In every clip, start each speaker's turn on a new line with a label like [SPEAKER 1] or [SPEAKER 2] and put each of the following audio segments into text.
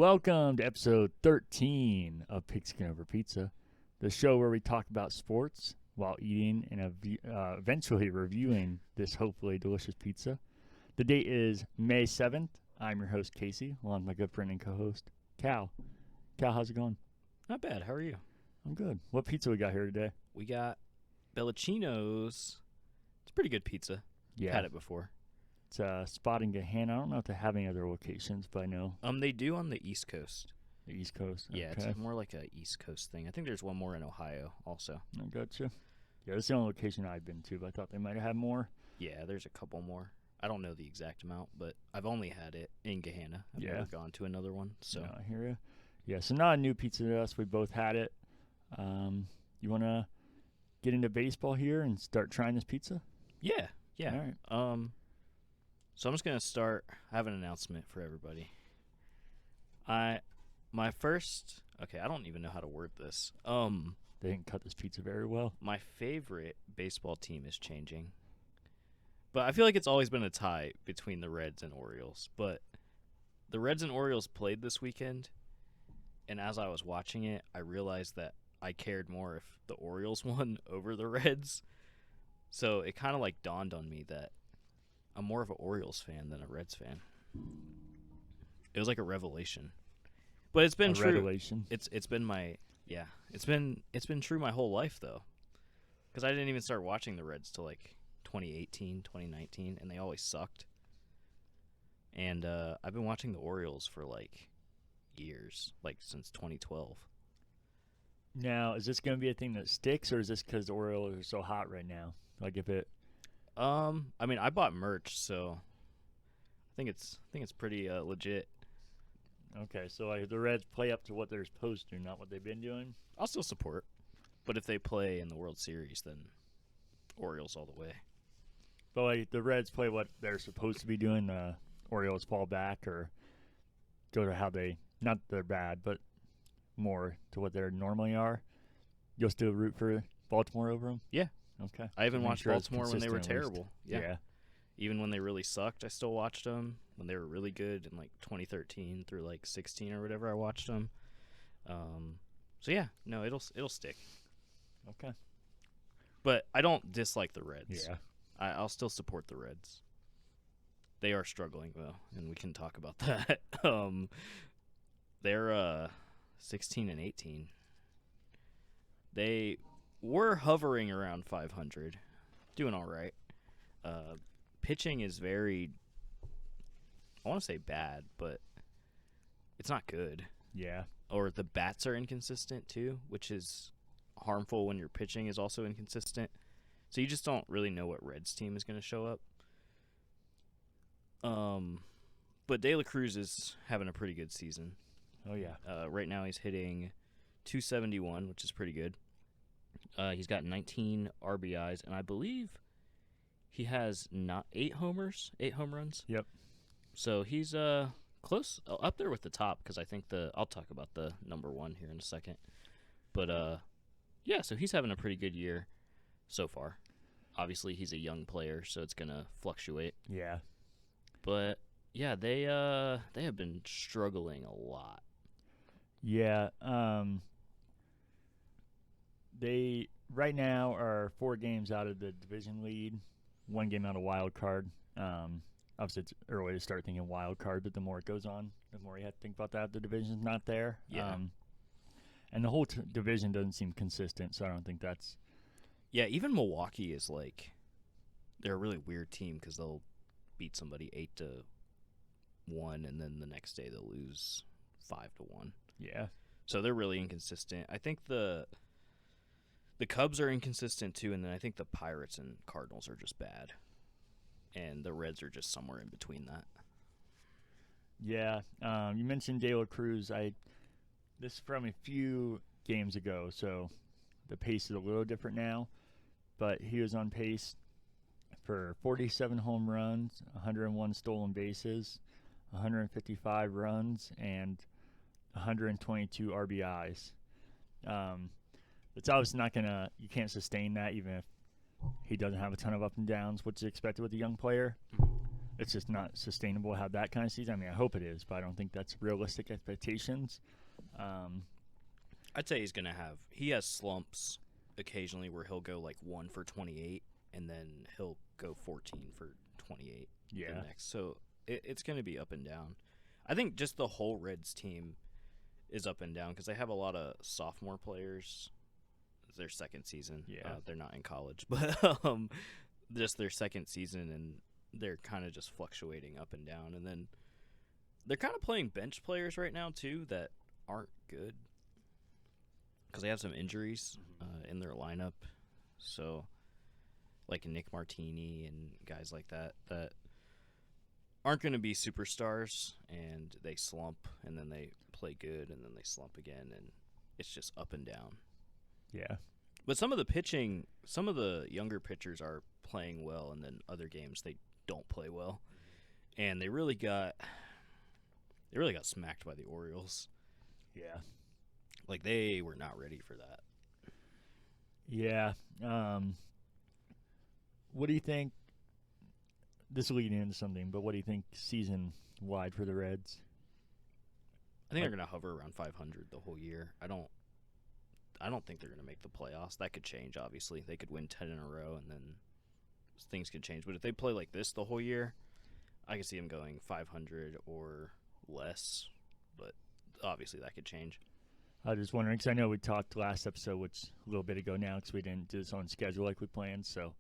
[SPEAKER 1] Welcome to episode 13 of Pigskin Over Pizza, the show where we talk about sports while eating and eventually reviewing this hopefully delicious pizza. The date is May 7th. I'm your host, Casey, along with my good friend and co-host, Cal. Cal, how's it going?
[SPEAKER 2] Not bad. How are you?
[SPEAKER 1] I'm good. What pizza we got here today?
[SPEAKER 2] We got Bellacino's. It's pretty good pizza.
[SPEAKER 1] Yeah.
[SPEAKER 2] Had it before.
[SPEAKER 1] It's a spot in Gahanna. I don't know if they have any other locations, but I know.
[SPEAKER 2] They do on the East Coast.
[SPEAKER 1] The East Coast?
[SPEAKER 2] Yeah,
[SPEAKER 1] okay.
[SPEAKER 2] it's more like a East Coast thing. I think there's one more in Ohio also.
[SPEAKER 1] I gotcha. Yeah, that's the only location I've been to, but I thought they might have had more.
[SPEAKER 2] Yeah, there's a couple more. I don't know the exact amount, but I've only had it in Gahanna. I've never gone to another one. So
[SPEAKER 1] no, I hear you. Yeah, so not a new pizza to us. We both had it. You want to get into baseball here and start trying this pizza?
[SPEAKER 2] Yeah.
[SPEAKER 1] All right.
[SPEAKER 2] So I'm just gonna start. I have an announcement for everybody. I don't even know how to word this.
[SPEAKER 1] They didn't cut this pizza very well.
[SPEAKER 2] My favorite baseball team is changing. But I feel like it's always been a tie between the Reds and Orioles. But the Reds and Orioles played this weekend, and as I was watching it, I realized that I cared more if the Orioles won over the Reds. So it kind of like dawned on me that I'm more of an Orioles fan than a Reds fan. It was like a revelation. But it's been true.
[SPEAKER 1] Revelation.
[SPEAKER 2] It's been true my whole life though. Cuz I didn't even start watching the Reds till like 2018, 2019, and they always sucked. And I've been watching the Orioles for like years, like since 2012.
[SPEAKER 1] Now, is this going to be a thing that sticks, or is this because the Orioles are so hot right now? Like if it...
[SPEAKER 2] I mean, I bought merch, so I think it's pretty legit.
[SPEAKER 1] Okay, so like the Reds play up to what they're supposed to, not what they've been doing?
[SPEAKER 2] I'll still support. But if they play in the World Series, then Orioles all the way.
[SPEAKER 1] But like the Reds play what they're supposed to be doing, the Orioles fall back or go to how they, not they're bad, but more to what they normally are. You'll still root for Baltimore over them?
[SPEAKER 2] Yeah.
[SPEAKER 1] Okay.
[SPEAKER 2] I even watched Baltimore when they were
[SPEAKER 1] consistent at least.
[SPEAKER 2] terrible. Yeah. Even when they really sucked, I still watched them. When they were really good in like 2013 through like 16 or whatever, I watched them. So yeah, no, it'll stick.
[SPEAKER 1] Okay.
[SPEAKER 2] But I don't dislike the Reds.
[SPEAKER 1] Yeah.
[SPEAKER 2] I'll still support the Reds. They are struggling though, and we can talk about that. They're 16 and 18. They were hovering around 500, doing all right. Pitching is very, I want to say bad, but it's not good.
[SPEAKER 1] Yeah.
[SPEAKER 2] Or the bats are inconsistent too, which is harmful when your pitching is also inconsistent. So you just don't really know what Reds team is going to show up. But De La Cruz is having a pretty good season.
[SPEAKER 1] Oh, yeah.
[SPEAKER 2] Right now he's hitting 271, which is pretty good. He's got 19 RBIs, and I believe he has 8 home runs.
[SPEAKER 1] Yep.
[SPEAKER 2] So he's close, up there with the top, because I think I'll talk about the number one here in a second. But, yeah, so he's having a pretty good year so far. Obviously, he's a young player, so it's going to fluctuate.
[SPEAKER 1] Yeah.
[SPEAKER 2] But, yeah, they have been struggling a lot.
[SPEAKER 1] Yeah. They right now are 4 games out of the division lead, 1 game out of wild card. Obviously, it's early to start thinking wild card, but the more it goes on, the more you have to think about that. The division's not there.
[SPEAKER 2] Yeah.
[SPEAKER 1] And the whole division doesn't seem consistent, so I don't think that's...
[SPEAKER 2] Yeah, even Milwaukee is like, they're a really weird team because they'll beat somebody 8-1, and then the next day they'll lose 5-1.
[SPEAKER 1] Yeah.
[SPEAKER 2] So they're really inconsistent. I think the Cubs are inconsistent too, and then I think the Pirates and Cardinals are just bad. And the Reds are just somewhere in between that.
[SPEAKER 1] Yeah. You mentioned De La Cruz. This is from a few games ago, so the pace is a little different now. But he was on pace for 47 home runs, 101 stolen bases, 155 runs, and 122 RBIs. It's obviously not you can't sustain that even if he doesn't have a ton of up and downs, which is expected with a young player. it's just not sustainable to have that kind of season. I mean, I hope it is, but I don't think that's realistic expectations.
[SPEAKER 2] I'd say he has slumps occasionally where he'll go like 1 for 28 and then he'll go 14 for 28
[SPEAKER 1] Yeah.
[SPEAKER 2] the next. So it's going to be up and down. I think just the whole Reds team is up and down because they have a lot of sophomore players. It's their second season.
[SPEAKER 1] Yeah.
[SPEAKER 2] They're not in college, but just their second season, and they're kind of just fluctuating up and down. And then they're kind of playing bench players right now too that aren't good because they have some injuries in their lineup. So, like Nick Martini and guys like that aren't going to be superstars, and they slump, and then they play good, and then they slump again, and it's just up and down.
[SPEAKER 1] Yeah.
[SPEAKER 2] But some of the younger pitchers are playing well, and then other games they don't play well, and they really got smacked by the Orioles.
[SPEAKER 1] Yeah.
[SPEAKER 2] Like, they were not ready for that.
[SPEAKER 1] Yeah. What do you think? This will lead into something, but what do you think season-wide for the Reds?
[SPEAKER 2] I think they're going to hover around 500 the whole year. I don't think they're going to make the playoffs. That could change, obviously. They could win 10 in a row, and then things could change. But if they play like this the whole year, I could see them going 500 or less. But obviously that could change.
[SPEAKER 1] I was just wondering, because I know we talked last episode, which a little bit ago now, because we didn't do this on schedule like we planned, so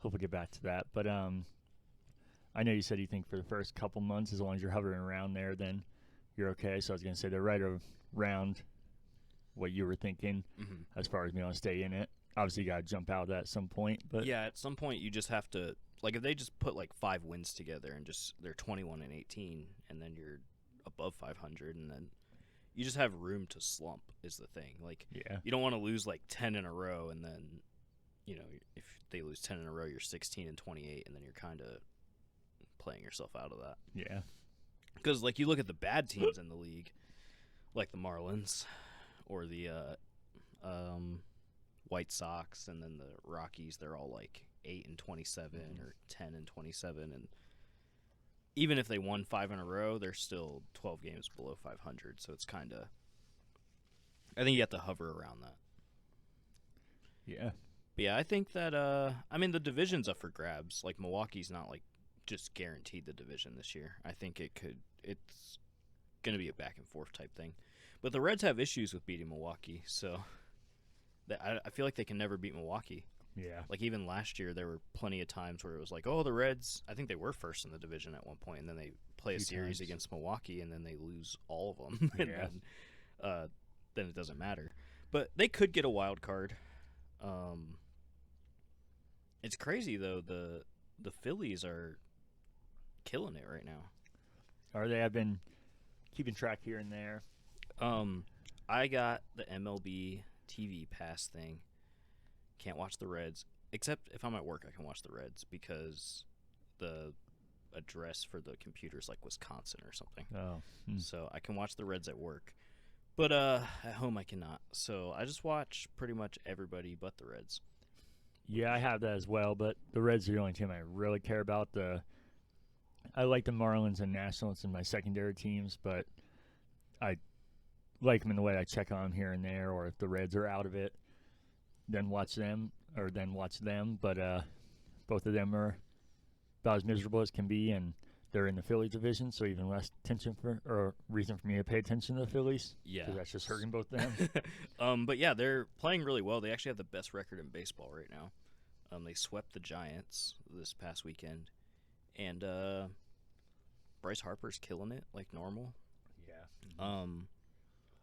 [SPEAKER 1] hope we get back to that. But I know you said you think for the first couple months, as long as you're hovering around there, then you're okay. So I was going to say they're right around what you were thinking as far as being able to stay in it. Obviously, you got to jump out of that at some point. But
[SPEAKER 2] yeah, at some point you just have to, like, if they just put like 5 wins together and just they're 21 and 18, and then you're above 500, and then you just have room to slump is the thing. Like,
[SPEAKER 1] yeah,
[SPEAKER 2] you don't want to lose like 10 in a row, and then, you know, if they lose 10 in a row, you're 16 and 28, and then you're kind of playing yourself out of that.
[SPEAKER 1] Yeah.
[SPEAKER 2] Because, like, you look at the bad teams in the league, like the Marlins or the White Sox, and then the Rockies, they're all like 8 and 27 or 10 and 27, and even if they won 5 in a row, they're still 12 games below 500. So it's kind of, I think you have to hover around that.
[SPEAKER 1] Yeah.
[SPEAKER 2] But yeah, I think that I mean, the division's up for grabs. Like, Milwaukee's not like just guaranteed the division this year. I think it's going to be a back and forth type thing. But the Reds have issues with beating Milwaukee, so I feel like they can never beat Milwaukee.
[SPEAKER 1] Yeah.
[SPEAKER 2] Like, even last year, there were plenty of times where it was like, oh, the Reds, I think they were first in the division at one point, and then they play a series against Milwaukee, and then they lose all of them. And
[SPEAKER 1] Yeah.
[SPEAKER 2] then it doesn't matter. But they could get a wild card. It's crazy, though. The Phillies are killing it right now.
[SPEAKER 1] Or they have been keeping track here and there.
[SPEAKER 2] I got the MLB TV pass thing. Can't watch the Reds, except if I'm at work I can watch the Reds because the address for the computer is like Wisconsin or something.
[SPEAKER 1] Oh.
[SPEAKER 2] So I can watch the Reds at work. But at home I cannot. So I just watch pretty much everybody but the Reds.
[SPEAKER 1] Yeah, I have that as well, but the Reds are the only team I really care about. I like the Marlins and Nationals in my secondary teams, but I like them in the way I check on them here and there, or if the Reds are out of it, then watch them. But both of them are about as miserable as can be, and they're in the Phillies division, so even less reason for me to pay attention to the Phillies.
[SPEAKER 2] Yeah.
[SPEAKER 1] Because that's just hurting both of them.
[SPEAKER 2] But yeah, they're playing really well. They actually have the best record in baseball right now. They swept the Giants this past weekend. And Bryce Harper's killing it like normal.
[SPEAKER 1] Yeah.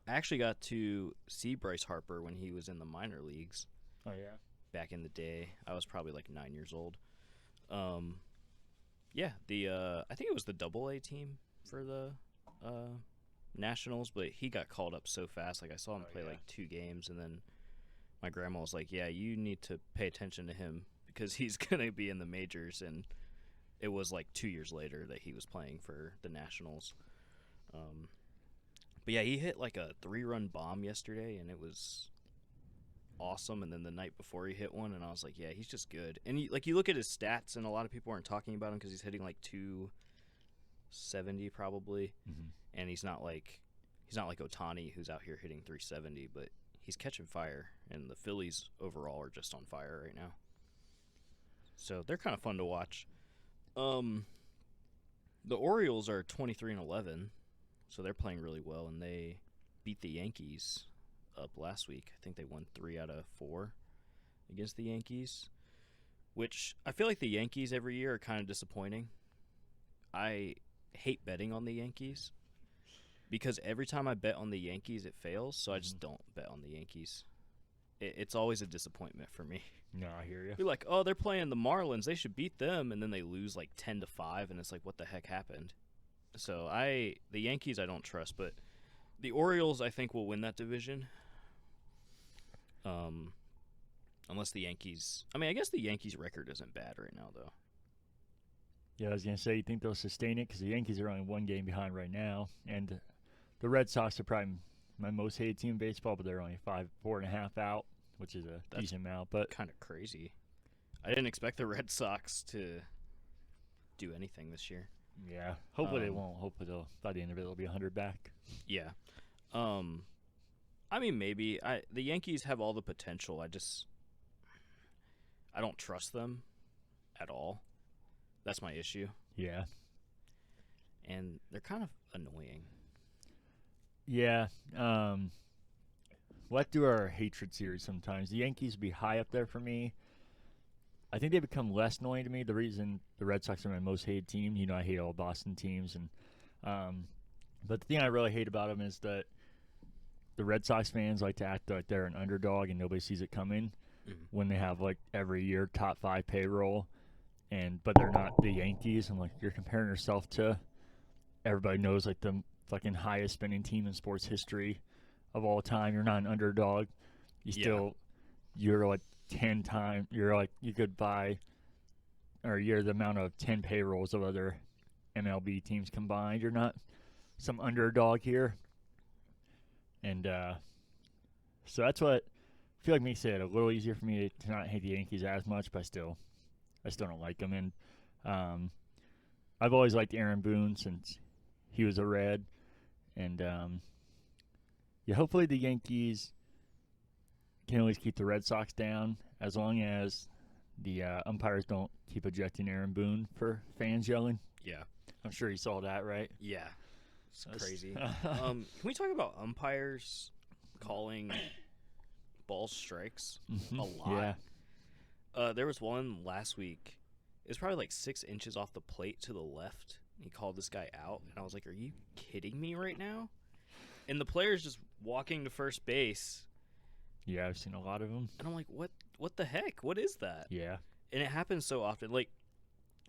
[SPEAKER 2] I actually got to see Bryce Harper when he was in the minor leagues.
[SPEAKER 1] Oh, yeah?
[SPEAKER 2] Back in the day. I was probably like 9 years old. Yeah, I think it was the Double-A team for the Nationals, but he got called up so fast. Like, I saw him play like 2 games, and then my grandma was like, yeah, you need to pay attention to him because he's going to be in the majors, and it was like 2 years later that he was playing for the Nationals. But yeah, he hit like a 3-run bomb yesterday, and it was awesome. And then the night before he hit one, and I was like, yeah, he's just good. And you look at his stats, and a lot of people aren't talking about him because he's hitting like 370 probably,
[SPEAKER 1] Mm-hmm.
[SPEAKER 2] and he's not like Ohtani, who's out here hitting 370, but he's catching fire, and the Phillies overall are just on fire right now. So they're kind of fun to watch. The Orioles are 23-11, so they're playing really well, and they beat the Yankees up last week. I think they won 3 out of 4 against the Yankees, which I feel like the Yankees every year are kind of disappointing. I hate betting on the Yankees because every time I bet on the Yankees, it fails, so I just don't bet on the Yankees. It's always a disappointment for me.
[SPEAKER 1] No, I hear you.
[SPEAKER 2] You're like, oh, they're playing the Marlins. They should beat them. And then they lose like 10-5, and it's like, what the heck happened? So the Yankees I don't trust, but the Orioles I think will win that division. Unless the Yankees – I mean, I guess the Yankees' record isn't bad right now, though.
[SPEAKER 1] Yeah, I was going to say, you think they'll sustain it? Because the Yankees are only 1 game behind right now. And the Red Sox are probably my most hated team in baseball, but they're only 4.5 out, which is a decent amount. But
[SPEAKER 2] kind of crazy. I didn't expect the Red Sox to do anything this year.
[SPEAKER 1] Yeah, hopefully they won't. Hopefully by the end of it, they'll be 100 back.
[SPEAKER 2] Yeah. I mean, maybe. The Yankees have all the potential. I don't trust them at all. That's my issue.
[SPEAKER 1] Yeah.
[SPEAKER 2] And they're kind of annoying.
[SPEAKER 1] Yeah. We'll have to do our hatred series sometimes. The Yankees would be high up there for me. I think they become less annoying to me. The reason the Red Sox are my most hated team, I hate all Boston teams, but the thing I really hate about them is that the Red Sox fans like to act like they're an underdog and nobody sees it coming when they have like every year top 5 payroll, but they're not the Yankees. I'm like, you're comparing yourself to everybody knows like the fucking highest spending team in sports history of all time. You're not an underdog. You're like 10 times. You're like you could buy, or you're the amount of 10 payrolls of other MLB teams combined. You're not some underdog here, and so that's what I feel like makes it a little easier for me to not hate the Yankees as much. But I still don't like them, and I've always liked Aaron Boone since he was a Red, and hopefully the Yankees can always keep the Red Sox down as long as the umpires don't keep ejecting Aaron Boone for fans yelling.
[SPEAKER 2] Yeah.
[SPEAKER 1] I'm sure you saw that, right?
[SPEAKER 2] Yeah. It's crazy. Can we talk about umpires calling ball strikes a lot?
[SPEAKER 1] Yeah.
[SPEAKER 2] There was one last week. It was probably like 6 inches off the plate to the left. He called this guy out, and I was like, are you kidding me right now? And the player's just walking to first base.
[SPEAKER 1] Yeah, I've seen a lot of them.
[SPEAKER 2] And I'm like, what the heck? What is that?
[SPEAKER 1] Yeah.
[SPEAKER 2] And it happens so often. Like,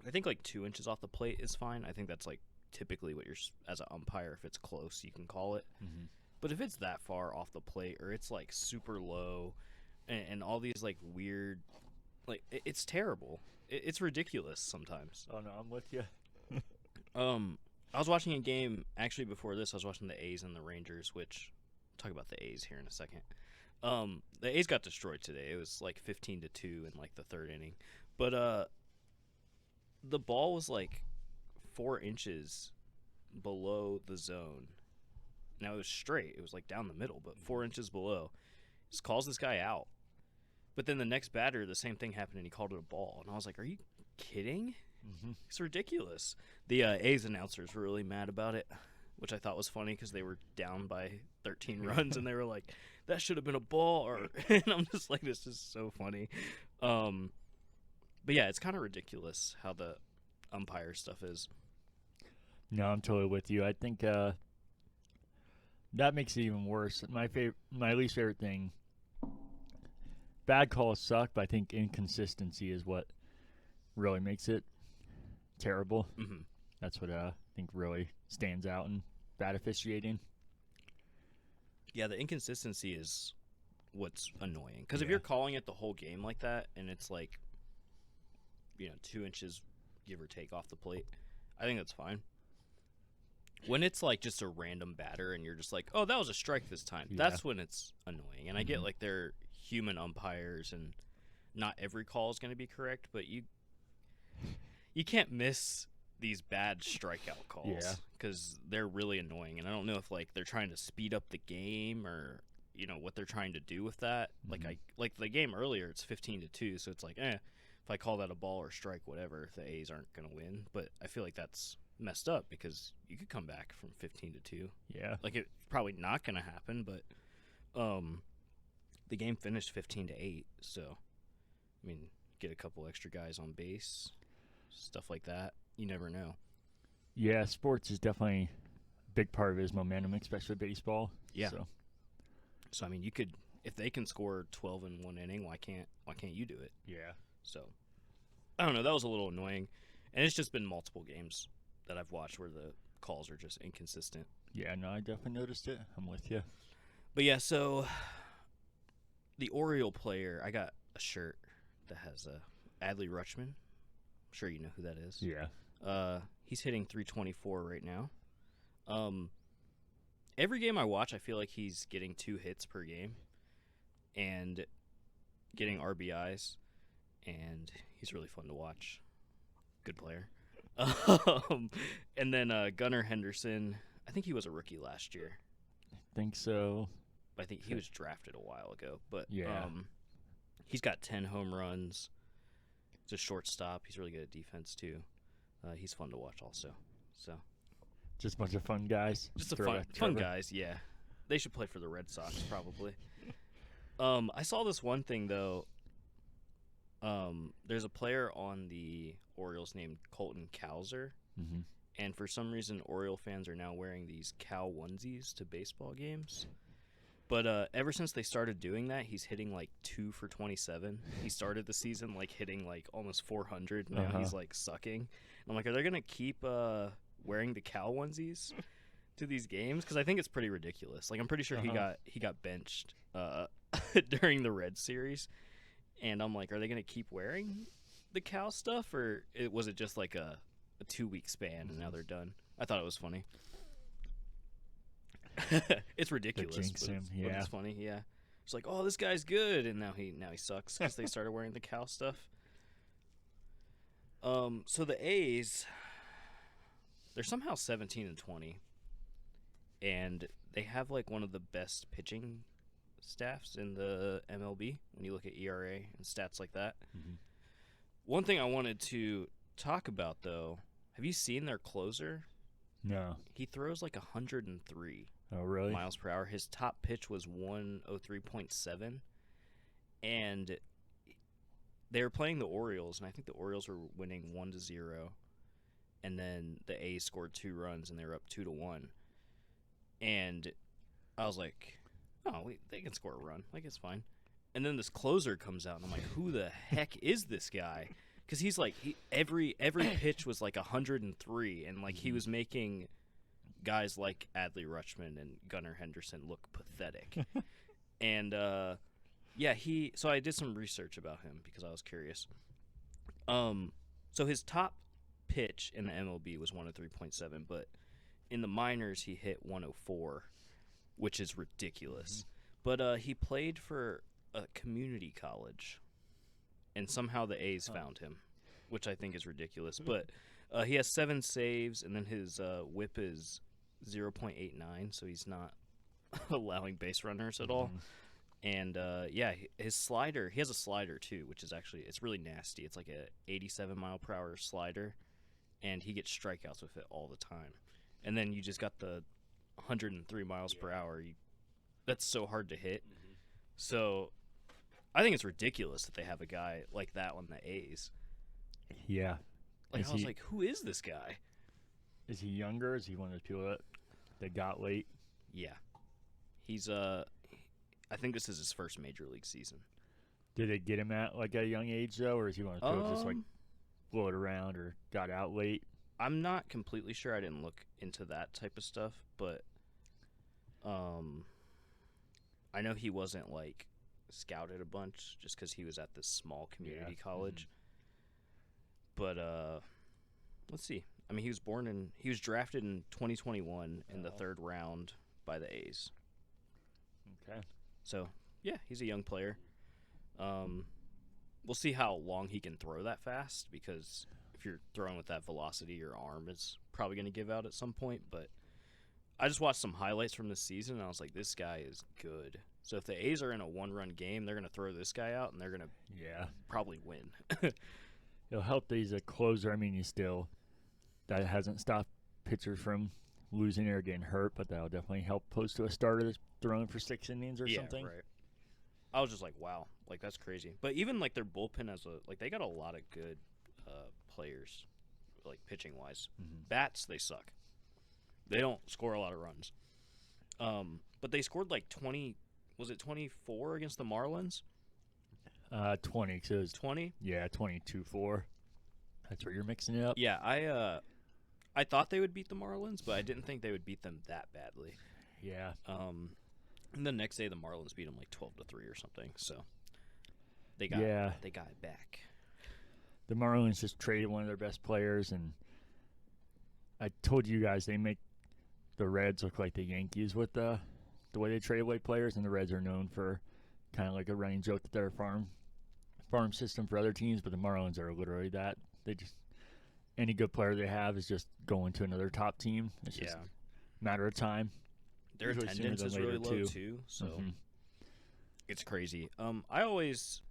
[SPEAKER 2] I think like 2 inches off the plate is fine. I think that's like typically what you're, as an umpire, if it's close, you can call it.
[SPEAKER 1] Mm-hmm.
[SPEAKER 2] But if it's that far off the plate or it's like super low and all these like weird, like it's terrible. It's ridiculous sometimes.
[SPEAKER 1] Oh, no, I'm with you.
[SPEAKER 2] I was watching a game, actually before this, I was watching the A's and the Rangers, which, I'll talk about the A's here in a second. The A's got destroyed today. It was like 15-2 in like the 3rd inning. But the ball was like 4 inches below the zone. Now it was straight. It was like down the middle, but 4 inches below. Just calls this guy out. But then the next batter, the same thing happened, and he called it a ball. And I was like, are you kidding?
[SPEAKER 1] Mm-hmm.
[SPEAKER 2] It's ridiculous. The A's announcers were really mad about it, which I thought was funny because they were down by 13 runs, and they were like, that should have been a ball. And I'm just like, this is so funny. But yeah, it's kind of ridiculous how the umpire stuff is.
[SPEAKER 1] No, I'm totally with you. I think that makes it even worse. My least favorite thing, bad calls suck, but I think inconsistency is what really makes it terrible.
[SPEAKER 2] Mm-hmm.
[SPEAKER 1] That's what I think really stands out in bad officiating.
[SPEAKER 2] Yeah, the inconsistency is what's annoying. Because if you're calling it the whole game like that, and it's like, 2 inches, give or take, off the plate, I think that's fine. When it's like just a random batter and you're just like, oh, that was a strike this time, that's when it's annoying. And I get like they're human umpires and not every call is going to be correct, but you can't miss these bad strikeout calls.
[SPEAKER 1] Yeah.
[SPEAKER 2] Because they're really annoying, and I don't know if like they're trying to speed up the game or what they're trying to do with that. Like the game earlier, it's 15-2, so it's like if I call that a ball or strike, whatever, the A's aren't gonna win. But I feel like that's messed up because you could come back from 15-2.
[SPEAKER 1] Yeah.
[SPEAKER 2] Like it's probably not gonna happen, but the game finished 15-8, so I mean, get a couple extra guys on base, stuff like that. You never know.
[SPEAKER 1] Yeah, sports is definitely a big part of his momentum, especially baseball.
[SPEAKER 2] Yeah.
[SPEAKER 1] So
[SPEAKER 2] I mean, you could, if they can score 12 in one inning, why can't you do it?
[SPEAKER 1] yeah.
[SPEAKER 2] So I don't know. That was a little annoying, and it's just been multiple games that I've watched where the calls are just inconsistent.
[SPEAKER 1] Yeah, no, I definitely noticed it. I'm with you.
[SPEAKER 2] But yeah, so the Oriole player, I got a shirt that has Adley Rutschman. I'm sure you know who that is.
[SPEAKER 1] Yeah.
[SPEAKER 2] He's hitting 324 right now. Every game I watch, I feel like he's getting 2 hits per game and getting RBIs, and he's really fun to watch. Good player. And then Gunnar Henderson, I think he was a rookie last year.
[SPEAKER 1] I think so.
[SPEAKER 2] I think he was drafted a while ago, but
[SPEAKER 1] Yeah.
[SPEAKER 2] he's got 10 home runs. He's a shortstop. He's really good at defense too. He's fun to watch also. So
[SPEAKER 1] Just a bunch of fun guys.
[SPEAKER 2] just a
[SPEAKER 1] Throwback
[SPEAKER 2] fun
[SPEAKER 1] Trevor.
[SPEAKER 2] guys. Yeah, they should play for the Red Sox probably. I saw this one thing though. There's a player on the Orioles named Colton Cowser,
[SPEAKER 1] Mm-hmm.
[SPEAKER 2] and for some reason, Oriole fans are now wearing these cow onesies to baseball games. But ever since they started doing that, he's hitting like 2 for 27. He started the season like hitting like almost 400. Now he's like sucking. And I'm like, are they gonna keep wearing the cow onesies to these games? Because I think it's pretty ridiculous. Like I'm pretty sure he got benched during the Red Series, and I'm like, are they gonna keep wearing the cow stuff, or was it just like a 2-week span and now they're done? I thought it was funny. It's ridiculous,
[SPEAKER 1] jinx
[SPEAKER 2] but
[SPEAKER 1] him,
[SPEAKER 2] but
[SPEAKER 1] yeah.
[SPEAKER 2] it's funny, yeah. It's like, oh, this guy's good, and now he sucks because they started wearing the cow stuff. So the A's, they're somehow 17-20, and they have like one of the best pitching staffs in the MLB when you look at ERA and stats like that.
[SPEAKER 1] Mm-hmm.
[SPEAKER 2] One thing I wanted to talk about though, have you seen their closer?
[SPEAKER 1] No.
[SPEAKER 2] He throws like 103
[SPEAKER 1] Oh, really?
[SPEAKER 2] miles per hour. His top pitch was 103.7, and they were playing the Orioles, and I think the Orioles were winning 1-0, and then the A's scored 2 runs, and they were up 2-1, and I was like, oh, they can score a run, like it's fine. And then this closer comes out, and I'm like, who the heck is this guy? Because he's like, every pitch was like 103, and like he was making guys like Adley Rutschman and Gunnar Henderson look pathetic. And yeah, so I did some research about him because I was curious. So his top pitch in the MLB was 103.7, but in the minors he hit 104, which is ridiculous. Mm-hmm. But he played for a community college, and somehow the A's found him, which I think is ridiculous. But he has 7 saves, and then his whip is 0.89, so he's not allowing base runners at all. And yeah, his slider, he has a slider too, which is actually, it's really nasty. It's like a 87 mile per hour slider, and he gets strikeouts with it all the time. And then you just got the 103 miles per hour. That's so hard to hit. So I think it's ridiculous that they have a guy like that on the A's.
[SPEAKER 1] Yeah.
[SPEAKER 2] Like, I was like, who is this guy?
[SPEAKER 1] Is he younger? Is he one of the people that got late?
[SPEAKER 2] Yeah. He's I think this is his first major league season.
[SPEAKER 1] Did they get him at like a young age though, or is he one of the people just like blow it around or got out late?
[SPEAKER 2] I'm not completely sure. I didn't look into that type of stuff, but I know he wasn't like scouted a bunch just because he was at this small community college. But let's see. I mean, he was drafted in 2021 in the 3rd round by the A's.
[SPEAKER 1] Okay.
[SPEAKER 2] So yeah, he's a young player. We'll see how long he can throw that fast, because if you're throwing with that velocity, your arm is probably going to give out at some point. But I just watched some highlights from this season, and I was like, this guy is good. So if the A's are in a one-run game, they're going to throw this guy out, and they're going to probably win.
[SPEAKER 1] It'll help that he's a closer. I mean, that hasn't stopped pitchers from losing or getting hurt, but that'll definitely help post to a starter that's throwing for 6 innings or something.
[SPEAKER 2] Right. I was just like, wow, like that's crazy. But even like their bullpen they got a lot of good players, like pitching wise.
[SPEAKER 1] Mm-hmm.
[SPEAKER 2] Bats, they suck. They don't score a lot of runs. But they scored like 20. Was it 24 against the Marlins?
[SPEAKER 1] 20. So
[SPEAKER 2] 20.
[SPEAKER 1] Yeah, 22-4. That's where you're mixing it up.
[SPEAKER 2] Yeah, I thought they would beat the Marlins, but I didn't think they would beat them that badly.
[SPEAKER 1] Yeah.
[SPEAKER 2] And the next day the Marlins beat them like 12-3 or something. So they got it back.
[SPEAKER 1] The Marlins just traded one of their best players, and I told you guys they make the Reds look like the Yankees with the way they trade away players, and the Reds are known for kind of like a running joke that they're a farm system for other teams, but the Marlins are literally that. They just any good player they have is just going to another top team. It's just a matter of time.
[SPEAKER 2] Their attendance is really low too, so it's crazy. I always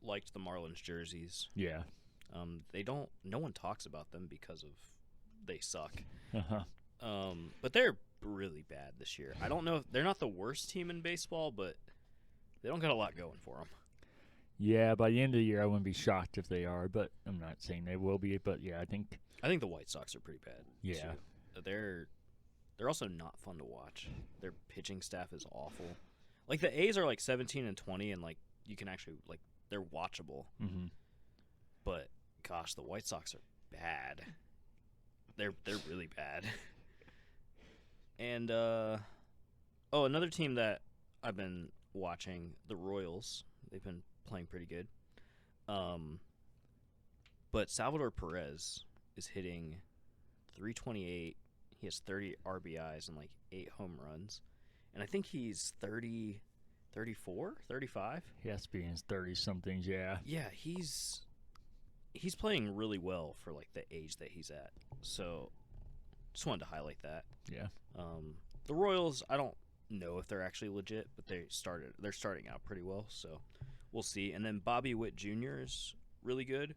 [SPEAKER 2] liked the Marlins jerseys.
[SPEAKER 1] Yeah.
[SPEAKER 2] No one talks about them because of they suck.
[SPEAKER 1] Uh-huh.
[SPEAKER 2] But they're really bad this year. I don't know if they're not the worst team in baseball, but they don't got a lot going for them.
[SPEAKER 1] Yeah, by the end of the year, I wouldn't be shocked if they are, but I'm not saying they will be. But yeah, I think
[SPEAKER 2] the White Sox are pretty bad.
[SPEAKER 1] Yeah,
[SPEAKER 2] too. They're also not fun to watch. Their pitching staff is awful. Like the A's are like 17-20, and like you can actually like they're watchable.
[SPEAKER 1] Mm-hmm.
[SPEAKER 2] But gosh, the White Sox are bad. They're really bad. And another team that I've been watching, the Royals. They've been playing pretty good. But Salvador Perez is hitting .328. He has 30 RBIs and like 8 home runs. And I think he's 30, 34, 35.
[SPEAKER 1] He has to be in his 30-somethings, yeah.
[SPEAKER 2] Yeah, he's playing really well for like the age that he's at. So just wanted to highlight that.
[SPEAKER 1] Yeah.
[SPEAKER 2] The Royals, I don't know if they're actually legit, but they're starting out pretty well, so we'll see. And then Bobby Witt Jr. is really good.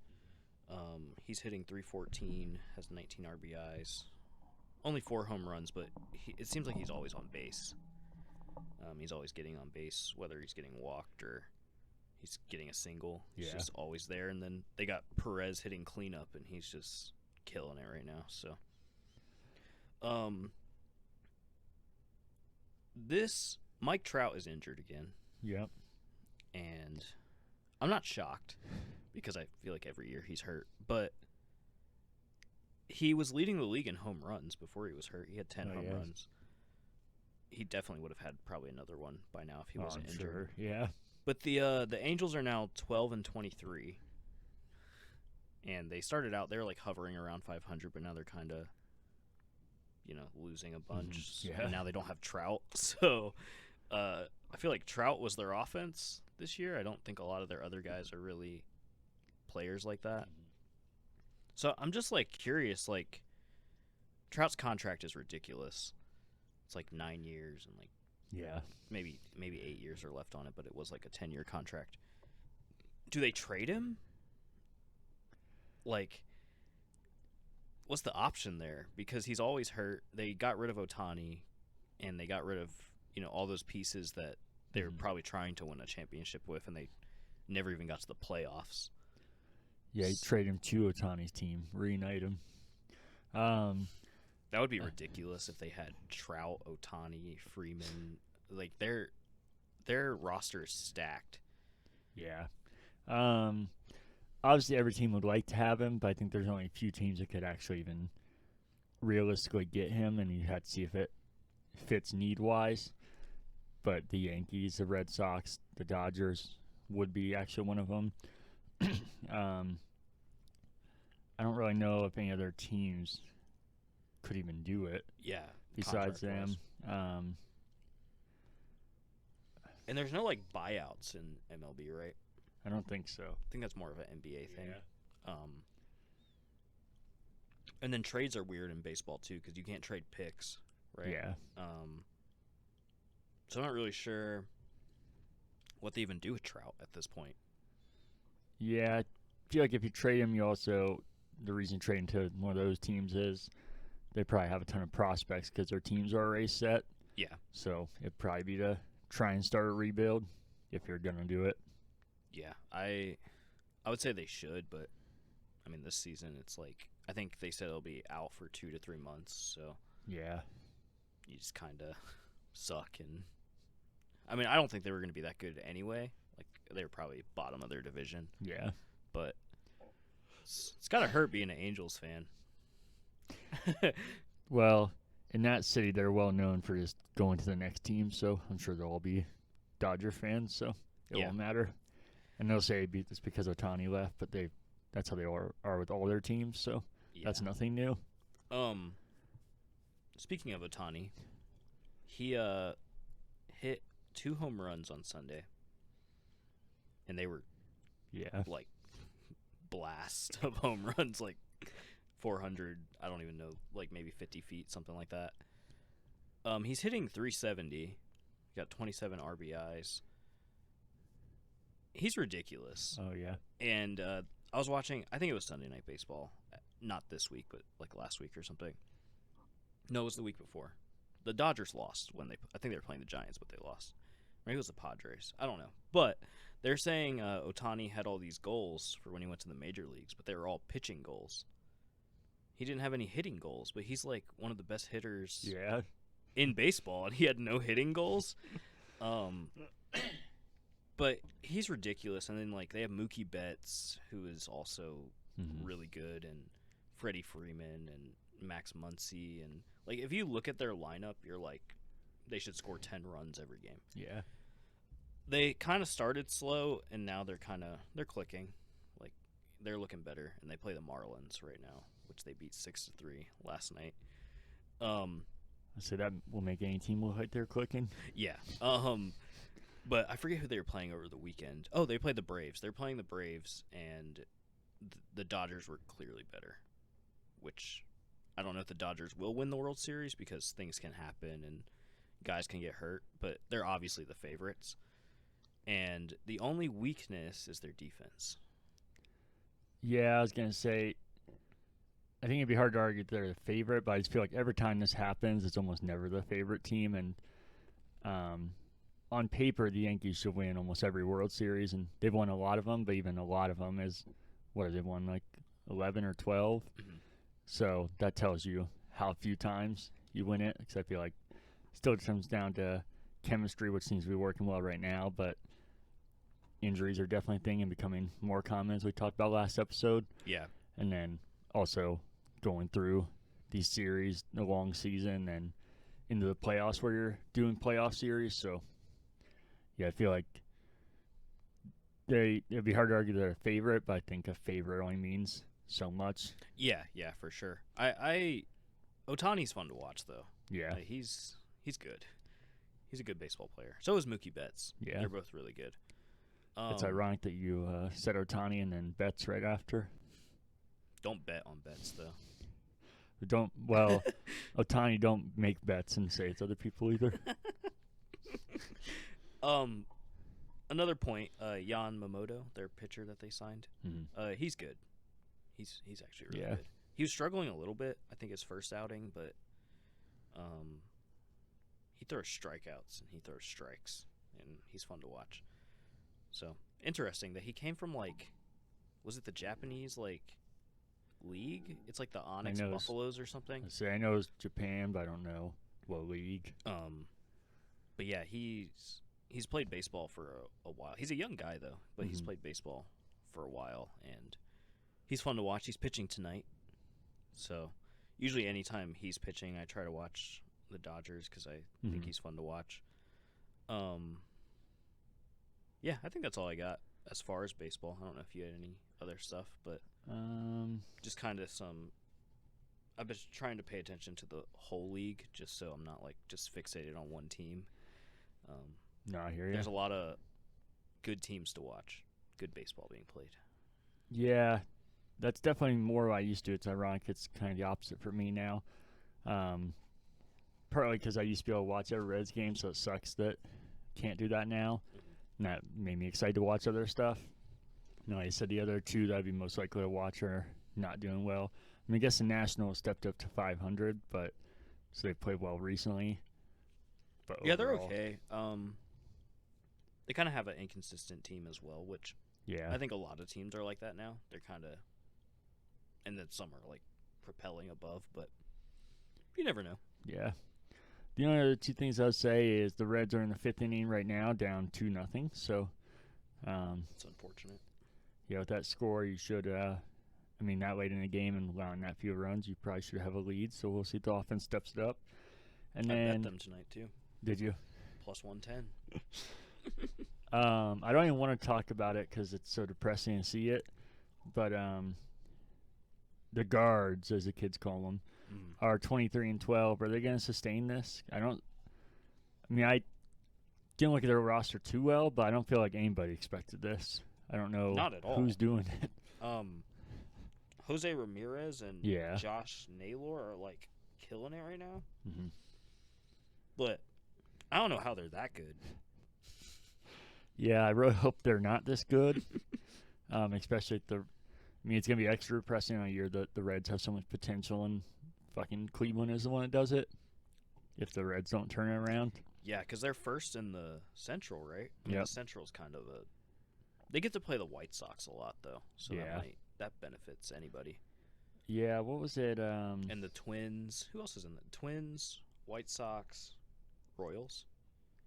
[SPEAKER 2] He's hitting .314, has 19 RBIs, only 4 home runs, but it seems like he's always on base. He's always getting on base, whether he's getting walked or he's getting a single. He's just always there. And then they got Perez hitting cleanup, and he's just killing it right now. So, this Mike Trout is injured again.
[SPEAKER 1] Yep.
[SPEAKER 2] And I'm not shocked because I feel like every year he's hurt. But he was leading the league in home runs before he was hurt. He had 10 home runs. He definitely would have had probably another one by now if he wasn't injured.
[SPEAKER 1] Sure. Yeah.
[SPEAKER 2] But the Angels are now 12-23. And they started out, they were like hovering around 500, but now they're kind of, losing a bunch.
[SPEAKER 1] Yeah.
[SPEAKER 2] And now they don't have Trout. So I feel like Trout was their offense this year. I don't think a lot of their other guys are really players like that. So I'm just like curious, like Trout's contract is ridiculous. It's like 9 years and like maybe 8 years are left on it, but it was like a 10-year contract. Do they trade him? Like, what's the option there? Because he's always hurt. They got rid of Ohtani, and they got rid of all those pieces that they were probably trying to win a championship with, and they never even got to the playoffs.
[SPEAKER 1] Yeah, you trade him to Ohtani's team, reunite him.
[SPEAKER 2] That would be ridiculous if they had Trout, Ohtani, Freeman. Like their roster is stacked.
[SPEAKER 1] Yeah. Obviously, every team would like to have him, but I think there's only a few teams that could actually even realistically get him, and you have to see if it fits need-wise. But the Yankees, the Red Sox, the Dodgers would be actually one of them. I don't really know if any other teams could even do it.
[SPEAKER 2] Yeah.
[SPEAKER 1] Besides them.
[SPEAKER 2] And there's no like buyouts in MLB, right?
[SPEAKER 1] I don't think so.
[SPEAKER 2] I think that's more of an NBA thing.
[SPEAKER 1] Yeah.
[SPEAKER 2] And then trades are weird in baseball too because you can't trade picks, right?
[SPEAKER 1] Yeah.
[SPEAKER 2] So I'm not really sure what they even do with Trout at this point.
[SPEAKER 1] Yeah, I feel like if you trade him, you also the reason you trade him to one of those teams is they probably have a ton of prospects because their teams are already set.
[SPEAKER 2] Yeah.
[SPEAKER 1] So it'd probably be to try and start a rebuild if you're gonna do it.
[SPEAKER 2] Yeah, I would say they should, but I mean this season it's like I think they said it'll be out for 2 to 3 months, so
[SPEAKER 1] Yeah.
[SPEAKER 2] you just kind of suck. And I mean I don't think they were going to be that good anyway. Like they were probably bottom of their division,
[SPEAKER 1] Yeah.
[SPEAKER 2] but it's gotta hurt being an Angels fan.
[SPEAKER 1] Well, in that city, they're well known for just going to the next team, so I'm sure they'll all be Dodger fans, so it
[SPEAKER 2] Yeah.
[SPEAKER 1] won't matter. And they'll say it's because Otani left, but that's how they are with all their teams, so
[SPEAKER 2] Yeah.
[SPEAKER 1] that's nothing new.
[SPEAKER 2] Speaking of Otani, he hit 2 home runs on Sunday, and they were
[SPEAKER 1] Yeah.
[SPEAKER 2] like blast of home runs, like 400. I don't even know, like maybe 50 feet, something like that. He's hitting 370. He got 27 RBIs. He's ridiculous.
[SPEAKER 1] Oh, yeah.
[SPEAKER 2] And I was watching, I think it was Sunday Night Baseball. Not this week, but like last week or something. No, it was the week before. The Dodgers lost when I think they were playing the Giants, but they lost. Maybe it was the Padres. I don't know. But they're saying Otani had all these goals for when he went to the major leagues, but they were all pitching goals. He didn't have any hitting goals, but he's like one of the best hitters
[SPEAKER 1] Yeah.
[SPEAKER 2] in baseball, and he had no hitting goals. But he's ridiculous. And then like they have Mookie Betts, who is also really good, and Freddie Freeman and Max Muncy, and like if you look at their lineup, you're like they should score 10 runs every game.
[SPEAKER 1] Yeah.
[SPEAKER 2] They kind of started slow, and now they're clicking. Like they're looking better, and they play the Marlins right now, which they beat 6-3 last night.
[SPEAKER 1] I say that will make any team look like they're clicking.
[SPEAKER 2] Yeah. But I forget who they were playing over the weekend. Oh, they played the Braves. They're playing the Braves, and the Dodgers were clearly better, which I don't know if the Dodgers will win the World Series because things can happen and guys can get hurt, but they're obviously the favorites. And the only weakness is their defense.
[SPEAKER 1] Yeah, I was going to say, I think it'd be hard to argue they're the favorite, but I just feel like every time this happens, it's almost never the favorite team. And on paper, the Yankees should win almost every World Series, and they've won a lot of them, but even a lot of them is, what have they won, like 11 or 12?
[SPEAKER 2] Mm-hmm.
[SPEAKER 1] So that tells you how few times you win it, because I feel like it still comes down to chemistry, which seems to be working well right now, but injuries are definitely a thing and becoming more common, as we talked about last episode.
[SPEAKER 2] Yeah.
[SPEAKER 1] And then also going through these series, the long season, and into the playoffs where you're doing playoff series. So, yeah, I feel like it'd be hard to argue they're a favorite, but I think a favorite only means so much.
[SPEAKER 2] Yeah, for sure. Otani's fun to watch, though.
[SPEAKER 1] Yeah.
[SPEAKER 2] He's good. He's a good baseball player. So is Mookie Betts.
[SPEAKER 1] Yeah.
[SPEAKER 2] They're both really good.
[SPEAKER 1] It's ironic that you said Otani and then Betts right after.
[SPEAKER 2] Don't bet on Betts, though.
[SPEAKER 1] Otani don't make bets and say it's other people either.
[SPEAKER 2] Another point, Jan Momoto, their pitcher that they signed, he's good. He's actually really good. He was struggling a little bit, I think, his first outing, but he throws strikeouts and he throws strikes, and he's fun to watch. So, interesting that he came from, like, was it the Japanese, like, league? It's like the Onyx Buffaloes or something.
[SPEAKER 1] I know it's Japan, but I don't know what league.
[SPEAKER 2] But yeah, he's played baseball for a while. He's a young guy though, but he's played baseball for a while, and he's fun to watch. He's pitching tonight, so usually anytime he's pitching, I try to watch the Dodgers because I think he's fun to watch. Yeah, I think that's all I got as far as baseball. I don't know if you had any other stuff, but just kind of some. I've been trying to pay attention to the whole league, just so I'm not like just fixated on one team.
[SPEAKER 1] No, I hear you.
[SPEAKER 2] There's a lot of good teams to watch, good baseball being played.
[SPEAKER 1] Yeah, That's definitely more what I used to. It's ironic. It's kind of the opposite for me now. Um, Partly because I used to be able to watch every Reds game, so it sucks that can't do that now. And that made me excited to watch other stuff. Like I said, the other two that I'd be most likely to watch are not doing well. I guess the Nationals stepped up to 500, but so they played well recently. But
[SPEAKER 2] Yeah, they're
[SPEAKER 1] overall,
[SPEAKER 2] okay. They kind of have an inconsistent team as well, which
[SPEAKER 1] yeah,
[SPEAKER 2] I think a lot of teams are like that now. They're kind of, and then some are like propelling above, but you never know.
[SPEAKER 1] yeah. The only other two things I would say is the Reds are in the fifth inning right now, down 2-0. So,
[SPEAKER 2] It's unfortunate.
[SPEAKER 1] yeah, with that score, you should. That late in the game and allowing that few runs, you probably should have a lead. So we'll see if the offense steps it up. And
[SPEAKER 2] I
[SPEAKER 1] then,
[SPEAKER 2] bet them tonight too.
[SPEAKER 1] did you?
[SPEAKER 2] Plus 110.
[SPEAKER 1] I don't even want to talk about it because it's so depressing to see it. But the guards, as the kids call them, are 23-12. Are they going to sustain this? I didn't look at their roster too well, but I don't feel like anybody expected this. I don't know
[SPEAKER 2] Not at all.
[SPEAKER 1] who's doing it.
[SPEAKER 2] Jose Ramirez and
[SPEAKER 1] Yeah.
[SPEAKER 2] Josh Naylor are like killing it right now.
[SPEAKER 1] Mm-hmm.
[SPEAKER 2] But I don't know how they're that good.
[SPEAKER 1] Yeah, I really hope they're not this good. Especially if it's going to be extra depressing on a year that the Reds have so much potential and fucking Cleveland is the one that does it. If the Reds don't turn it around.
[SPEAKER 2] Yeah, because they're first in the Central, right?
[SPEAKER 1] Yep.
[SPEAKER 2] The Central's kind of a... They get to play the White Sox a lot, though. So
[SPEAKER 1] Yeah.
[SPEAKER 2] that benefits anybody.
[SPEAKER 1] Yeah, what was it?
[SPEAKER 2] And the Twins. Who else is in the Twins, White Sox, Royals,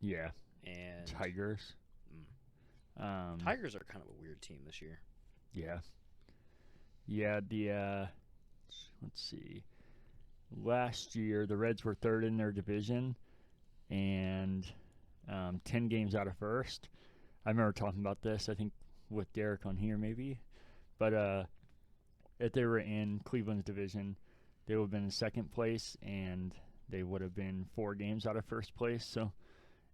[SPEAKER 1] Yeah,
[SPEAKER 2] and
[SPEAKER 1] Tigers.
[SPEAKER 2] Tigers are kind of a weird team this year.
[SPEAKER 1] Yeah. Yeah, let's see. Last year, the Reds were third in their division and 10 games out of first. I remember talking about this, I think, with Derek on here maybe. But if they were in Cleveland's division, they would have been in second place, and they would have been 4 games out of first place. So,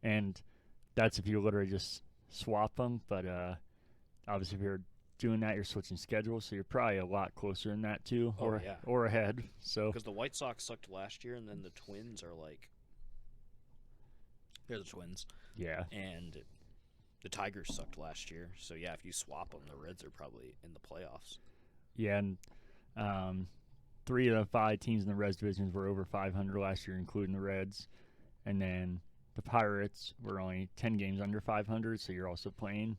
[SPEAKER 1] and that's if you literally just swap them. But obviously, if you're doing that, you're switching schedules, so you're probably a lot closer than that too, or ahead. So
[SPEAKER 2] because the White Sox sucked last year, and then the Twins are like they're the Twins,
[SPEAKER 1] yeah,
[SPEAKER 2] and the Tigers sucked last year. So yeah, if you swap them, the Reds are probably in the playoffs.
[SPEAKER 1] Yeah, and 3 of the 5 teams in the Reds divisions were over 500 last year, including the Reds, and then the Pirates were only 10 games under 500. So you're also playing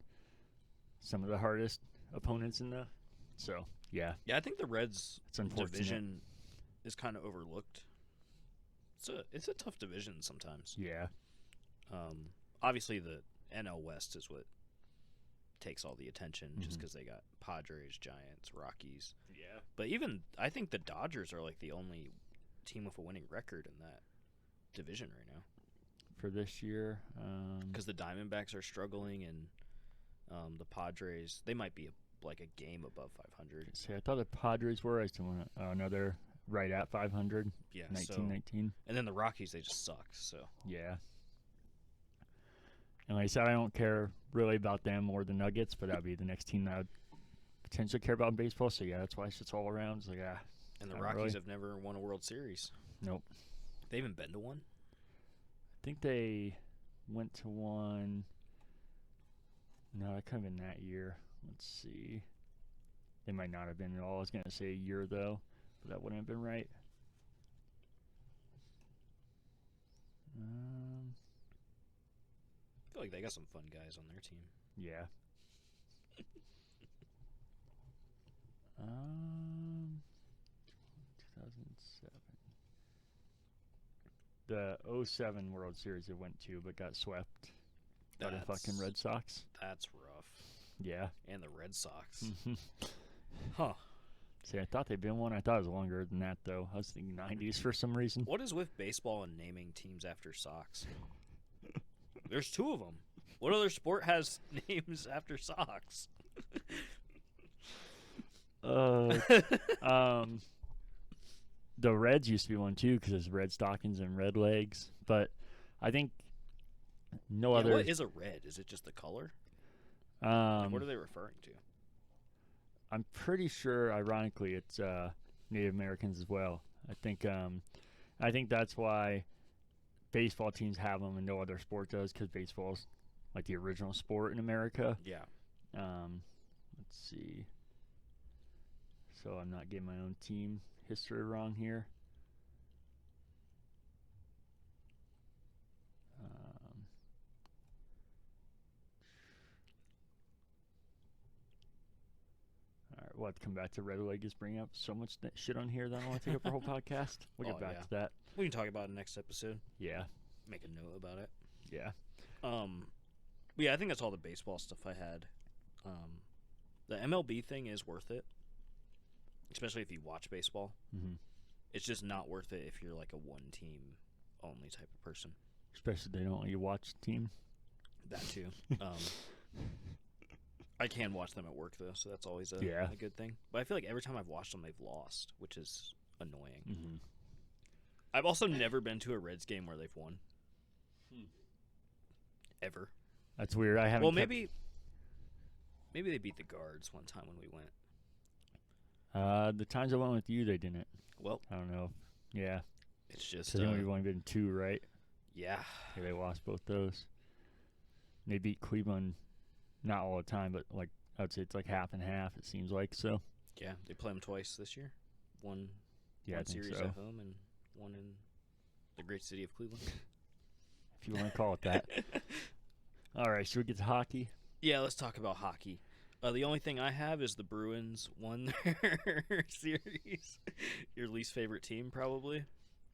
[SPEAKER 1] some of the hardest opponents in the. So yeah,
[SPEAKER 2] I think the Reds
[SPEAKER 1] it's unfortunate.
[SPEAKER 2] division is kind of overlooked. It's a tough division sometimes.
[SPEAKER 1] Yeah.
[SPEAKER 2] Obviously the NL West is what takes all the attention, just because they got Padres, Giants, Rockies.
[SPEAKER 1] Yeah.
[SPEAKER 2] But even I think the Dodgers are like the only team with a winning record in that division right now.
[SPEAKER 1] For this year,
[SPEAKER 2] because the Diamondbacks are struggling, and the Padres, they might be like a game above 500.
[SPEAKER 1] See, I thought the Padres were. I still want another right at 500.
[SPEAKER 2] Yeah,
[SPEAKER 1] 19.
[SPEAKER 2] And then the Rockies, they just suck. So
[SPEAKER 1] Yeah. And like I said, I don't care really about them or the Nuggets, but that'd be the next team that I would potentially care about in baseball. So yeah, that's why it's all around. It's like
[SPEAKER 2] and the
[SPEAKER 1] not
[SPEAKER 2] Rockies
[SPEAKER 1] really.
[SPEAKER 2] have never won a World Series.
[SPEAKER 1] Nope.
[SPEAKER 2] They haven't been to one.
[SPEAKER 1] I think they went to one. No, that could have been that year. Let's see. They might not have been at all. I was going to say a year, though, but that wouldn't have been right.
[SPEAKER 2] I feel like they got some fun guys on their team.
[SPEAKER 1] Yeah. 2007. The 07 World Series they went to, but got swept by the fucking Red Sox.
[SPEAKER 2] That's rough.
[SPEAKER 1] Yeah.
[SPEAKER 2] And the Red Sox.
[SPEAKER 1] Huh. See, I thought they'd been one. I thought it was longer than that, though. I was thinking 90s for some reason.
[SPEAKER 2] What is with baseball and naming teams after socks? There's 2 of them. What other sport has names after socks?
[SPEAKER 1] The Reds used to be one, too, because there's Red Stockings and Red Legs. But I think no other.
[SPEAKER 2] What is a red? Is it just the color? What are they referring to?
[SPEAKER 1] I'm pretty sure, ironically, it's Native Americans as well. I think that's why baseball teams have them and no other sport does, because baseball's like the original sport in America.
[SPEAKER 2] Yeah.
[SPEAKER 1] Let's see. So I'm not getting my own team history wrong here. All right, we'll have to come back to Red Leg is bringing up so much shit on here that I don't want to take up our whole podcast. We'll get back to that.
[SPEAKER 2] We can talk about it next episode.
[SPEAKER 1] Yeah.
[SPEAKER 2] Make a note about it.
[SPEAKER 1] Yeah.
[SPEAKER 2] Yeah, I think that's all the baseball stuff I had. The MLB thing is worth it, especially if you watch baseball.
[SPEAKER 1] Mm-hmm.
[SPEAKER 2] It's just not worth it if you're like a one-team only type of person.
[SPEAKER 1] Especially if they don't let you watch the team.
[SPEAKER 2] That too. I can watch them at work though, so that's always a good thing. But I feel like every time I've watched them, they've lost, which is annoying.
[SPEAKER 1] Mm-hmm.
[SPEAKER 2] I've also never been to a Reds game where they've won. Ever.
[SPEAKER 1] That's weird. I haven't.
[SPEAKER 2] Well, maybe they beat the Guards one time when we went.
[SPEAKER 1] The times I went with you, they didn't.
[SPEAKER 2] Well,
[SPEAKER 1] I don't know. Yeah.
[SPEAKER 2] It's just.
[SPEAKER 1] Because we've only been 2, right?
[SPEAKER 2] Yeah.
[SPEAKER 1] They lost both those. They beat Cleveland, not all the time, but like I would say it's like half and half. It seems like so.
[SPEAKER 2] Yeah, they play them twice this year. One series
[SPEAKER 1] so.
[SPEAKER 2] at home and one in the great city of Cleveland.
[SPEAKER 1] If you want to call it that. All right, should we get to hockey?
[SPEAKER 2] Yeah, let's talk about hockey. The only thing I have is the Bruins won their series. Your least favorite team, probably?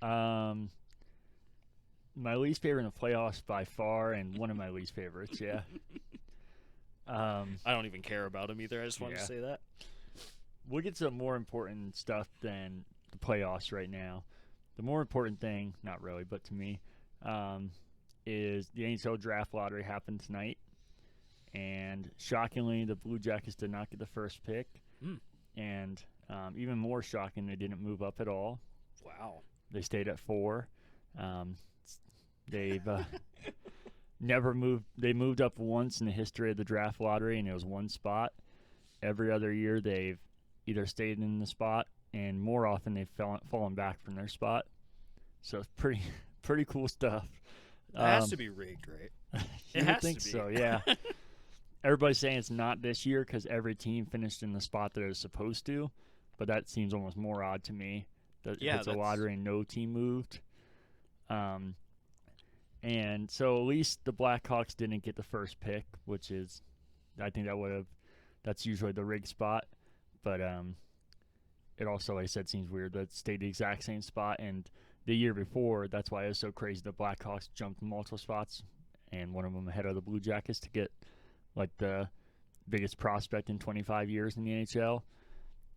[SPEAKER 1] My least favorite in the playoffs by far, and one of my least favorites, yeah.
[SPEAKER 2] I don't even care about them either. I just wanted to say that.
[SPEAKER 1] We'll get to more important stuff than the playoffs right now. The more important thing, not really, but to me, is the NHL draft lottery happened tonight. And shockingly, the Blue Jackets did not get the first pick. And even more shocking, they didn't move up at all.
[SPEAKER 2] Wow.
[SPEAKER 1] They stayed at 4. They've never moved. They moved up once in the history of the draft lottery, and it was one spot. Every other year, they've either stayed in the spot, and more often they've fallen back from their spot. So it's pretty cool stuff.
[SPEAKER 2] It has to be rigged, right?
[SPEAKER 1] You would think so, yeah. Everybody's saying it's not this year because every team finished in the spot that it was supposed to, but that seems almost more odd to me. That it's a lottery and no team moved. And so at least the Blackhawks didn't get the first pick, which is, I think that's usually the rigged spot. But it also, like I said, seems weird that it stayed the exact same spot. And the year before, that's why it was so crazy. The Blackhawks jumped multiple spots, and one of them ahead of the Blue Jackets to get like the biggest prospect in 25 years in the NHL.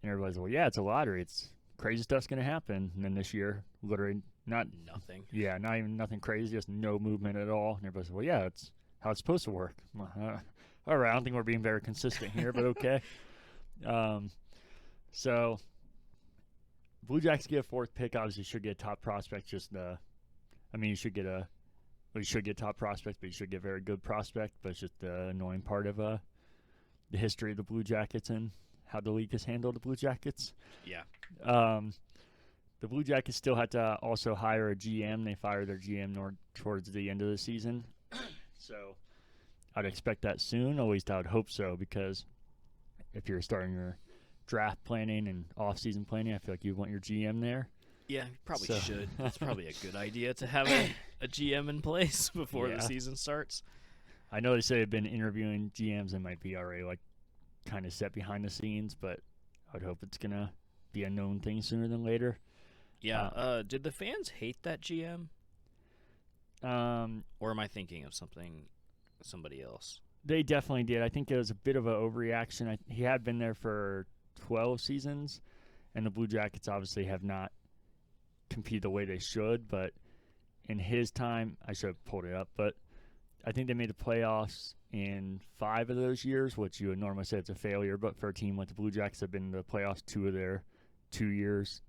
[SPEAKER 1] And everybody's like, well, yeah, it's a lottery. It's crazy stuff's going to happen. And then this year, literally
[SPEAKER 2] nothing.
[SPEAKER 1] Yeah, not even nothing crazy, just no movement at all. And everybody's like, well, yeah, it's how it's supposed to work. All right, I don't think we're being very consistent here, but okay. So Blue Jackets get a 4th pick. Obviously, should get a top prospect. You should get top prospect, but you should get a very good prospect. But it's just the annoying part of the history of the Blue Jackets and how the league has handled the Blue Jackets.
[SPEAKER 2] Yeah.
[SPEAKER 1] The Blue Jackets still had to also hire a GM. They fired their GM towards the end of the season. So I'd expect that soon. At least I would hope so, because if you're starting your draft planning and off-season planning, I feel like you want your GM there.
[SPEAKER 2] Yeah, you probably should. It's probably a good idea to have a GM in place before the season starts.
[SPEAKER 1] I know they say they've been interviewing GMs and might be already like kind of set behind the scenes, but I'd hope it's going to be a known thing sooner than later.
[SPEAKER 2] Yeah. Did the fans hate that GM? Or am I thinking of somebody else?
[SPEAKER 1] They definitely did. I think it was a bit of an overreaction. He had been there for 12 seasons, and the Blue Jackets obviously have not competed the way they should. But in his time, I should have pulled it up, but I think they made the playoffs in 5 of those years, which you would normally say it's a failure. But for a team like the Blue Jackets, have been in the playoffs 2 of their 2 years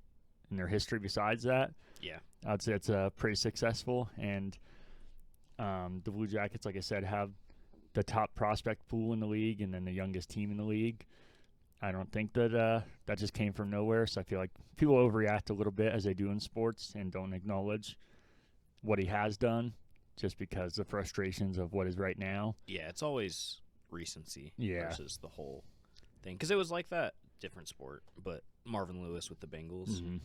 [SPEAKER 1] in their history besides that.
[SPEAKER 2] Yeah.
[SPEAKER 1] I'd say it's pretty successful. And the Blue Jackets, like I said, have the top prospect pool in the league and then the youngest team in the league. I don't think that that just came from nowhere. So I feel like people overreact a little bit as they do in sports and don't acknowledge what he has done just because the frustrations of what is right now.
[SPEAKER 2] Yeah, it's always recency
[SPEAKER 1] Yeah.
[SPEAKER 2] versus the whole thing. Because it was like that, different sport, but Marvin Lewis with the Bengals.
[SPEAKER 1] Mm-hmm.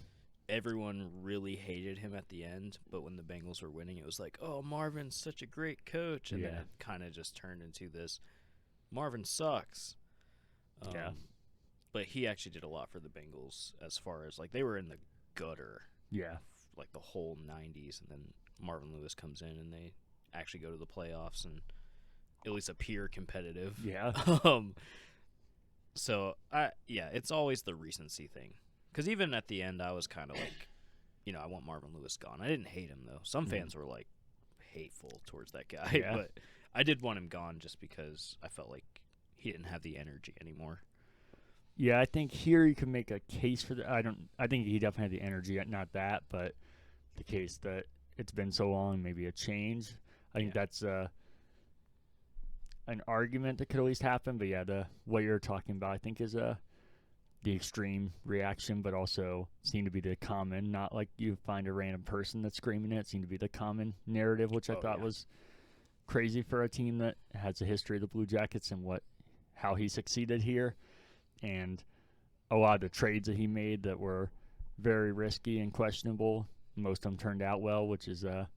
[SPEAKER 2] Everyone really hated him at the end, but when the Bengals were winning, it was like, oh, Marvin's such a great coach. And then
[SPEAKER 1] Yeah.
[SPEAKER 2] it kind of just turned into this, Marvin sucks.
[SPEAKER 1] Yeah.
[SPEAKER 2] But he actually did a lot for the Bengals as far as, like, they were in the gutter,
[SPEAKER 1] Yeah.
[SPEAKER 2] like, the whole 90s. And then Marvin Lewis comes in and they actually go to the playoffs and at least appear competitive.
[SPEAKER 1] Yeah.
[SPEAKER 2] So, it's always the recency thing. Because even at the end, I was kind of like, I want Marvin Lewis gone. I didn't hate him, though. Some fans were, like, hateful towards that guy.
[SPEAKER 1] Yeah.
[SPEAKER 2] But I did want him gone just because I felt like he didn't have the energy anymore.
[SPEAKER 1] Yeah, I think here you can make a case for that. I think he definitely had the energy, not that, but the case that it's been so long, maybe a change. I think that's an argument that could at least happen. But yeah, what you're talking about, I think, is the extreme reaction, but also seemed to be the common. Not like you find a random person that's screaming it. It seemed to be the common narrative, which I thought was crazy for a team that has a history of the Blue Jackets and how he succeeded here. And a lot of the trades that he made that were very risky and questionable, most of them turned out well, which is, I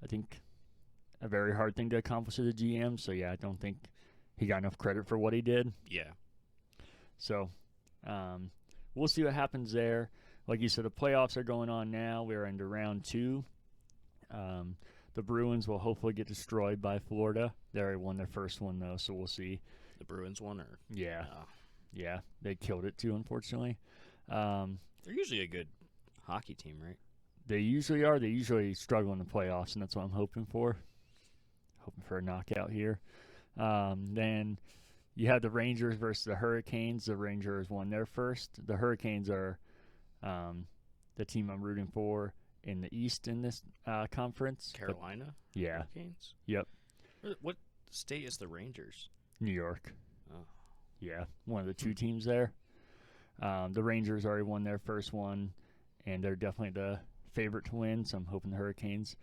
[SPEAKER 1] think, a very hard thing to accomplish as a GM. So, yeah, I don't think he got enough credit for what he did.
[SPEAKER 2] Yeah.
[SPEAKER 1] So, we'll see what happens there. Like you said, the playoffs are going on now. We're into round 2. The Bruins will hopefully get destroyed by Florida. They already won their first one, though, so we'll see.
[SPEAKER 2] The Bruins won, or?
[SPEAKER 1] Yeah. Yeah, they killed it, too, unfortunately.
[SPEAKER 2] They're usually a good hockey team, right?
[SPEAKER 1] They usually are. They usually struggle in the playoffs, and that's what I'm hoping for. Hoping for a knockout here. Then you have the Rangers versus the Hurricanes. The Rangers won their first. The Hurricanes are the team I'm rooting for in the East in this conference.
[SPEAKER 2] Carolina?
[SPEAKER 1] Yeah.
[SPEAKER 2] Hurricanes?
[SPEAKER 1] Yep.
[SPEAKER 2] What state is the Rangers?
[SPEAKER 1] New York.
[SPEAKER 2] Oh.
[SPEAKER 1] Yeah, one of the 2 teams there. The Rangers already won their first one, and they're definitely the favorite to win, so I'm hoping the Hurricanes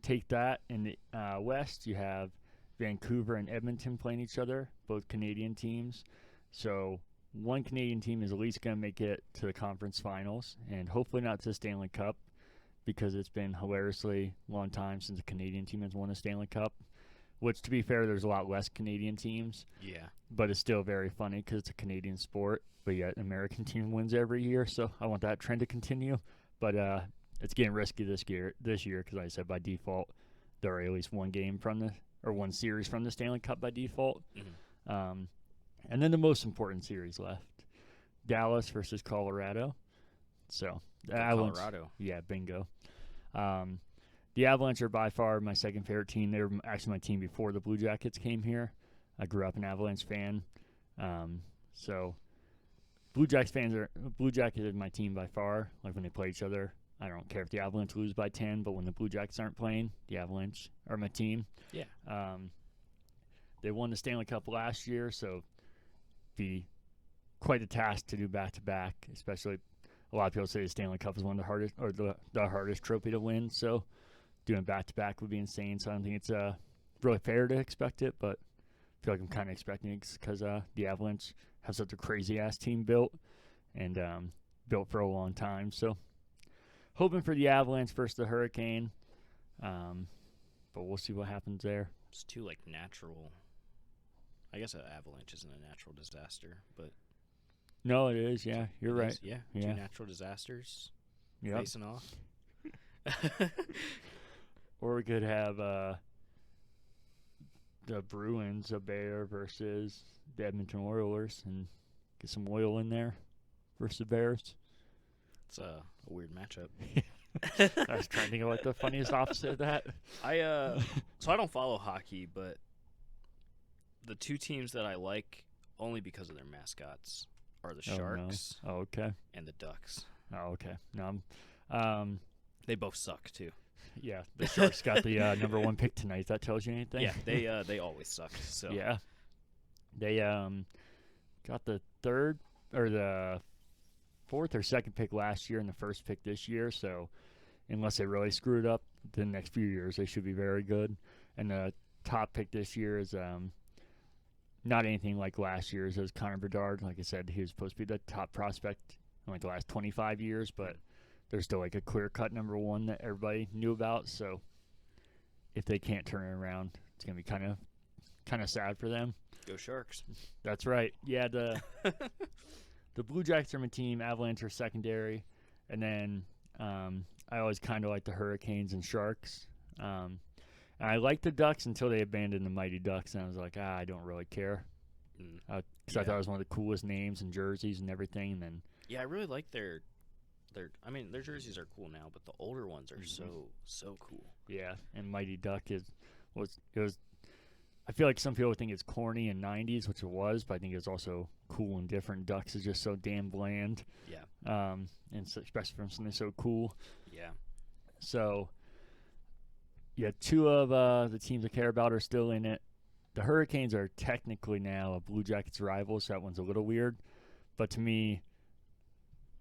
[SPEAKER 1] take that. In the West, you have Vancouver and Edmonton playing each other, both Canadian teams. So one Canadian team is at least going to make it to the conference finals, and hopefully not to the Stanley Cup, because it's been hilariously long time since a Canadian team has won a Stanley Cup. Which, to be fair, there's a lot less Canadian teams.
[SPEAKER 2] Yeah.
[SPEAKER 1] But it's still very funny because it's a Canadian sport. But yet, an American team wins every year. So I want that trend to continue. But it's getting risky this year because, like I said, by default, there are at least one series from the Stanley Cup by default.
[SPEAKER 2] Mm-hmm.
[SPEAKER 1] And then the most important series left, Dallas versus Colorado. So
[SPEAKER 2] Colorado.
[SPEAKER 1] Yeah, bingo. The Avalanche are by far my second favorite team. They were actually my team before the Blue Jackets came here. I grew up an Avalanche fan. So Blue Jackets is my team by far. Like when they play each other, I don't care if the Avalanche lose by 10, but when the Blue Jackets aren't playing, the Avalanche are my team.
[SPEAKER 2] Yeah.
[SPEAKER 1] They won the Stanley Cup last year, so be quite a task to do back-to-back, especially a lot of people say the Stanley Cup is one of the hardest, or the hardest trophy to win, so doing back-to-back would be insane. So I don't think it's really fair to expect it, but I feel like I'm kind of expecting it because the Avalanche have such a crazy-ass team built and built for a long time. So hoping for the Avalanche versus the Hurricane, but we'll see what happens there.
[SPEAKER 2] It's too, like, natural. I guess an avalanche isn't a natural disaster, but...
[SPEAKER 1] No, it is, yeah. You're right.
[SPEAKER 2] Yeah,
[SPEAKER 1] yeah.
[SPEAKER 2] 2 natural disasters
[SPEAKER 1] Yep.
[SPEAKER 2] facing off.
[SPEAKER 1] Or we could have the Bruins, a Bear versus the Edmonton Oilers, and get some oil in there versus the Bears.
[SPEAKER 2] It's a weird matchup.
[SPEAKER 1] I was trying to think of what the funniest opposite of that.
[SPEAKER 2] So I don't follow hockey, but the 2 teams that I like only because of their mascots are the Sharks
[SPEAKER 1] Oh, okay.
[SPEAKER 2] and the Ducks.
[SPEAKER 1] Oh, okay. No,
[SPEAKER 2] They both suck too.
[SPEAKER 1] yeah, the Sharks got the number 1 pick tonight. If that tells you anything.
[SPEAKER 2] Yeah, they always suck. So
[SPEAKER 1] yeah, they got the 3rd or the fourth or second pick last year and the first pick this year. So unless they really screw it up, the next few years they should be very good. And the top pick this year is not anything like last year's. It was Connor Bedard. Like I said, he was supposed to be the top prospect in like the last 25 years, but there's still like a clear-cut number one that everybody knew about. So if they can't turn it around, it's gonna be kind of sad for them.
[SPEAKER 2] Go Sharks.
[SPEAKER 1] That's right. Yeah, the Blue Jackets are my team. Avalanche are secondary, and then I always kind of like the Hurricanes and Sharks. And I liked the Ducks until they abandoned the Mighty Ducks, and I was like, I don't really care, because I thought it was one of the coolest names and jerseys and everything. And then
[SPEAKER 2] I really like their jerseys are cool now, but the older ones are so cool.
[SPEAKER 1] Yeah, and Mighty Duck was. I feel like some people think it's corny in '90s, which it was, but I think it's also cool and different. Ducks is just so damn bland.
[SPEAKER 2] Yeah.
[SPEAKER 1] And so, especially from something so cool.
[SPEAKER 2] Yeah.
[SPEAKER 1] So, yeah, two of the teams I care about are still in it. The Hurricanes are technically now a Blue Jackets rival, so that one's a little weird. But to me,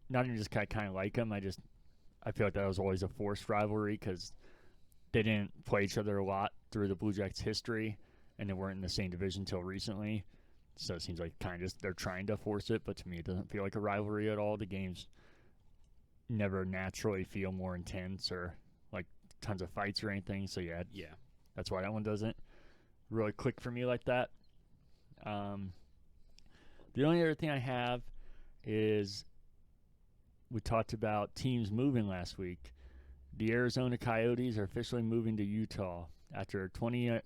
[SPEAKER 1] not even just kind of like them, I feel like that was always a forced rivalry because they didn't play each other a lot through the Blue Jackets' history, and they weren't in the same division until recently. So it seems like kind of just they're trying to force it, but to me it doesn't feel like a rivalry at all. The games never naturally feel more intense or like tons of fights or anything. So yeah, that's why that one doesn't really click for me like that. The only other thing I have is we talked about teams moving last week. The Arizona Coyotes are officially moving to Utah after 28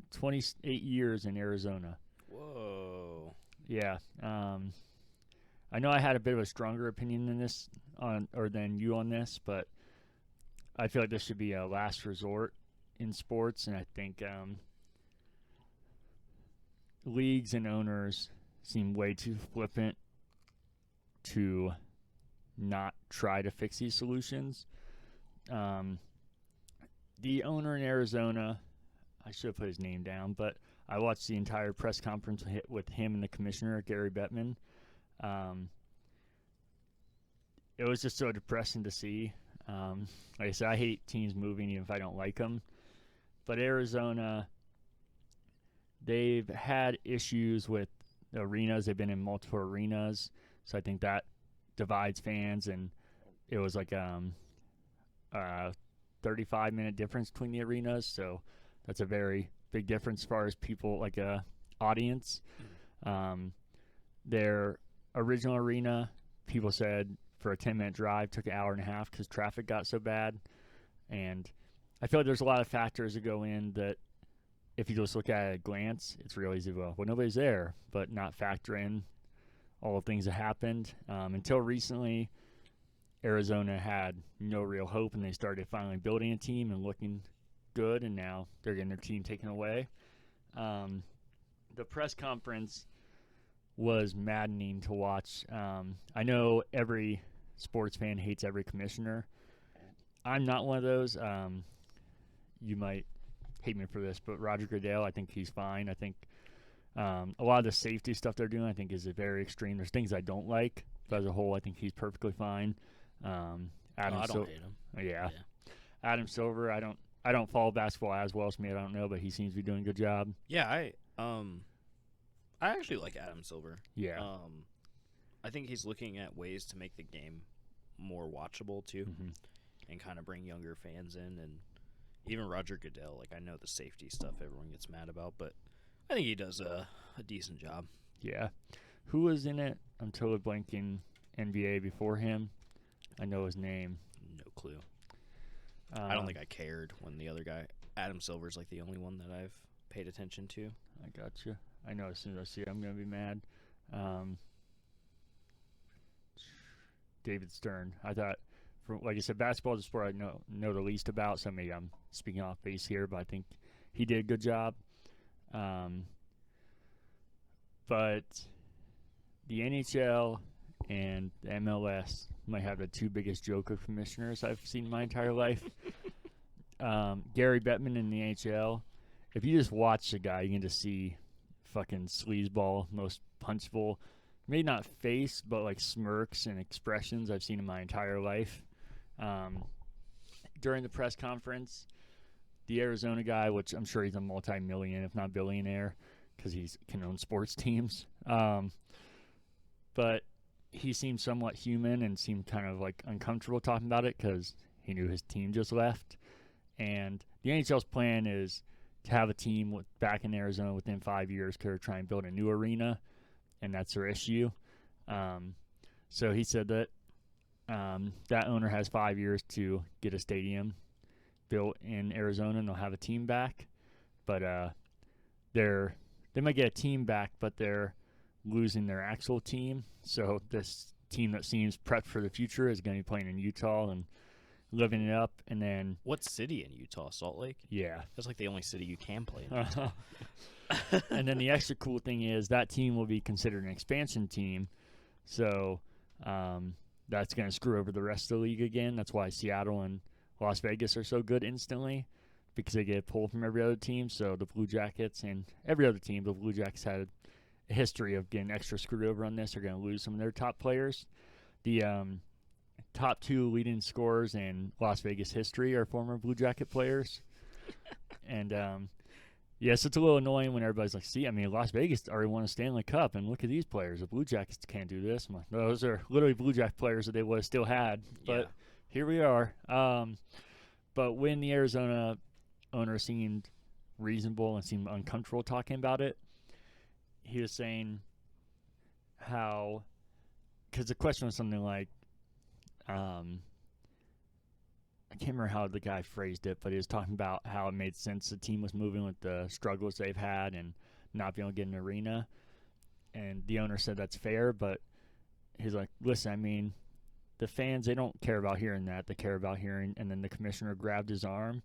[SPEAKER 1] years in Arizona.
[SPEAKER 2] Whoa.
[SPEAKER 1] Yeah. I know I had a bit of a stronger opinion than you on this, but I feel like this should be a last resort in sports, and I think leagues and owners seem way too flippant to not try to fix these solutions. The owner in Arizona, I should have put his name down, but I watched the entire press conference with him and the commissioner, Gary Bettman. It was just so depressing to see. Like I said, I hate teams moving even if I don't like them. But Arizona, they've had issues with the arenas. They've been in multiple arenas, so I think that divides fans. And it was like a 35-minute difference between the arenas, so that's a very big difference as far as people, like a audience. Their original arena, people said for a 10-minute drive took an hour and a half because traffic got so bad. And I feel like there's a lot of factors that go in that if you just look at it at a glance, it's real easy. Well, nobody's there, but not factor in all the things that happened. Until recently, Arizona had no real hope, and they started finally building a team and looking good, and now they're getting their team taken away. The press conference was maddening to watch. I know every sports fan hates every commissioner. I'm not one of those. You might hate me for this, but Roger Goodell, I think he's fine. I think a lot of the safety stuff they're doing, I think, is very extreme. There's things I don't like, but as a whole, I think he's perfectly fine.
[SPEAKER 2] I don't hate him.
[SPEAKER 1] Yeah. Adam Silver, I don't follow basketball as well as me. I don't know, but he seems to be doing a good job.
[SPEAKER 2] Yeah, I actually like Adam Silver.
[SPEAKER 1] Yeah.
[SPEAKER 2] I think he's looking at ways to make the game more watchable too, and kind of bring younger fans in. And even Roger Goodell, like, I know the safety stuff everyone gets mad about, but I think he does a decent job.
[SPEAKER 1] Yeah. Who was in it? I'm totally blanking. NBA before him. I know his name.
[SPEAKER 2] No clue. I don't think I cared when the other guy, Adam Silver's like the only one that I've paid attention to.
[SPEAKER 1] I got you. I know as soon as I see it, I'm going to be mad. David Stern. I thought, like you said, basketball is the sport I know the least about, so maybe I'm speaking off base here, but I think he did a good job. But the NHL and the MLS might have the two biggest joker commissioners I've seen in my entire life. Gary Bettman in the NHL, if you just watch the guy, you can just see fucking sleazeball, most punchable. maybe not face, but like smirks and expressions I've seen in my entire life. During the press conference, the Arizona guy, which I'm sure he's a multi-million, if not billionaire, because he can own sports teams. But he seemed somewhat human and seemed kind of like uncomfortable talking about it because he knew his team just left. And the NHL's plan is to have a team back in Arizona within 5 years to try and build a new arena, and that's their issue. So he said that that owner has 5 years to get a stadium built in Arizona, and they'll have a team back. But they might get a team back, but they're losing their actual team. So this team that seems prepped for the future is going to be playing in Utah and living it up. And then
[SPEAKER 2] What city in Utah? Salt Lake?
[SPEAKER 1] yeah.
[SPEAKER 2] That's like the only city you can play in Utah.
[SPEAKER 1] And then the extra cool thing is that team will be considered an expansion team. So that's going to screw over the rest of the league again. That's why Seattle and Las Vegas are so good instantly, because they get pulled from every other team. So the Blue Jackets and every other team, the Blue Jackets had a history of getting extra screwed over on this. They're going to lose some of their top players. The top 2 leading scorers in Las Vegas history are former Blue Jacket players. And yes, it's a little annoying when everybody's like, see, I mean, Las Vegas already won a Stanley Cup, and look at these players. The Blue Jackets can't do this. I'm like, those are literally Blue Jacket players that they would have still had. But here we are. But when the Arizona owner seemed reasonable and seemed uncomfortable talking about it, he was saying how, because the question was something like, I can't remember how the guy phrased it, but he was talking about how it made sense the team was moving with the struggles they've had and not being able to get an arena. And the owner said that's fair, but he's like, listen, I mean, the fans, they don't care about hearing that. They care about hearing, and then the commissioner grabbed his arm,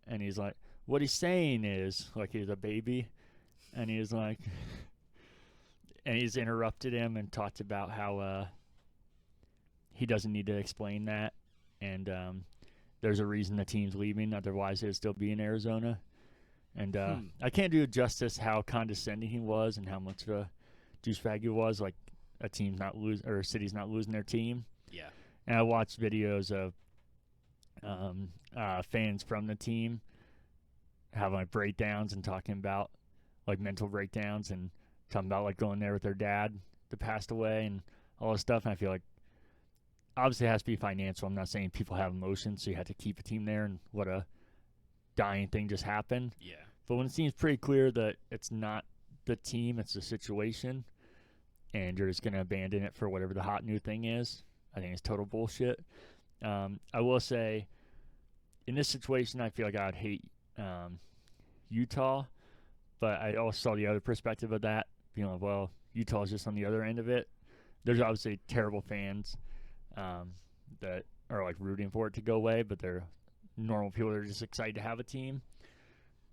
[SPEAKER 1] and he's like, what he's saying is, like he's a baby, and he's like, and he's interrupted him and talked about how he doesn't need to explain that, and there's a reason the team's leaving, otherwise it'd still be in Arizona. And I can't do justice how condescending he was and how much of a douchebag he was, like a team's not losing, or a city's not losing their team.
[SPEAKER 2] Yeah.
[SPEAKER 1] And I watched videos of fans from the team having like breakdowns and talking about like mental breakdowns and talking about like going there with their dad that passed away and all this stuff. And I feel like obviously it has to be financial. I'm not saying people have emotions, so you have to keep a team there, and what a dying thing just happened.
[SPEAKER 2] Yeah.
[SPEAKER 1] But when it seems pretty clear that it's not the team, it's the situation, and you're just going to abandon it for whatever the hot new thing is, I think it's total bullshit. I will say, in this situation, I feel like I would hate Utah, but I also saw the other perspective of that, being like, well, Utah's just on the other end of it. There's obviously terrible fans that are like rooting for it to go away, but they're normal people that are just excited to have a team.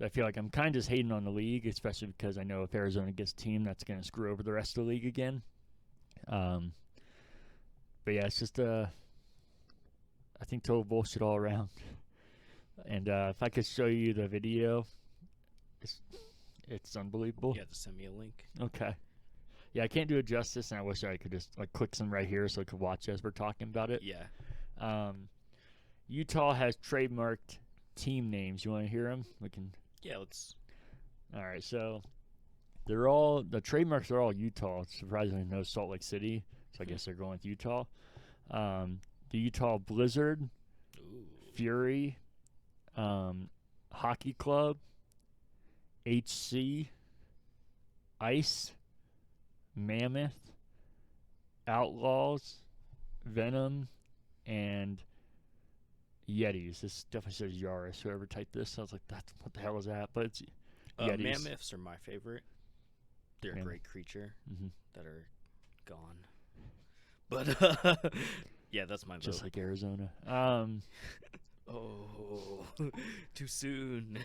[SPEAKER 1] I feel like I'm kind of just hating on the league, especially because I know if Arizona gets a team, that's going to screw over the rest of the league again. But yeah, it's just I think total bullshit all around. And if I could show you the video, it's unbelievable.
[SPEAKER 2] You have to send me a link.
[SPEAKER 1] Okay. Yeah, I can't do it justice, and I wish I could just like click some right here so I could watch as we're talking about it.
[SPEAKER 2] Yeah.
[SPEAKER 1] Utah has trademarked team names. You want to hear them? We can.
[SPEAKER 2] Yeah, let's.
[SPEAKER 1] All right, so the trademarks are all Utah. Surprisingly, no Salt Lake City, so I guess they're going with Utah. The Utah Blizzard, Fury, Hockey Club, HC, Ice, Mammoth, Outlaws, Venom, and Yetis. This definitely says Yaris. Whoever typed this, I was like, what the hell is that? But it's Yetis.
[SPEAKER 2] Mammoths are my favorite. They're a great creature that are gone. But yeah, that's my vote.
[SPEAKER 1] Just like Arizona.
[SPEAKER 2] Oh, too soon.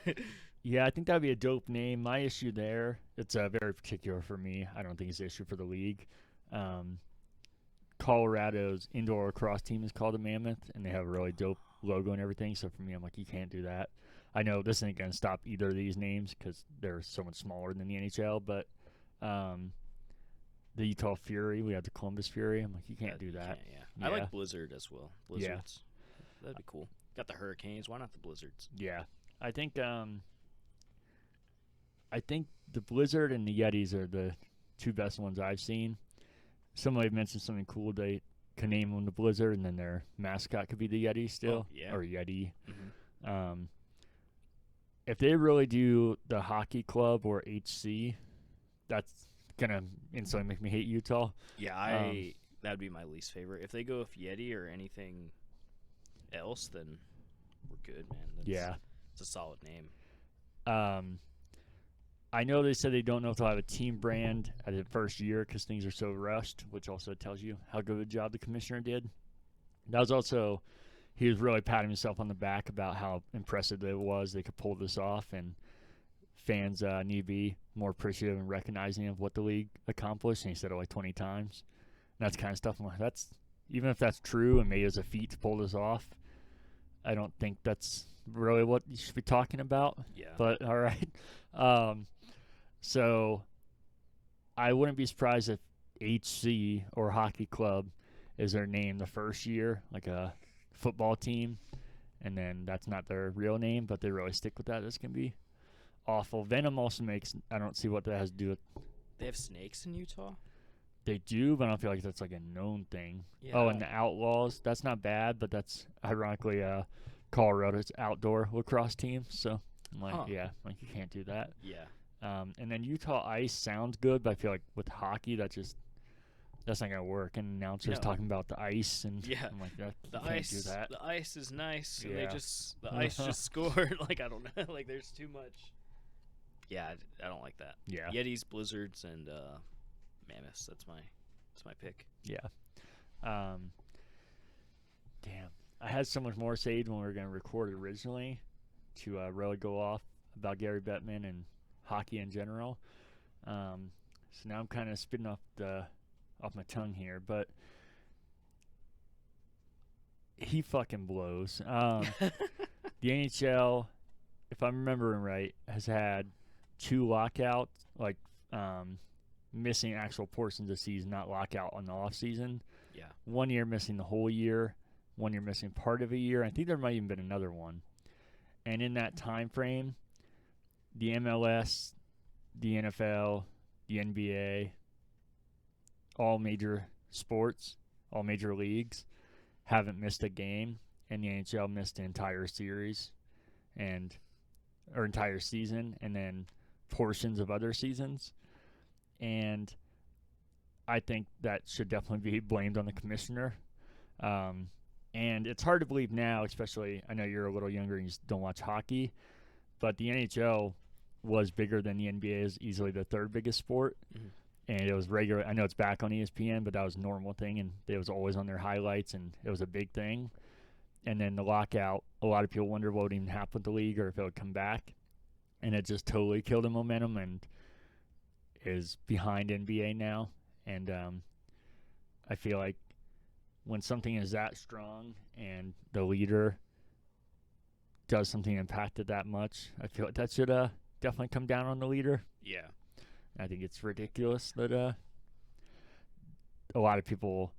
[SPEAKER 1] Yeah, I think that'd be a dope name. My issue there, it's very particular for me. I don't think it's an issue for the league. Colorado's indoor lacrosse team is called the Mammoth, and they have a really dope logo and everything. So for me, I'm like, you can't do that. I know this ain't going to stop either of these names because they're so much smaller than the NHL, but the Utah Fury. We have the Columbus Fury. I'm like, you can't do that.
[SPEAKER 2] Yeah. I like Blizzard as well. Blizzards.
[SPEAKER 1] Yeah.
[SPEAKER 2] That'd be cool. Got the Hurricanes. Why not the Blizzards?
[SPEAKER 1] Yeah. I think the Blizzard and the Yetis are the two best ones I've seen. Somebody mentioned something cool. They can name them the Blizzard, and then their mascot could be the Yeti still, or Yeti.
[SPEAKER 2] Mm-hmm.
[SPEAKER 1] If they really do the hockey club or HC, that's gonna instantly make me hate Utah.
[SPEAKER 2] Yeah, that'd be my least favorite. If they go with Yeti or anything else, then we're good, man. It's a solid name.
[SPEAKER 1] I know they said they don't know if they'll have a team brand at the first year because things are so rushed, which also tells you how good a job the commissioner did. That was also, he was really patting himself on the back about how impressive it was they could pull this off, and fans need to be more appreciative and recognizing of what the league accomplished, and he said it like 20 times. And that's kind of stuff I'm like, that's, even if that's true and made as a feat to pull this off, I don't think that's really what you should be talking about.
[SPEAKER 2] Yeah.
[SPEAKER 1] But all right. So I wouldn't be surprised if HC or hockey club is their name the first year, like a football team, and then that's not their real name, but they really stick with that. That's going to be awful. Venom also makes, I don't see what that has to do with.
[SPEAKER 2] They have snakes in Utah?
[SPEAKER 1] They do, but I don't feel like that's like a known thing.
[SPEAKER 2] Yeah.
[SPEAKER 1] Oh, and the Outlaws, that's not bad, but that's ironically Colorado's outdoor lacrosse team. So I'm like, yeah, like you can't do that.
[SPEAKER 2] Yeah.
[SPEAKER 1] And then Utah Ice sounds good, but I feel like with hockey, that's not gonna work. And announcers talking about the ice, and I'm like, that
[SPEAKER 2] the
[SPEAKER 1] can't
[SPEAKER 2] ice,
[SPEAKER 1] do that.
[SPEAKER 2] The ice is nice, and
[SPEAKER 1] Yeah.
[SPEAKER 2] the ice just scored. Like I don't know, like there's too much. Yeah, I don't like that.
[SPEAKER 1] Yeah.
[SPEAKER 2] Yetis, Blizzards, and Mammoths. That's my pick.
[SPEAKER 1] Yeah. Damn. I had so much more saved when we were gonna record originally to really go off about Gary Bettman and hockey in general. So now I'm kind of spitting off my tongue here, but he fucking blows. The NHL, if I'm remembering right, has had 2 lockouts, like missing actual portions of the season, not lockout on the off season.
[SPEAKER 2] Yeah.
[SPEAKER 1] 1 year missing the whole year, 1 year missing part of a year. I think there might even been another one. And in that time frame, the MLS, the NFL, the NBA, all major sports, all major leagues haven't missed a game, and the NHL missed the entire series or entire season, and then portions of other seasons. And I think that should definitely be blamed on the commissioner. And it's hard to believe now, especially I know you're a little younger and you don't watch hockey, but the NHL was bigger than the NBA, is easily the third biggest sport.
[SPEAKER 2] Mm-hmm.
[SPEAKER 1] And it was regular. I know it's back on ESPN, but that was a normal thing, and it was always on their highlights, and it was a big thing. And then the lockout, a lot of people wonder what would even happen with the league or if it would come back. And it just totally killed the momentum and is behind NBA now. And I feel like when something is that strong and the leader does something impacted that much, I feel like that should definitely come down on the leader.
[SPEAKER 2] Yeah.
[SPEAKER 1] I think it's ridiculous that a lot of people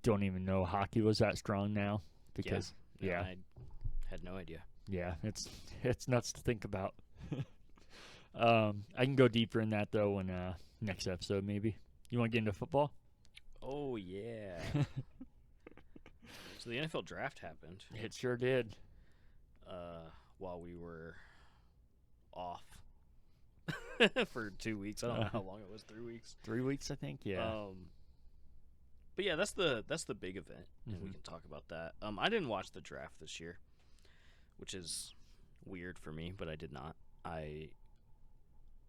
[SPEAKER 1] don't even know hockey was that strong now because
[SPEAKER 2] I had no idea.
[SPEAKER 1] Yeah, it's nuts to think about. I can go deeper in that though in next episode maybe. You want to get into football?
[SPEAKER 2] Oh yeah. So the NFL draft happened.
[SPEAKER 1] It sure did.
[SPEAKER 2] While we were off for 2 weeks. I don't know how long it was. 3 weeks.
[SPEAKER 1] 3 weeks, I think. Yeah.
[SPEAKER 2] But yeah, that's the big event, and we can talk about that. I didn't watch the draft this year, which is weird for me, but I did not. I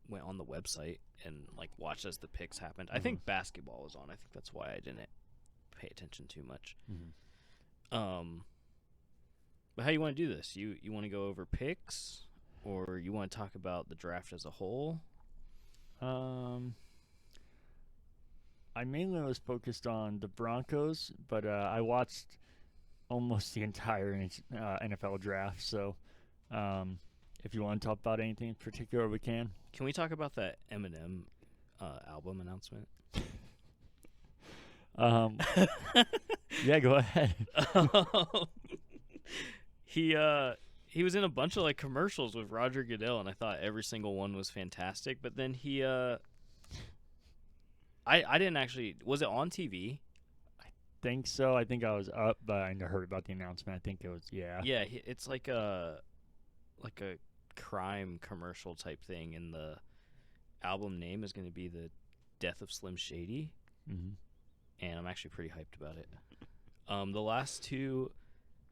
[SPEAKER 2] went on the website and watched as the picks happened. I think basketball was on. I think that's why I didn't pay attention too much. But how you want to do this? You want to go over picks, or you want to talk about the draft as a whole?
[SPEAKER 1] I mainly was focused on the Broncos, but I watched almost the entire NFL draft. So if you want to talk about anything in particular, we can.
[SPEAKER 2] Can we talk about that Eminem album announcement?
[SPEAKER 1] Um, yeah, go ahead.
[SPEAKER 2] Um, he was in a bunch of like commercials with Roger Goodell, and I thought every single one was fantastic. But then I didn't actually. Was it on TV?
[SPEAKER 1] Think so. I think I was up, but I heard about the announcement. I think it was, yeah.
[SPEAKER 2] Yeah, it's like a crime commercial type thing, and the album name is going to be The Death of Slim Shady,
[SPEAKER 1] Mm-hmm.
[SPEAKER 2] and I'm actually pretty hyped about it. The last two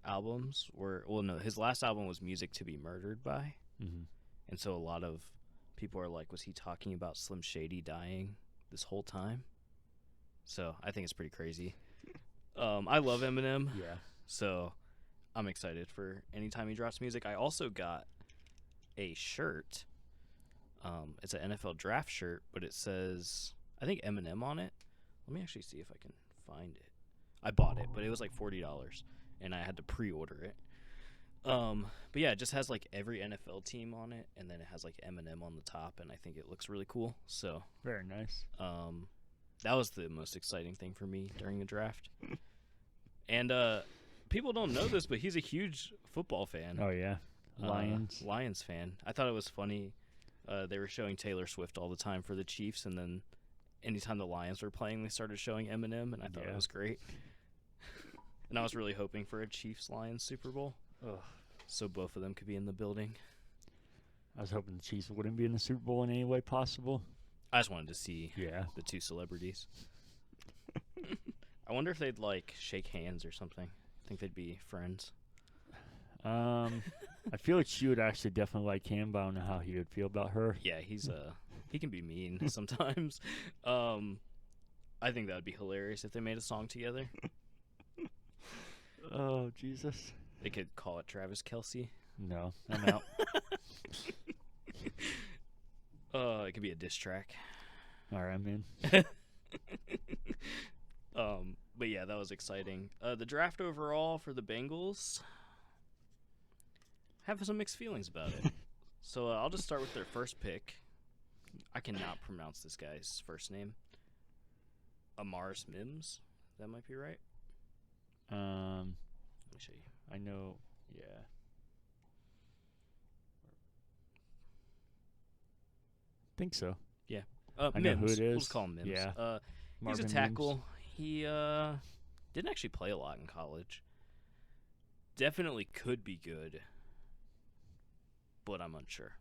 [SPEAKER 2] albums were, well, no, his last album was Music to Be Murdered By,
[SPEAKER 1] Mm-hmm.
[SPEAKER 2] and so a lot of people are like, was he talking about Slim Shady dying this whole time? So I think it's pretty crazy. I love Eminem,
[SPEAKER 1] Yeah.
[SPEAKER 2] so I'm excited for anytime he drops music. I also got a shirt. It's an NFL draft shirt, but it says, I think Eminem on it. Let me actually see if I can find it. I bought it, but it was like $40, and I had to pre-order it. But yeah, it just has like every NFL team on it, and then it has like Eminem on the top, and I think it looks really cool. So
[SPEAKER 1] Very nice.
[SPEAKER 2] that was the most exciting thing for me during the draft. And people don't know this, but he's a huge football fan.
[SPEAKER 1] Oh, yeah. Lions.
[SPEAKER 2] Lions fan. I thought it was funny. They were showing Taylor Swift all the time for the Chiefs, and then anytime the Lions were playing, they started showing Eminem, and I thought it was great. And I was really hoping for a Chiefs-Lions Super Bowl, so both of them could be in the building.
[SPEAKER 1] I was hoping the Chiefs wouldn't be in the Super Bowl in any way possible.
[SPEAKER 2] I just wanted to see
[SPEAKER 1] Yeah.
[SPEAKER 2] the two celebrities. I wonder if they'd like shake hands or something. I think they'd be friends.
[SPEAKER 1] I feel like she would actually definitely like him, but I don't know how he would feel about her.
[SPEAKER 2] Yeah, he can be mean sometimes. I think that would be hilarious if they made a song together.
[SPEAKER 1] Oh, Jesus.
[SPEAKER 2] They could call it Travis Kelce.
[SPEAKER 1] No, I'm out.
[SPEAKER 2] It could be a diss track.
[SPEAKER 1] All right, I'm in.
[SPEAKER 2] But yeah, that was exciting. The draft overall for the Bengals, have some mixed feelings about it. So I'll just start with their first pick. I cannot pronounce this guy's first name. Amaris Mims. That might be right. Let me show you.
[SPEAKER 1] I know. Yeah. Think so.
[SPEAKER 2] Yeah.
[SPEAKER 1] I
[SPEAKER 2] Mims.
[SPEAKER 1] know who it is.
[SPEAKER 2] We'll just call him Mims.
[SPEAKER 1] Yeah.
[SPEAKER 2] He's a
[SPEAKER 1] Marvin
[SPEAKER 2] tackle.
[SPEAKER 1] Mims.
[SPEAKER 2] He didn't actually play a lot in college. Definitely could be good, but I'm unsure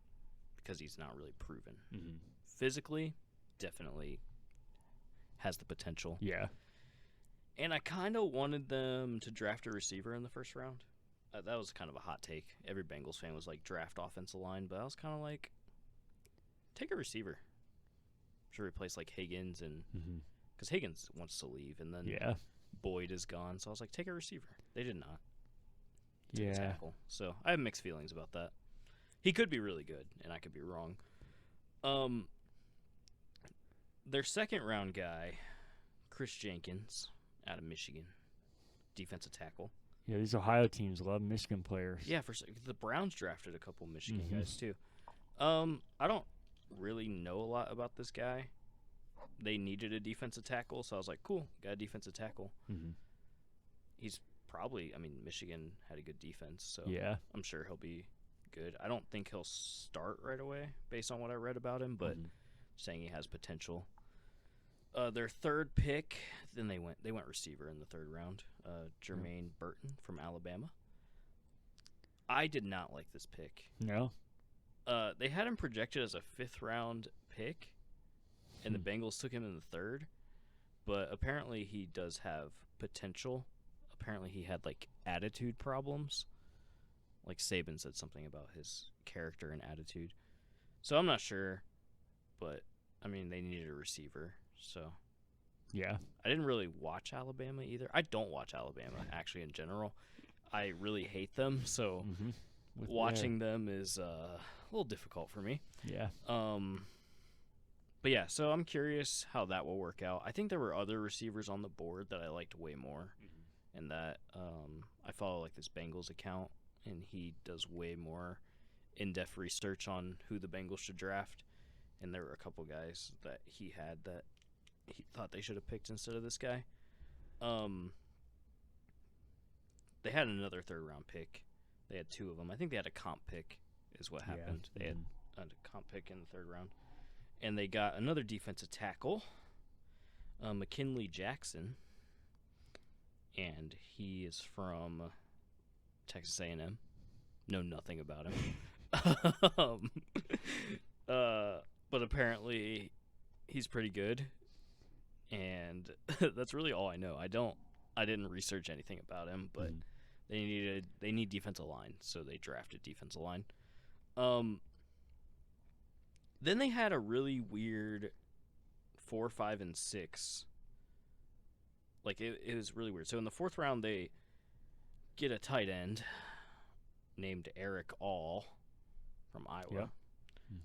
[SPEAKER 2] because he's not really proven.
[SPEAKER 1] Mm-hmm.
[SPEAKER 2] Physically, definitely has the potential.
[SPEAKER 1] Yeah.
[SPEAKER 2] And I kind of wanted them to draft a receiver in the first round. That was kind of a hot take. Every Bengals fan was like, draft offensive line, but I was kind of like, take a receiver. Should replace like Higgins, and because Higgins wants to leave, and then Boyd is gone. So I was like, take a receiver. They did not. Take a tackle. So I have mixed feelings about that. He could be really good, and I could be wrong. Their second round guy, Chris Jenkins, out of Michigan, defensive tackle.
[SPEAKER 1] Yeah, these Ohio teams love Michigan players.
[SPEAKER 2] Yeah, the Browns drafted a couple Michigan guys too. I don't really know a lot about this guy. They needed a defensive tackle, so I was like, cool, got a defensive tackle. He's probably, Michigan had a good defense, so I'm sure he'll be good. I don't think he'll start right away based on what I read about him, but saying he has potential. Their third pick, then they went receiver in the third round. Jermaine Burton from Alabama. I did not like this pick.
[SPEAKER 1] No.
[SPEAKER 2] They had him projected as a 5th round pick, and the Bengals took him in the 3rd. But apparently he does have potential. Apparently he had like attitude problems. Like Saban said something about his character and attitude. So I'm not sure, but they needed a receiver. So
[SPEAKER 1] yeah,
[SPEAKER 2] I didn't really watch Alabama either. I don't watch Alabama actually in general. I really hate them, so watching them is a little difficult for me.
[SPEAKER 1] Yeah.
[SPEAKER 2] But yeah, so I'm curious how that will work out. I think there were other receivers on the board that I liked way more, and that I follow like this Bengals account, and he does way more in-depth research on who the Bengals should draft. And there were a couple guys that he had that he thought they should have picked instead of this guy. They had another third-round pick. They had 2 of them. I think they had a comp pick is what happened. They had a comp pick in the 3rd round. And they got another defensive tackle, McKinley Jackson, and he is from Texas A&M. Know nothing about him. But apparently he's pretty good, and that's really all I know. I didn't research anything about him, but they need defensive line, so they drafted defensive line. Then they had a really weird 4, 5, and 6. Like, it was really weird. So in the 4th round, they get a tight end named Eric All from Iowa,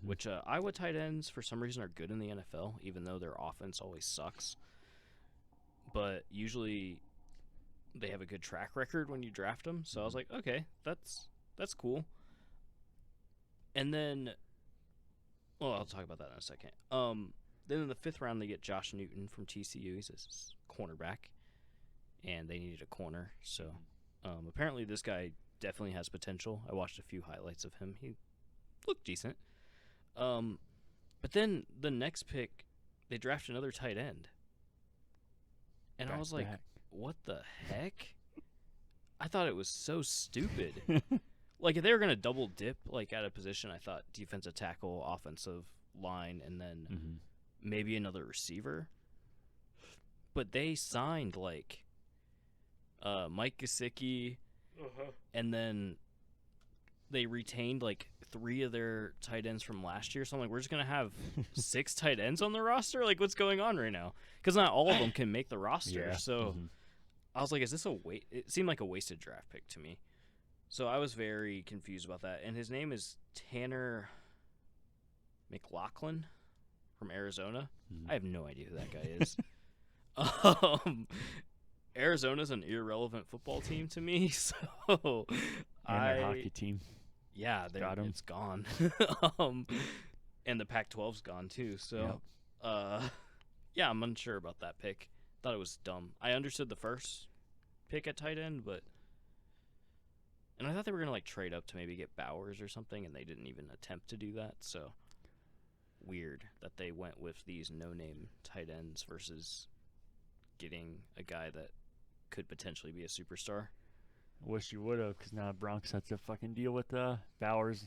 [SPEAKER 2] which Iowa tight ends, for some reason, are good in the NFL, even though their offense always sucks. But usually they have a good track record when you draft them. So I was like, okay, that's cool. And then... Well, I'll talk about that in a second. Then in the 5th round, they get Josh Newton from TCU. He's a cornerback, and they needed a corner. So apparently this guy definitely has potential. I watched a few highlights of him. He looked decent. But then the next pick, they draft another tight end. And I was like, what the heck? I thought it was so stupid. Like, if they were going to double dip, like, at a position, I thought defensive tackle, offensive line, and then maybe another receiver. But they signed, like, Mike Gesicki, and then they retained, like, 3 of their tight ends from last year. So I'm like, we're just going to have 6 tight ends on the roster? Like, what's going on right now? Because not all of them can make the roster.
[SPEAKER 1] Yeah.
[SPEAKER 2] So I was like, is this a waste? It seemed like a wasted draft pick to me. So I was very confused about that. And his name is Tanner McLaughlin from Arizona. I have no idea who that guy is. Arizona's an irrelevant football team to me, so
[SPEAKER 1] and their hockey team.
[SPEAKER 2] Yeah, it's gone. And the Pac-12's gone too. So, yeah, I'm unsure about that pick. Thought it was dumb. I understood the first pick at tight end, and I thought they were gonna like trade up to maybe get Bowers or something, and they didn't even attempt to do that. So weird that they went with these no-name tight ends versus getting a guy that could potentially be a superstar.
[SPEAKER 1] I wish you would have, because now Bronx has to fucking deal with Bowers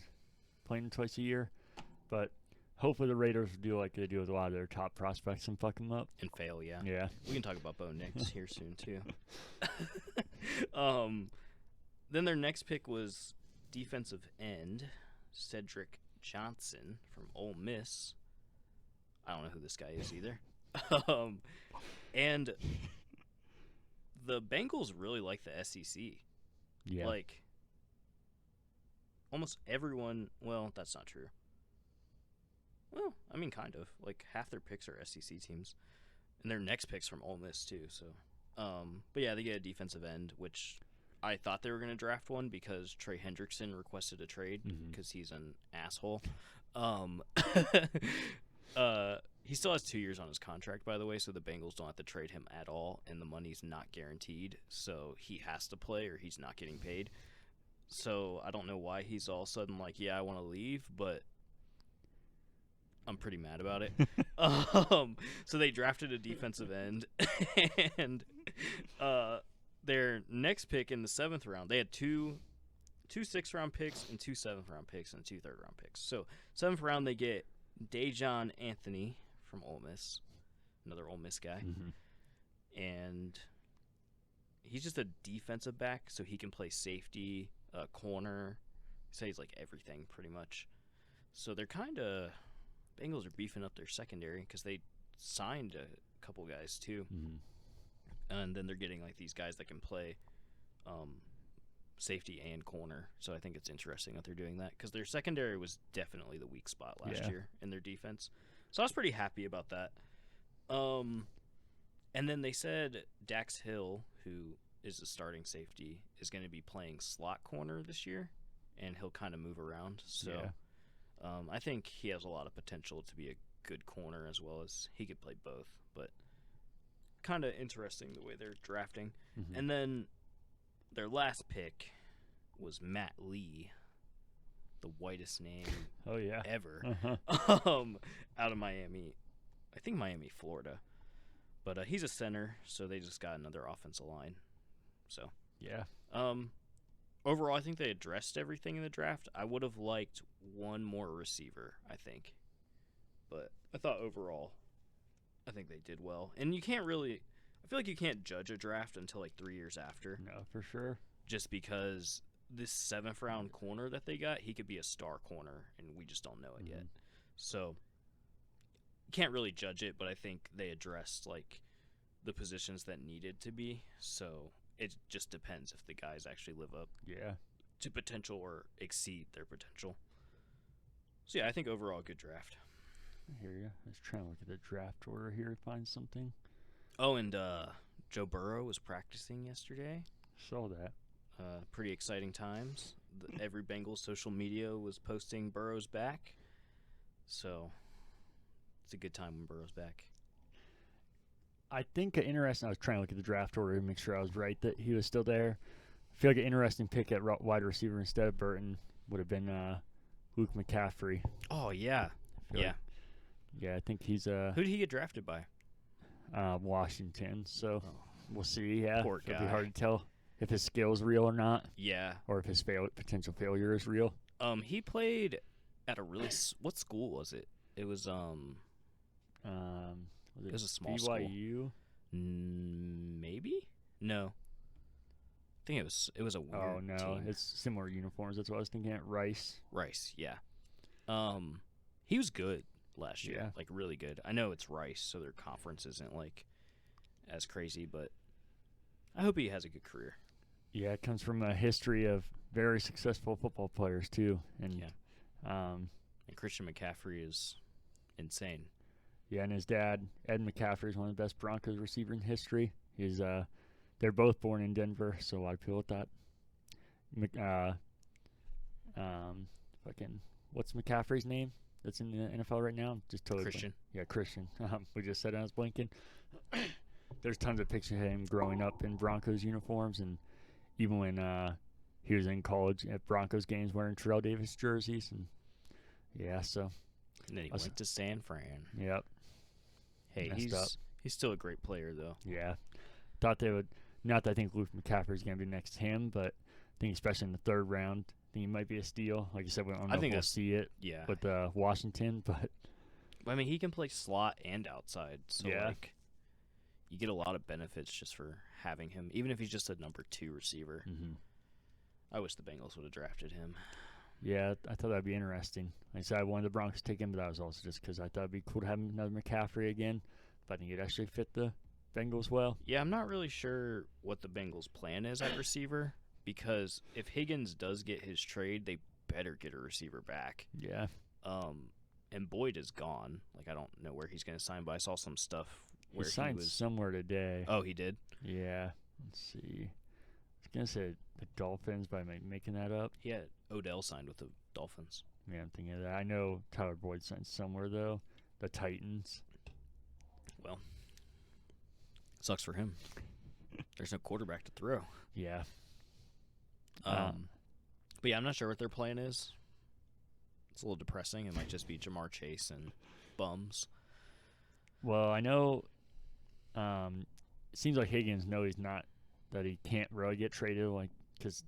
[SPEAKER 1] playing twice a year. But hopefully the Raiders will do like they do with a lot of their top prospects and fuck them up.
[SPEAKER 2] And fail, yeah.
[SPEAKER 1] Yeah.
[SPEAKER 2] We can talk about Bo Nix here soon, too. Then their next pick was defensive end Cedric Johnson from Ole Miss. I don't know who this guy is either. And the Bengals really like the SEC.
[SPEAKER 1] Yeah.
[SPEAKER 2] Like, almost everyone... Well, that's not true. Well, I mean, kind of. Like, half their picks are SEC teams. And their next pick's from Ole Miss, too. So, but yeah, they get a defensive end, which... I thought they were going to draft one because Trey Hendrickson requested a trade because he's an asshole. He still has 2 years on his contract, by the way, so the Bengals don't have to trade him at all, and the money's not guaranteed, so he has to play or he's not getting paid. So I don't know why he's all of a sudden like, yeah, I want to leave, but I'm pretty mad about it. So they drafted a defensive end, and their next pick in the 7th round, they had two 6th-round picks and 2 7th-round picks and 2 3rd-round picks. So 7th round, they get Dejon Anthony from Ole Miss, another Ole Miss guy. And he's just a defensive back, so he can play safety, corner. So he's like everything pretty much. So they're kind of – Bengals are beefing up their secondary because they signed a couple guys too. And then they're getting like these guys that can play safety and corner. So I think it's interesting that they're doing that because their secondary was definitely the weak spot last year in their defense. So I was pretty happy about that. And then they said Dax Hill, who is the starting safety, is going to be playing slot corner this year, and he'll kind of move around. So I think he has a lot of potential to be a good corner as well as he could play both. But kind of interesting the way they're drafting.
[SPEAKER 1] Mhm.
[SPEAKER 2] And then their last pick was Matt Lee, the whitest name
[SPEAKER 1] Oh yeah.
[SPEAKER 2] ever,
[SPEAKER 1] Uh-huh.
[SPEAKER 2] out of Miami. I think Miami, Florida. But he's a center, so they just got another offensive line. So,
[SPEAKER 1] Yeah.
[SPEAKER 2] overall, I think they addressed everything in the draft. I would have liked one more receiver, I think. But I thought overall, I think they did well. And you can't really, I feel like you can't judge a draft until like 3 years after,
[SPEAKER 1] No, for sure.
[SPEAKER 2] just because this 7th round corner that they got, he could be a star corner, and we just don't know it yet. So, you can't really judge it, but I think they addressed like the positions that needed to be. So, it just depends if the guys actually live up
[SPEAKER 1] Yeah.
[SPEAKER 2] to potential or exceed their potential. So yeah, I think overall good draft.
[SPEAKER 1] I hear you. I was trying to look at the draft order here to find something.
[SPEAKER 2] Oh, and Joe Burrow was practicing yesterday.
[SPEAKER 1] Saw that.
[SPEAKER 2] Pretty exciting times. Every Bengals social media was posting Burrow's back. So it's a good time when Burrow's back.
[SPEAKER 1] I think interesting. I was trying to look at the draft order to make sure I was right that he was still there. I feel like an interesting pick at wide receiver instead of Burton would have been Luke McCaffrey.
[SPEAKER 2] Oh yeah,
[SPEAKER 1] I feel
[SPEAKER 2] yeah.
[SPEAKER 1] like- yeah, I think he's
[SPEAKER 2] Who did he get drafted by?
[SPEAKER 1] Washington. So
[SPEAKER 2] Oh,
[SPEAKER 1] we'll see. Yeah,
[SPEAKER 2] Poor
[SPEAKER 1] it'll
[SPEAKER 2] guy.
[SPEAKER 1] be hard to tell if his skill's real or not,
[SPEAKER 2] yeah.
[SPEAKER 1] or if his potential failure is real.
[SPEAKER 2] He played at a really what school was it? It was
[SPEAKER 1] Was
[SPEAKER 2] It was a small school.
[SPEAKER 1] BYU?
[SPEAKER 2] maybe? No. I think it was a weird
[SPEAKER 1] Oh no,
[SPEAKER 2] team.
[SPEAKER 1] it's similar uniforms. That's what I was thinking. At Rice.
[SPEAKER 2] Rice, yeah. He was good last year,
[SPEAKER 1] Yeah.
[SPEAKER 2] like really good. I know it's Rice, so their conference isn't like as crazy, but I hope he has a good career.
[SPEAKER 1] Yeah, it comes from a history of very successful football players too, and
[SPEAKER 2] Yeah. And Christian McCaffrey is insane.
[SPEAKER 1] yeah, and his dad Ed McCaffrey is one of the best Broncos receivers in history. He's they're both born in Denver, so a lot of people thought, fucking what's McCaffrey's name? That's in the NFL right now. Just totally
[SPEAKER 2] Christian.
[SPEAKER 1] Yeah, Christian. We just said it, I was blinking. There's tons of pictures of him growing up in Broncos uniforms, and even when he was in college at Broncos games wearing Terrell Davis jerseys, and yeah, so
[SPEAKER 2] And then he
[SPEAKER 1] Awesome.
[SPEAKER 2] went to San Fran.
[SPEAKER 1] yep,
[SPEAKER 2] Hey,
[SPEAKER 1] Messed up.
[SPEAKER 2] he's still a great player though.
[SPEAKER 1] yeah. Thought they would. Not that I think Luke McCaffrey's going to be next to him, but I think especially in the 3rd round, I think he might be a steal. Like you said, we don't know
[SPEAKER 2] I
[SPEAKER 1] if
[SPEAKER 2] think
[SPEAKER 1] we'll
[SPEAKER 2] that's-
[SPEAKER 1] see it
[SPEAKER 2] Yeah.
[SPEAKER 1] with Washington, but
[SPEAKER 2] I mean, he can play slot and outside, so
[SPEAKER 1] Yeah.
[SPEAKER 2] like you get a lot of benefits just for having him, even if he's just a number 2 receiver. I wish the Bengals would have drafted him.
[SPEAKER 1] yeah, I thought that'd be interesting. Like I said, I wanted the Broncos to take him, but that was also just because I thought it'd be cool to have another McCaffrey again. But I think it'd actually fit the Bengals well.
[SPEAKER 2] Yeah, I'm not really sure what the Bengals' plan is at receiver, because if Higgins does get his trade, they better get a receiver back.
[SPEAKER 1] Yeah,
[SPEAKER 2] And Boyd is gone. Like, I don't know where he's going to sign, but I saw some stuff
[SPEAKER 1] he
[SPEAKER 2] where he
[SPEAKER 1] signed
[SPEAKER 2] was.
[SPEAKER 1] somewhere today.
[SPEAKER 2] Oh, he did?
[SPEAKER 1] Yeah, let's see. I was gonna say the Dolphins, but I'm making that up.
[SPEAKER 2] He had Odell signed with the Dolphins.
[SPEAKER 1] Yeah, I'm thinking of that. I know Tyler Boyd signed somewhere though. The Titans.
[SPEAKER 2] Well, sucks for him. There's no quarterback to throw.
[SPEAKER 1] Yeah.
[SPEAKER 2] But yeah, I'm not sure what their plan is. It's a little depressing. It might just be Jamar Chase and bums.
[SPEAKER 1] Well, I know. It seems like Higgins he's not, that he can't really get traded, like, because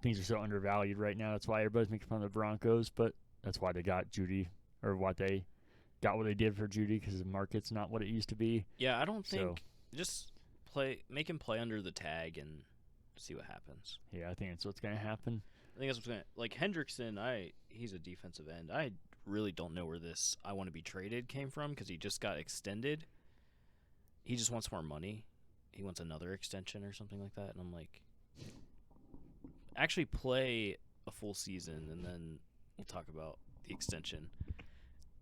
[SPEAKER 1] things are so undervalued right now. That's why everybody's making fun of the Broncos, but that's why they got Judy, or what they did for Judy, because the market's not what it used to be.
[SPEAKER 2] Yeah, I don't
[SPEAKER 1] So-
[SPEAKER 2] think just make him play under the tag and see what happens.
[SPEAKER 1] Yeah, I think that's what's gonna happen.
[SPEAKER 2] I think that's what's going to like Hendrickson. He's a defensive end. I really don't know where this I want to be traded came from, because he just got extended. He just wants more money. He wants another extension or something like that, and I'm like, actually play a full season and then we'll talk about the extension.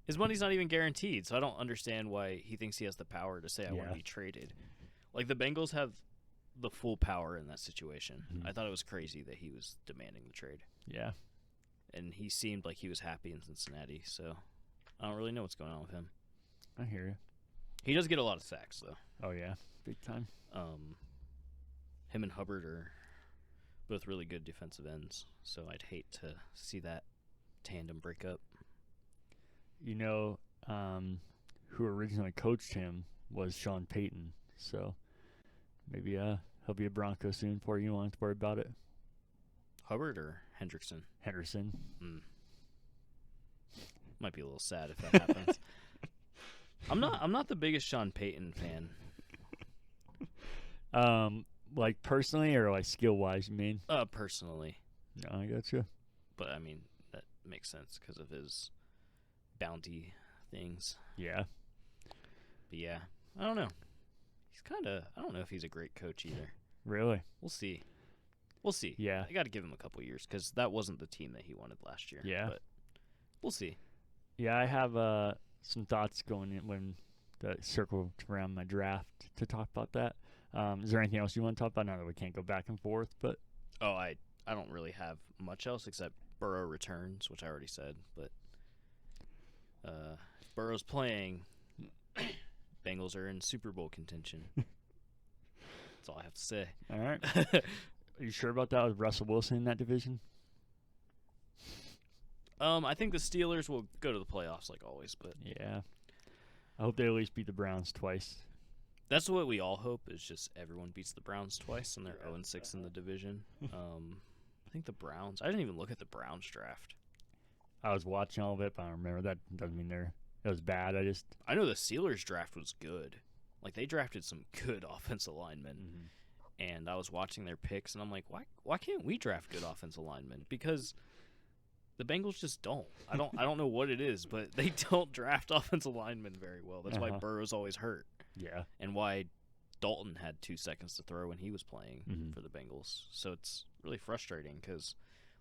[SPEAKER 2] His money's not even guaranteed, so I don't understand why he thinks he has the power to say I want
[SPEAKER 1] Yeah.
[SPEAKER 2] to be traded. Like, the Bengals have the full power in that situation.
[SPEAKER 1] Mhm.
[SPEAKER 2] I thought it was crazy that he was demanding the trade.
[SPEAKER 1] Yeah.
[SPEAKER 2] And he seemed like he was happy in Cincinnati, so I don't really know what's going on with him.
[SPEAKER 1] I hear you.
[SPEAKER 2] He does get a lot of sacks, though.
[SPEAKER 1] Oh, yeah. Big time.
[SPEAKER 2] Him and Hubbard are both really good defensive ends, so I'd hate to see that tandem break up.
[SPEAKER 1] You know, who originally coached him was Sean Payton. So maybe he'll be a Bronco soon for you. You won't have to worry about it.
[SPEAKER 2] Hubbard or Hendrickson?
[SPEAKER 1] Henderson.
[SPEAKER 2] Might be a little sad if that happens. I'm not the biggest Sean Payton fan.
[SPEAKER 1] Like personally or like skill wise, you mean?
[SPEAKER 2] Personally.
[SPEAKER 1] No, I gotcha.
[SPEAKER 2] But I mean that makes sense because of his bounty things.
[SPEAKER 1] Yeah.
[SPEAKER 2] But yeah, I don't know. I don't know if he's a great coach either.
[SPEAKER 1] Really?
[SPEAKER 2] We'll see.
[SPEAKER 1] Yeah.
[SPEAKER 2] I got to give him a couple years because that wasn't the team that he wanted last year.
[SPEAKER 1] Yeah.
[SPEAKER 2] But we'll see.
[SPEAKER 1] Yeah, I have some thoughts going in when the circle around my draft to talk about that. Is there anything else you want to talk about now that we can't go back and forth? But
[SPEAKER 2] I don't really have much else except Burrow returns, which I already said. But if Burrow's playing, Bengals are in Super Bowl contention. That's all I have to say.
[SPEAKER 1] all right. Are you sure about that with Russell Wilson in that division?
[SPEAKER 2] I think the Steelers will go to the playoffs like always, but
[SPEAKER 1] Yeah. I hope they at least beat the Browns twice.
[SPEAKER 2] that's what we all hope is just everyone beats the Browns twice and they're 0-6 in the division. I think the Browns. I didn't even look at the Browns draft.
[SPEAKER 1] I was watching all of it, but I don't remember. That doesn't mean it was bad.
[SPEAKER 2] I know the Steelers draft was good. Like they drafted some good offensive linemen. And I was watching their picks, and I'm like, why can't we draft good offensive linemen? Because the Bengals just don't. I don't know what it is, but they don't draft offensive linemen very well. That's why Burrow's always hurt.
[SPEAKER 1] Yeah.
[SPEAKER 2] And why Dalton had 2 seconds to throw when he was playing for the Bengals. So it's really frustrating because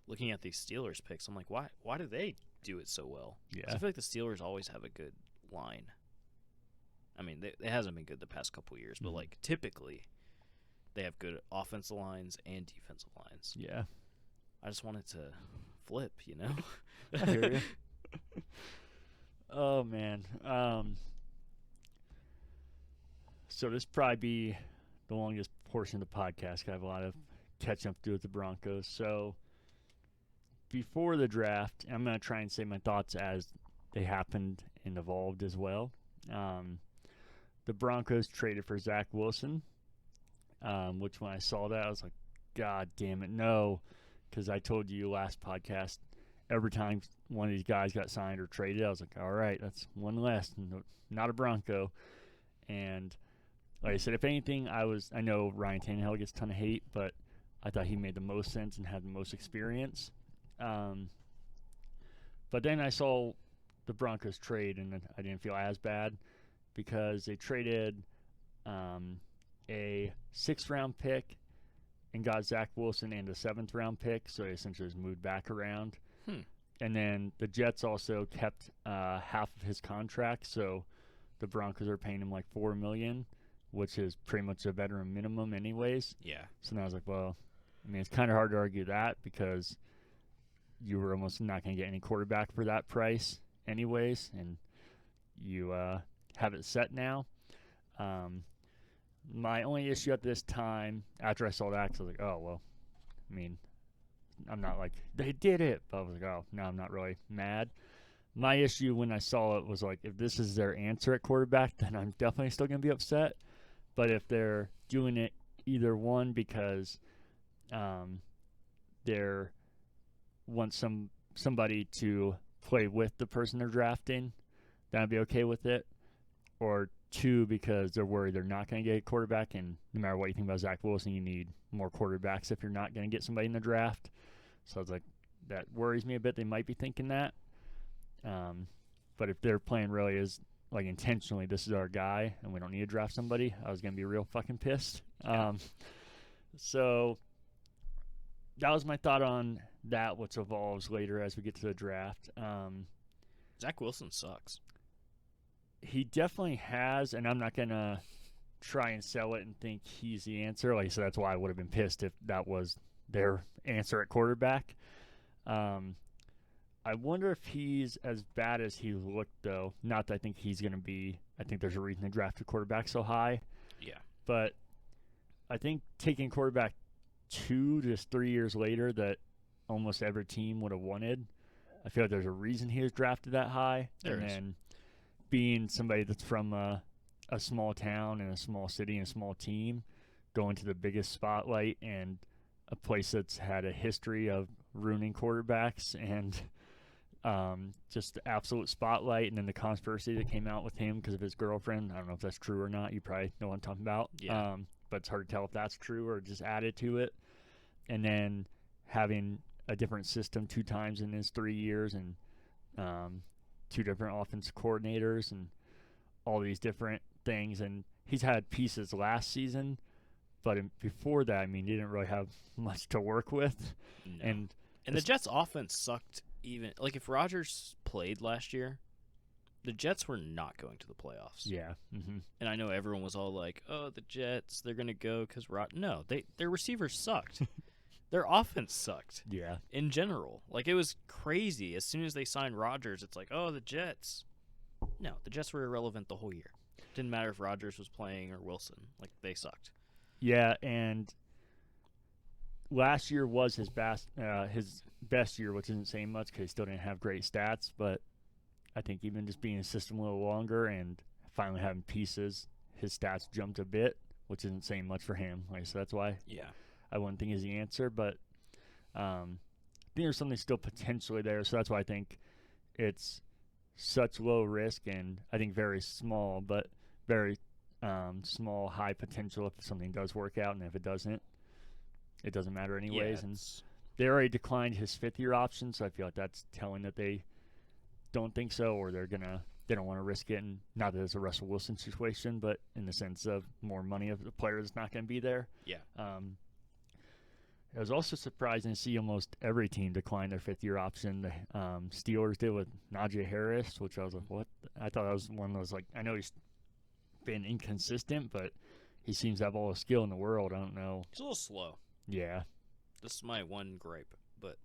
[SPEAKER 2] looking at these Steelers picks, I'm like, why do they do it so well?
[SPEAKER 1] Yeah.
[SPEAKER 2] 'Cause I feel like the Steelers always have a good line. I mean, it hasn't been good the past couple years, but like typically they have good offensive lines and defensive lines.
[SPEAKER 1] Yeah.
[SPEAKER 2] I just want it to flip, you know?
[SPEAKER 1] I hear you. Oh, man. So this probably be the longest portion of the podcast. I have a lot of catching up to do with the Broncos. So before the draft, I'm going to try and say my thoughts as they happened and evolved as well. The Broncos traded for Zach Wilson, which when I saw that, I was like, God damn it, no. Because I told you last podcast, every time one of these guys got signed or traded, I was like, all right, that's one less, not a Bronco. And like I said, if anything, I know Ryan Tannehill gets a ton of hate, but I thought he made the most sense and had the most experience. But then I saw the Broncos trade, and I didn't feel as bad because they traded a 6th-round pick and got Zach Wilson and a 7th-round pick, so they essentially just moved back around. And then the Jets also kept half of his contract, so the Broncos are paying him like $4 million, which is pretty much a veteran minimum anyways.
[SPEAKER 2] Yeah.
[SPEAKER 1] So then I was like, well, I mean, it's kind of hard to argue that because you were almost not going to get any quarterback for that price anyways, and you have it set now. My only issue at this time, after I saw that, I was like, oh, well, I mean, I'm not like, they did it. But I was like, oh, no, I'm not really mad. My issue when I saw it was like, if this is their answer at quarterback, then I'm definitely still going to be upset. But if they're doing it either one because they're want somebody to play with the person they're drafting, then I'd be okay with it. Or 2, because they're worried they're not going to get a quarterback, and no matter what you think about Zach Wilson, you need more quarterbacks if you're not going to get somebody in the draft. So I was like, that worries me a bit. They might be thinking that. But if they're playing really as, like, intentionally, this is our guy, and we don't need to draft somebody, I was going to be real fucking pissed. So that was my thought on that, which evolves later as we get to the draft.
[SPEAKER 2] Zach Wilson sucks.
[SPEAKER 1] He definitely has, and I'm not going to try and sell it and think he's the answer. Like I said, that's why I would have been pissed if that was their answer at quarterback. I wonder if he's as bad as he looked, though. Not that I think he's going to be I think there's a reason they drafted quarterback so high.
[SPEAKER 2] Yeah.
[SPEAKER 1] But I think taking quarterback 2 to 3 years later that almost every team would have wanted, I feel like there's a reason he was drafted that high.
[SPEAKER 2] There is.
[SPEAKER 1] Then being somebody that's from a small town and a small city and a small team, going to the biggest spotlight and a place that's had a history of ruining quarterbacks and just the absolute spotlight, and then the controversy that came out with him because of his girlfriend. I don't know if that's true or not. You probably know what I'm talking about.
[SPEAKER 2] Yeah.
[SPEAKER 1] But it's hard to tell if that's true or just added to it. And then having a different system 2 times in his 3 years, and 2 different offensive coordinators and all these different things. And he's had pieces last season, but before that, I mean, he didn't really have much to work with.
[SPEAKER 2] No.
[SPEAKER 1] And
[SPEAKER 2] the Jets' offense sucked. Even like if Rodgers played last year, the Jets were not going to the playoffs.
[SPEAKER 1] Yeah. Mm-hmm.
[SPEAKER 2] And I know everyone was all like, "Oh, the Jets, they're going to go because No, their receivers sucked. Their offense sucked.
[SPEAKER 1] Yeah.
[SPEAKER 2] In general, like it was crazy. As soon as they signed Rodgers, it's like, "Oh, the Jets." No, the Jets were irrelevant the whole year. Didn't matter if Rodgers was playing or Wilson. Like they sucked.
[SPEAKER 1] Yeah, and last year was his best year, which isn't saying much because he still didn't have great stats. But I think even just being in the system a little longer and finally having pieces, his stats jumped a bit, which isn't saying much for him. Like, so that's why I wouldn't think is the answer. But I think there's something still potentially there. So that's why I think it's such low risk and I think very small, but very small, high potential if something does work out, and if it doesn't, it doesn't matter anyways. And they already declined his 5th-year option, so I feel like that's telling that they don't think so, or they don't want to risk it. And not that it's a Russell Wilson situation, but in the sense of more money of the player that's not going to be there.
[SPEAKER 2] Yeah.
[SPEAKER 1] It was also surprising to see almost every team decline their 5th-year option. The Steelers did with Najee Harris, which I was like, what? I thought that was one of those, like, I know he's been inconsistent, but he seems to have all the skill in the world. I don't know.
[SPEAKER 2] He's a little slow.
[SPEAKER 1] Yeah.
[SPEAKER 2] This is my one gripe, but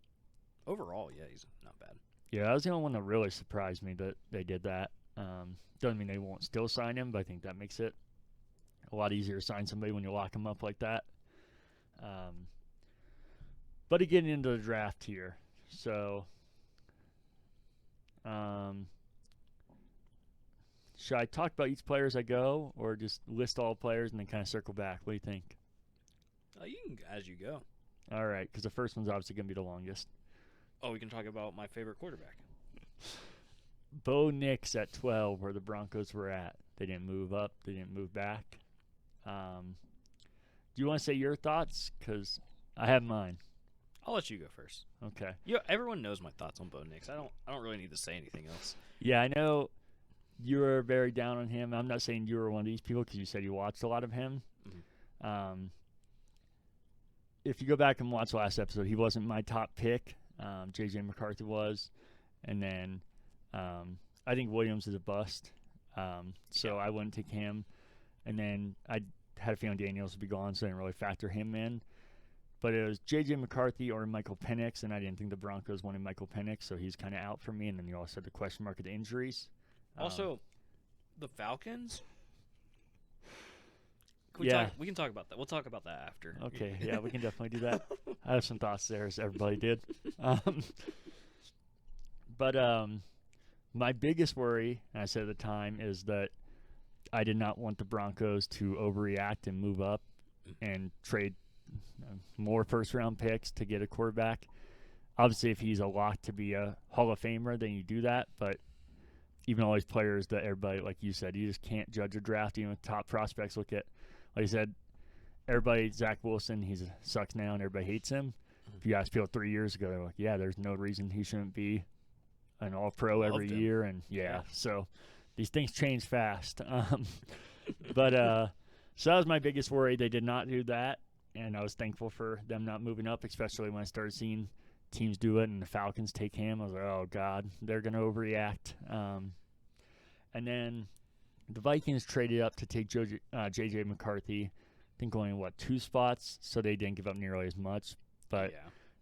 [SPEAKER 2] overall, yeah, he's not bad.
[SPEAKER 1] Yeah, that was the only one that really surprised me that they did that. Doesn't mean they won't still sign him, but I think that makes it a lot easier to sign somebody when you lock them up like that. But to get into the draft here, so should I talk about each player as I go, or just list all players and then kind of circle back? What do you think?
[SPEAKER 2] You can as you go.
[SPEAKER 1] All right, because the first one's obviously going to be the longest.
[SPEAKER 2] Oh, we can talk about my favorite quarterback.
[SPEAKER 1] Bo Nix at 12, where the Broncos were at. They didn't move up. They didn't move back. Do you want to say your thoughts? Because I have mine.
[SPEAKER 2] I'll let you go first.
[SPEAKER 1] Okay.
[SPEAKER 2] Everyone knows my thoughts on Bo Nix. I don't really need to say anything else.
[SPEAKER 1] Yeah, I know you were very down on him. I'm not saying you were one of these people because you said you watched a lot of him. Mm-hmm. If you go back and watch the last episode, he wasn't my top pick. J.J. McCarthy was. And then I think Williams is a bust. So I wouldn't take him. And then I had a feeling Daniels would be gone, so I didn't really factor him in. But it was J.J. McCarthy or Michael Penix, and I didn't think the Broncos wanted Michael Penix, so he's kind of out for me. And then you also had the question mark of the injuries.
[SPEAKER 2] Also, the Falcons. We can talk about that. We'll talk about that after.
[SPEAKER 1] Okay, yeah, we can definitely do that. I have some thoughts there, as everybody did. But my biggest worry, and I said at the time, is that I did not want the Broncos to overreact and move up and trade more first-round picks to get a quarterback. Obviously, if he's a lock to be a Hall of Famer, then you do that. But even all these players that everybody, like you said, you just can't judge a draft. Even with top prospects, look at, like I said, everybody, Zach Wilson, he sucks now and everybody hates him. If you asked people 3 years ago, they're like, yeah, there's no reason he shouldn't be an all-pro every year. And, so these things change fast. But so that was my biggest worry. They did not do that, and I was thankful for them not moving up, especially when I started seeing teams do it and the Falcons take him. I was like, oh, God, they're going to overreact. And then the Vikings traded up to take J.J. McCarthy, I think going, 2 spots, so they didn't give up nearly as much. But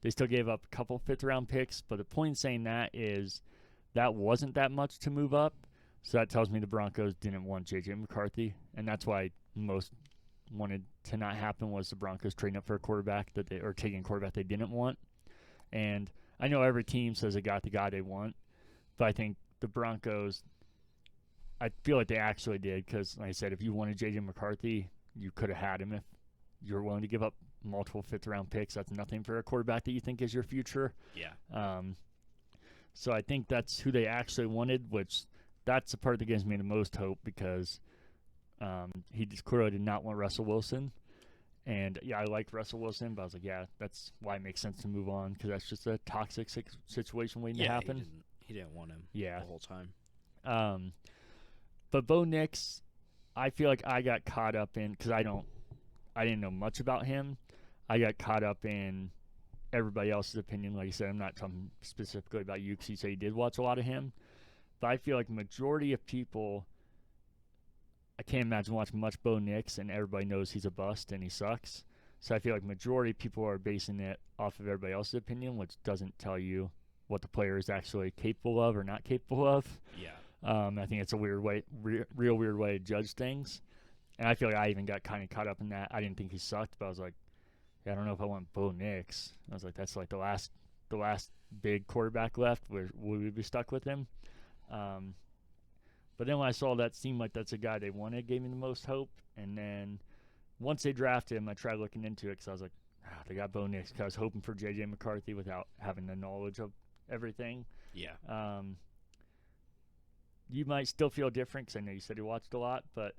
[SPEAKER 1] they still gave up a couple fifth-round picks. But the point in saying that is that wasn't that much to move up. So that tells me the Broncos didn't want J.J. McCarthy, and that's why most wanted to not happen was the Broncos trading up for a quarterback or taking a quarterback they didn't want. And I know every team says they got the guy they want, but I think the Broncos, I feel like they actually did because, like I said, if you wanted J.J. McCarthy, you could have had him if you were willing to give up multiple fifth-round picks. That's nothing for a quarterback that you think is your future.
[SPEAKER 2] Yeah.
[SPEAKER 1] So I think that's who they actually wanted, which that's the part that gives me the most hope because he just clearly did not want Russell Wilson. And, yeah, I like Russell Wilson, but I was like, yeah, that's why it makes sense to move on because that's just a toxic situation waiting to happen.
[SPEAKER 2] He didn't want him the whole time.
[SPEAKER 1] But Bo Nix, I feel like I got caught up in because I didn't know much about him. I got caught up in everybody else's opinion. Like I said, I'm not talking specifically about you because you say you did watch a lot of him. But I feel like the majority of people, I can't imagine watching much Bo Nix and everybody knows he's a bust and he sucks. So I feel like majority of people are basing it off of everybody else's opinion, which doesn't tell you what the player is actually capable of or not capable of.
[SPEAKER 2] Yeah.
[SPEAKER 1] I think it's a weird way, real weird way to judge things. And I feel like I even got kind of caught up in that. I didn't think he sucked, but I was like, yeah, I don't know if I want Bo Nix. I was like, that's like the last big quarterback left. Would we be stuck with him? But then when I saw that seemed like that's a guy they wanted, gave me the most hope. And then once they drafted him, I tried looking into it because I was like, they got Bo Nix because I was hoping for J.J. McCarthy without having the knowledge of everything.
[SPEAKER 2] Yeah.
[SPEAKER 1] You might still feel different because I know you said you watched a lot, but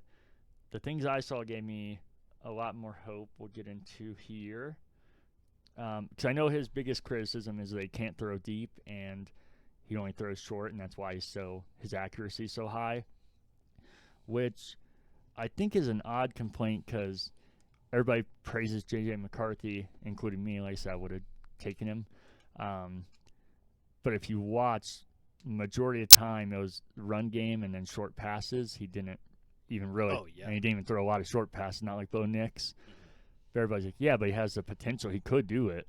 [SPEAKER 1] the things I saw gave me a lot more hope. We'll get into here. Because I know his biggest criticism is they can't throw deep and he only throws short, and that's why his accuracy is so high, which I think is an odd complaint because everybody praises J.J. McCarthy, including me. Like I said, I would have taken him. But if you watch, majority of the time it was run game and then short passes. He didn't even really, and he didn't even throw a lot of short passes, not like Bo Nix. But everybody's like, yeah, but he has the potential. He could do it.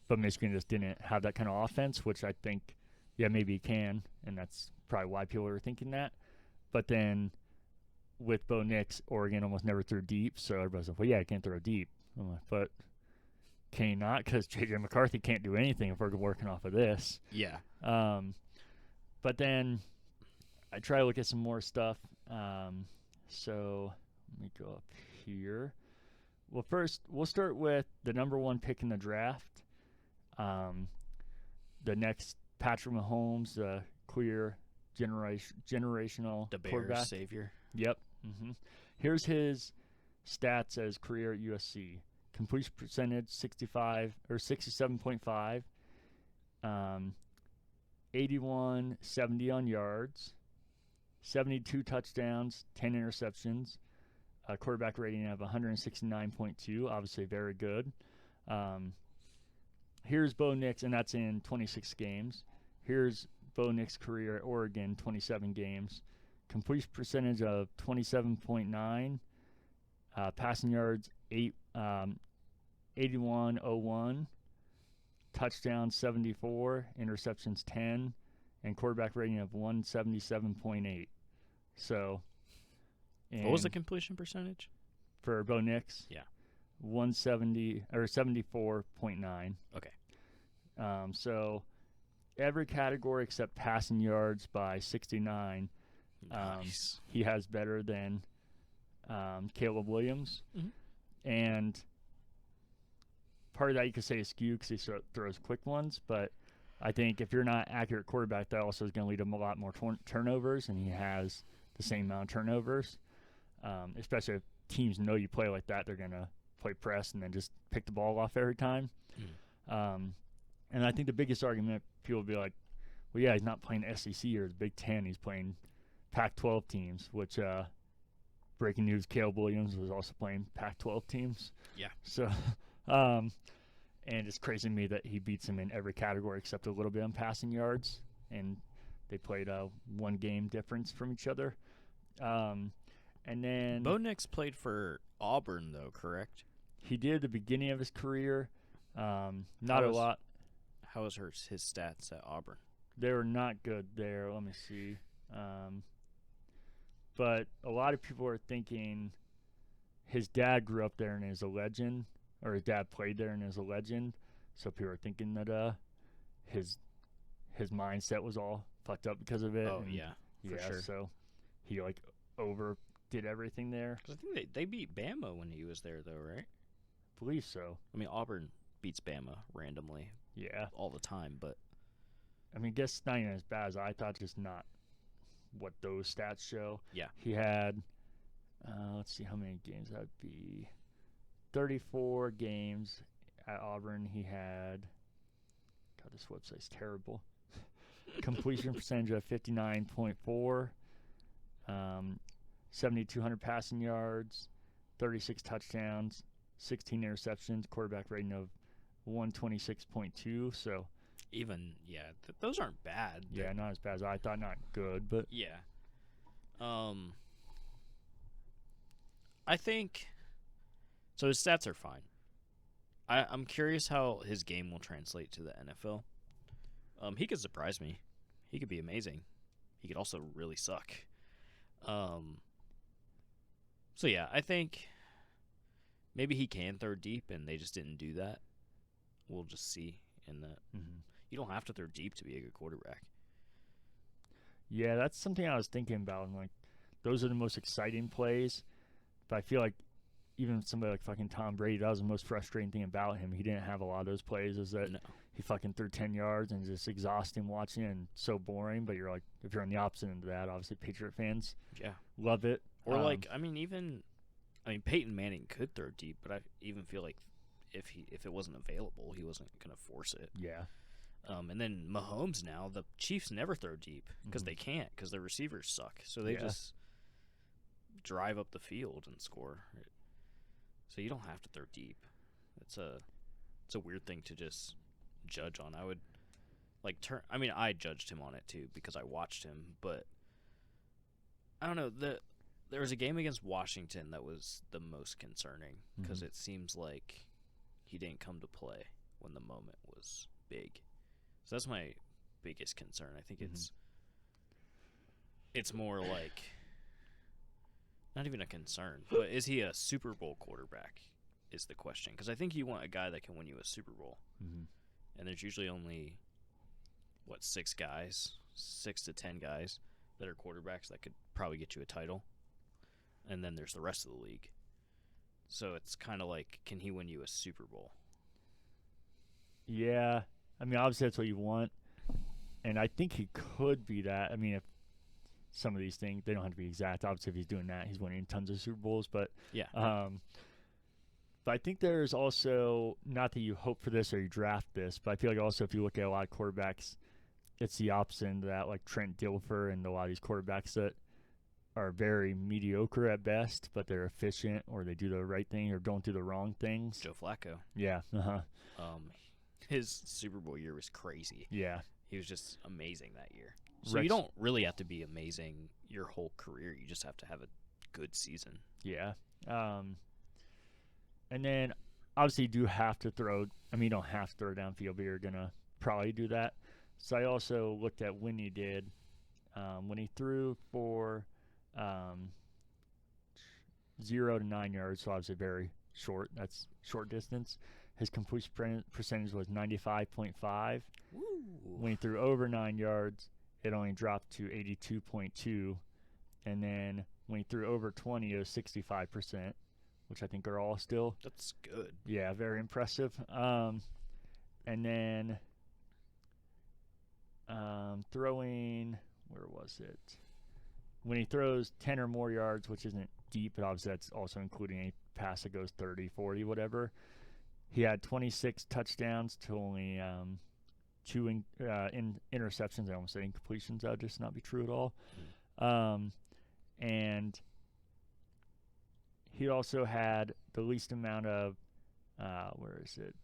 [SPEAKER 1] But Michigan just didn't have that kind of offense, which I think, yeah, maybe he can, and that's probably why people are thinking that. But then with Bo Nix, Oregon almost never threw deep, so everybody's like, well, yeah, he can't throw deep. I'm like, but can he not? Because J.J. McCarthy can't do anything if we're working off of this.
[SPEAKER 2] Yeah.
[SPEAKER 1] But then I try to look at some more stuff. So let me go up here. Well, first, we'll start with the number one pick in the draft. The next Patrick Mahomes, the clear generational
[SPEAKER 2] The Bears
[SPEAKER 1] quarterback.
[SPEAKER 2] savior.
[SPEAKER 1] Yep. Mm-hmm. Here's his stats as career at USC. Completion percentage 67.5. 81-70 on yards. 72 touchdowns, 10 interceptions. A quarterback rating of 169.2, obviously very good. Here's Bo Nix, and that's in 26 games. Here's Bo Nix' career at Oregon, 27 games. Completion percentage of 27.9. Passing yards, 81.01. Touchdowns, 74. Interceptions, 10. And quarterback rating of 177.8. So...
[SPEAKER 2] What was the completion percentage?
[SPEAKER 1] For Bo Nix?
[SPEAKER 2] Yeah.
[SPEAKER 1] 170 or 74.9.
[SPEAKER 2] Okay.
[SPEAKER 1] So every category except passing yards by 69,
[SPEAKER 2] Nice.
[SPEAKER 1] he has better than Caleb Williams.
[SPEAKER 2] Mhm.
[SPEAKER 1] And part of that you could say is skewed because he throws quick ones, but I think if you're not accurate quarterback, that also is going to lead to a lot more turnovers, and he has the same amount of turnovers. Especially if teams know you play like that, they're going to play press and then just pick the ball off every time. And I think the biggest argument, people will be like, well, yeah, he's not playing SEC or the Big Ten. He's playing Pac-12 teams, which breaking news, Caleb Williams was also playing Pac-12 teams.
[SPEAKER 2] Yeah.
[SPEAKER 1] So, and it's crazy to me that he beats him in every category except a little bit on passing yards, and they played a one game difference from each other. And then
[SPEAKER 2] Bo Nix played for Auburn, though, correct?
[SPEAKER 1] he did at the beginning of his career. Not a lot.
[SPEAKER 2] How was his stats at Auburn?
[SPEAKER 1] They were not good there. Let me see. But a lot of people are thinking his dad grew up there and is a legend, or his dad played there and is a legend. So people are thinking that his mindset was all fucked up because of it.
[SPEAKER 2] Oh,
[SPEAKER 1] and
[SPEAKER 2] yeah, for sure.
[SPEAKER 1] So he like over did everything there.
[SPEAKER 2] 'Cause I think they beat Bama when he was there, though, right?
[SPEAKER 1] I believe so.
[SPEAKER 2] I mean, Auburn beats Bama randomly
[SPEAKER 1] Yeah.
[SPEAKER 2] all the time, but
[SPEAKER 1] I mean, guess it's not even as bad as I thought, just not what those stats show.
[SPEAKER 2] yeah.
[SPEAKER 1] He had, let's see how many games that would be. 34 games at Auburn. He had, God, this website's terrible. Completion percentage of 59.4, 7,200 passing yards, 36 touchdowns, 16 interceptions, quarterback rating of 126.2. So,
[SPEAKER 2] Even, those aren't bad.
[SPEAKER 1] yeah, not as bad as I thought. Not good, but
[SPEAKER 2] Yeah. I think so. His stats are fine. I'm curious how his game will translate to the NFL. He could surprise me. He could be amazing. He could also really suck. So yeah, I think maybe he can throw deep, and they just didn't do that. We'll just see in that.
[SPEAKER 1] mm-hmm.
[SPEAKER 2] You don't have to throw deep to be a good quarterback.
[SPEAKER 1] Yeah, that's something I was thinking about. And like, those are the most exciting plays. But I feel like even somebody like fucking Tom Brady, that was the most frustrating thing about him. He didn't have a lot of those plays. Is that
[SPEAKER 2] No.
[SPEAKER 1] he fucking threw 10 yards and it's just exhausting watching it and so boring. But you're like, if you're on the opposite end of that, obviously Patriot fans
[SPEAKER 2] Yeah.
[SPEAKER 1] love it.
[SPEAKER 2] Or Peyton Manning could throw deep, but I even feel like if it wasn't available, he wasn't gonna force it.
[SPEAKER 1] Yeah.
[SPEAKER 2] And then Mahomes now, the Chiefs never throw deep because they can't, because their receivers suck. So they just drive up the field and score. So you don't have to throw deep. It's a weird thing to just judge on. I would I judged him on it too because I watched him, but I don't know. There was a game against Washington that was the most concerning because it seems like he didn't come to play when the moment was big. So that's my biggest concern. I think it's more like not even a concern, but is he a Super Bowl quarterback is the question. Because I think you want a guy that can win you a Super Bowl. And there's usually only, 6 to 10 guys that are quarterbacks that could probably get you a title. And then there's the rest of the league. So it's kind of like, can he win you a Super Bowl?
[SPEAKER 1] Yeah. I mean, obviously that's what you want. And I think he could be that. I mean, if some of these things, they don't have to be exact. Obviously, if he's doing that, he's winning tons of Super Bowls. But
[SPEAKER 2] yeah.
[SPEAKER 1] But I think there's also, not that you hope for this or you draft this, but I feel like also if you look at a lot of quarterbacks, it's the opposite end of that, like Trent Dilfer and a lot of these quarterbacks that are very mediocre at best, but they're efficient or they do the right thing or don't do the wrong things.
[SPEAKER 2] Joe Flacco.
[SPEAKER 1] Yeah.
[SPEAKER 2] His Super Bowl year was crazy.
[SPEAKER 1] Yeah.
[SPEAKER 2] He was just amazing that year. So you don't really have to be amazing your whole career. You just have to have a good season.
[SPEAKER 1] Yeah. And then obviously you do have to throw. I mean, you don't have to throw downfield, but you're going to probably do that. So I also looked at when he did. When he threw for 0 to 9 yards, so obviously very short. That's short distance. His completion percentage was 95.5. When he threw over 9 yards, it only dropped to 82.2. And then when he threw over 20, it was 65%, which I think are all still.
[SPEAKER 2] That's good.
[SPEAKER 1] Yeah, very impressive. And then throwing, where was it? When he throws 10 or more yards, which isn't deep, but obviously that's also including a pass that goes 30, 40, whatever. He had 26 touchdowns to only 2 in interceptions. I almost said incompletions. That would just not be true at all. And he also had the least amount of, where is it?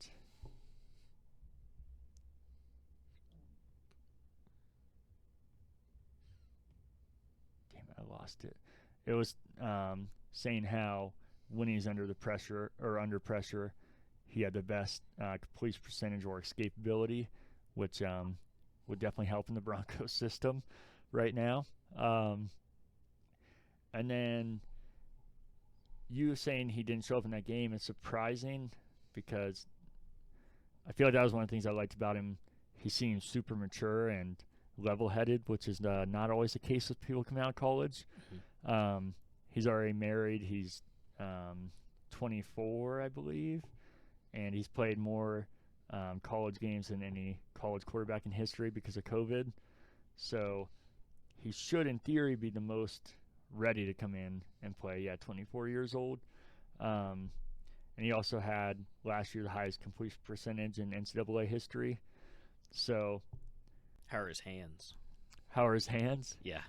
[SPEAKER 1] Damn it, I lost it. It was saying how when he's under pressure, he had the best completion percentage or escapability, which would definitely help in the Broncos system right now. Um, and then you saying he didn't show up in that game is surprising because I feel like that was one of the things I liked about him. He seems super mature and level-headed, which is not always the case with people coming out of college.
[SPEAKER 2] Mm-hmm.
[SPEAKER 1] He's already married. He's 24, I believe, and he's played more college games than any college quarterback in history because of COVID. So he should, in theory, be the most ready to come in and play. Yeah, 24 years old. And he also had last year the highest completion percentage in NCAA history. So,
[SPEAKER 2] How are his hands?
[SPEAKER 1] how are his hands?
[SPEAKER 2] Yeah.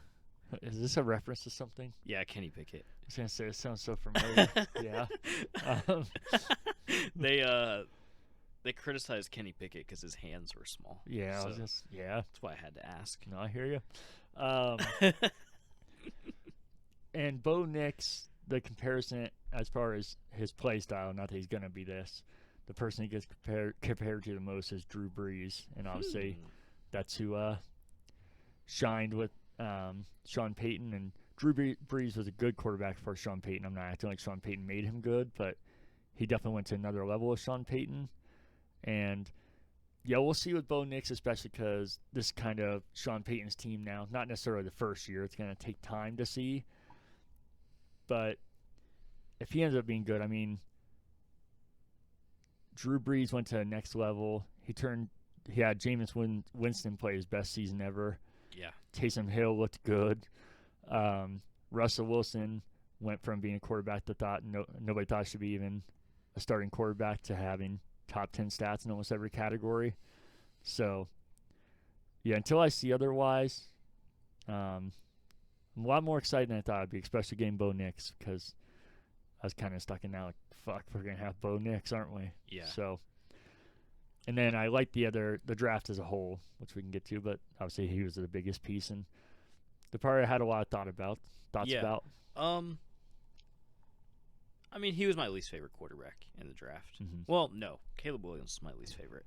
[SPEAKER 1] Is this a reference to something?
[SPEAKER 2] Yeah, Kenny Pickett.
[SPEAKER 1] I was gonna say it sounds so familiar. Yeah. Um,
[SPEAKER 2] They criticized Kenny Pickett because his hands were small.
[SPEAKER 1] yeah.
[SPEAKER 2] So
[SPEAKER 1] Yeah.
[SPEAKER 2] that's why I had to ask.
[SPEAKER 1] No, I hear you. And Bo Nix, the comparison as far as his play style, not that he's gonna be this. The person he gets compared to the most is Drew Brees, and obviously that's who shined with Sean Payton. And Drew Brees was a good quarterback for Sean Payton. I'm not acting like Sean Payton made him good, but he definitely went to another level with Sean Payton. And yeah, we'll see with Bo Nix, especially because this is kind of Sean Payton's team now. Not necessarily the first year. It's going to take time to see. But if he ends up being good, I mean, Drew Brees went to the next level. He had Jameis Winston play his best season ever.
[SPEAKER 2] Yeah.
[SPEAKER 1] Taysom Hill looked good. Russell Wilson went from being a quarterback that nobody thought should be even a starting quarterback to having top 10 stats in almost every category. So, yeah, until I see otherwise, I'm a lot more excited than I thought I'd be, especially getting Bo Nix, because I was kind of stuck in now, like, fuck, we're going to have Bo Nix, aren't we?
[SPEAKER 2] Yeah.
[SPEAKER 1] So, and then I like the draft as a whole, which we can get to, but obviously he was the biggest piece, and the part I had a lot of thoughts about.
[SPEAKER 2] I mean, he was my least favorite quarterback in the draft.
[SPEAKER 1] Mm-hmm.
[SPEAKER 2] Well, no, Caleb Williams is my least favorite.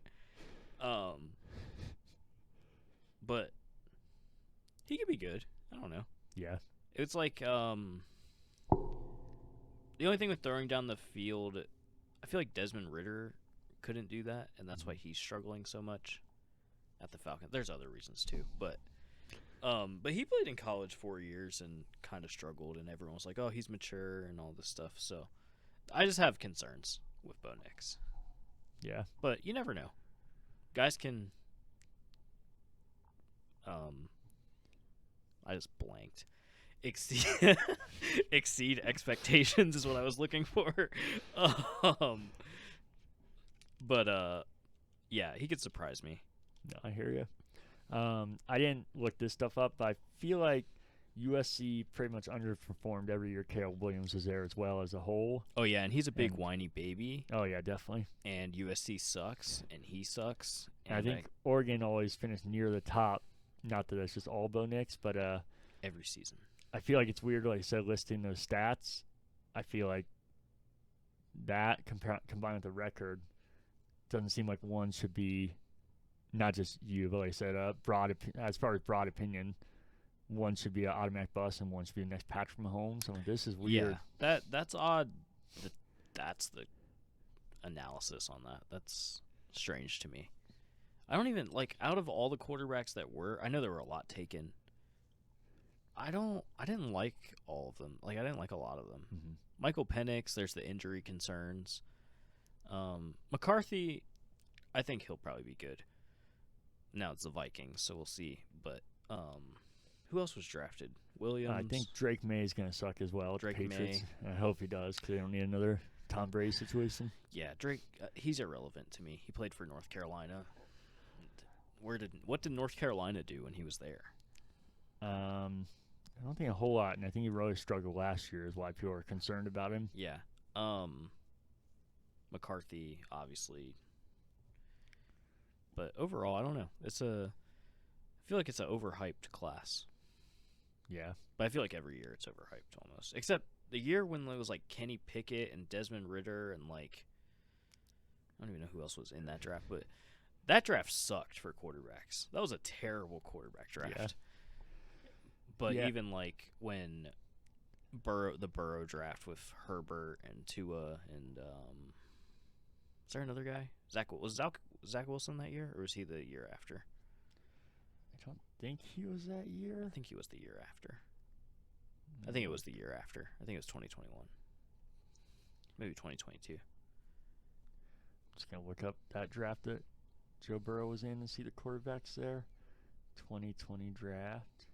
[SPEAKER 2] But he could be good. I don't know.
[SPEAKER 1] Yeah.
[SPEAKER 2] It's like the only thing with throwing down the field, I feel like Desmond Ridder couldn't do that, and that's why he's struggling so much at the Falcons. There's other reasons too, but he played in college 4 years and kind of struggled, and everyone was like, "Oh, he's mature" and all this stuff. So I just have concerns with Bo Nix.
[SPEAKER 1] Yeah.
[SPEAKER 2] But you never know. Guys can. I just blanked. Exceed expectations is what I was looking for. Yeah, he could surprise me.
[SPEAKER 1] No, I hear you. I didn't look this stuff up, but I feel like USC pretty much underperformed every year Caleb Williams was there as well as a whole.
[SPEAKER 2] Oh, yeah, and he's a big whiny baby.
[SPEAKER 1] Oh, yeah, definitely.
[SPEAKER 2] And USC sucks, and he sucks.
[SPEAKER 1] And I think Oregon always finished near the top. Not that that's just all Bo Nix, but
[SPEAKER 2] every season.
[SPEAKER 1] I feel like it's weird, like I said, listing those stats. I feel like that combined with the record doesn't seem like one should be not just you, but like I said, as far as broad opinion, one should be an automatic bust and one should be the next Patrick Mahomes. I mean, this is weird.
[SPEAKER 2] Yeah, that's odd. That's the analysis on that. That's strange to me. I don't even, like, out of all the quarterbacks that I know there were a lot taken. I didn't like all of them. Like, I didn't like a lot of them.
[SPEAKER 1] Mm-hmm.
[SPEAKER 2] Michael Penix, there's the injury concerns. McCarthy, I think he'll probably be good. Now it's the Vikings, so we'll see. But who else was drafted? Williams.
[SPEAKER 1] I think Drake May is going to suck as well.
[SPEAKER 2] Drake
[SPEAKER 1] Patriots.
[SPEAKER 2] May.
[SPEAKER 1] I hope he does because they don't need another Tom Brady situation.
[SPEAKER 2] Yeah, Drake. He's irrelevant to me. He played for North Carolina. What did North Carolina do when he was there?
[SPEAKER 1] I don't think a whole lot, and I think he really struggled last year is why people are concerned about him.
[SPEAKER 2] Yeah. McCarthy, obviously. But overall, I don't know. I feel like it's an overhyped class.
[SPEAKER 1] Yeah.
[SPEAKER 2] But I feel like every year it's overhyped almost. Except the year when it was like Kenny Pickett and Desmond Ridder and like I don't even know who else was in that draft, but that draft sucked for quarterbacks. That was a terrible quarterback draft.
[SPEAKER 1] Yeah.
[SPEAKER 2] But
[SPEAKER 1] Yeah.
[SPEAKER 2] even like when the Burrow draft with Herbert and Tua and is there another guy? Zach Wilson that year, or was he the year after?
[SPEAKER 1] I don't think he was that year.
[SPEAKER 2] I think he was the year after. I think it was the year after. I think it was 2021. Maybe 2022.
[SPEAKER 1] Just gonna look up that draft that Joe Burrow was in and see the quarterbacks there. 2020 draft.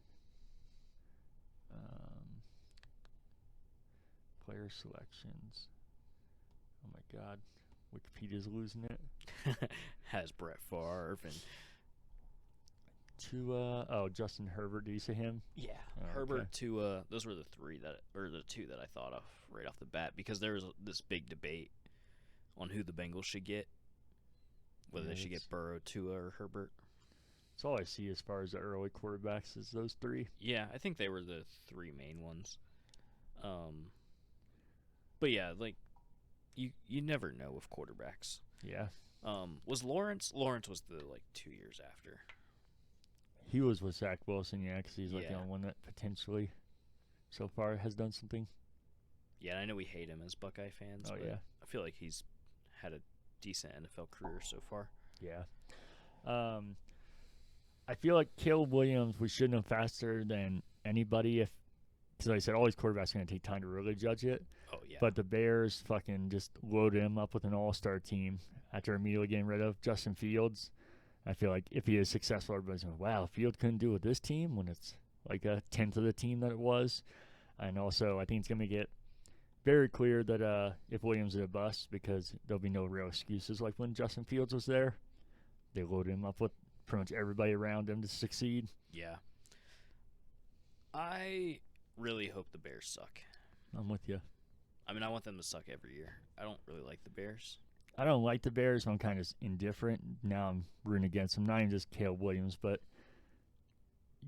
[SPEAKER 1] Player selections. Oh my God, Wikipedia's losing it.
[SPEAKER 2] Has Brett Favre and
[SPEAKER 1] Justin Herbert. Do you see him?
[SPEAKER 2] yeah,
[SPEAKER 1] Oh,
[SPEAKER 2] Herbert,
[SPEAKER 1] okay.
[SPEAKER 2] Tua. Those were the two that I thought of right off the bat because there was this big debate on who the Bengals should get, whether
[SPEAKER 1] Yeah,
[SPEAKER 2] they should get
[SPEAKER 1] it's-
[SPEAKER 2] Burrow, Tua, or Herbert.
[SPEAKER 1] That's all I see as far as the early quarterbacks is those three.
[SPEAKER 2] Yeah, I think they were the three main ones. But yeah, like you never know with quarterbacks.
[SPEAKER 1] Yeah.
[SPEAKER 2] Was Lawrence? Lawrence was the 2 years after.
[SPEAKER 1] He was with Zach Wilson, yeah, because he's like the
[SPEAKER 2] Yeah.
[SPEAKER 1] only one that potentially so far has done something.
[SPEAKER 2] Yeah, and I know we hate him as Buckeye fans,
[SPEAKER 1] Oh,
[SPEAKER 2] but
[SPEAKER 1] yeah.
[SPEAKER 2] I feel like he's had a decent NFL career so far.
[SPEAKER 1] Yeah. I feel like Caleb Williams, we should know faster than anybody because like I said, all these quarterbacks are going to take time to really judge it.
[SPEAKER 2] Oh yeah.
[SPEAKER 1] But the Bears fucking just loaded him up with an all-star team after immediately getting rid of Justin Fields. I feel like if he is successful, everybody's going, wow, Fields couldn't do it with this team when it's like a tenth of the team that it was. And also, I think it's going to get very clear that if Williams is a bust, because there'll be no real excuses. Like when Justin Fields was there, they loaded him up with pretty much everybody around him to succeed.
[SPEAKER 2] Yeah. I really hope the Bears suck.
[SPEAKER 1] I'm with you.
[SPEAKER 2] I mean, I want them to suck every year. I don't really like the Bears.
[SPEAKER 1] I don't like the Bears. I'm kind of indifferent. Now I'm rooting against them. Not even just Caleb Williams, but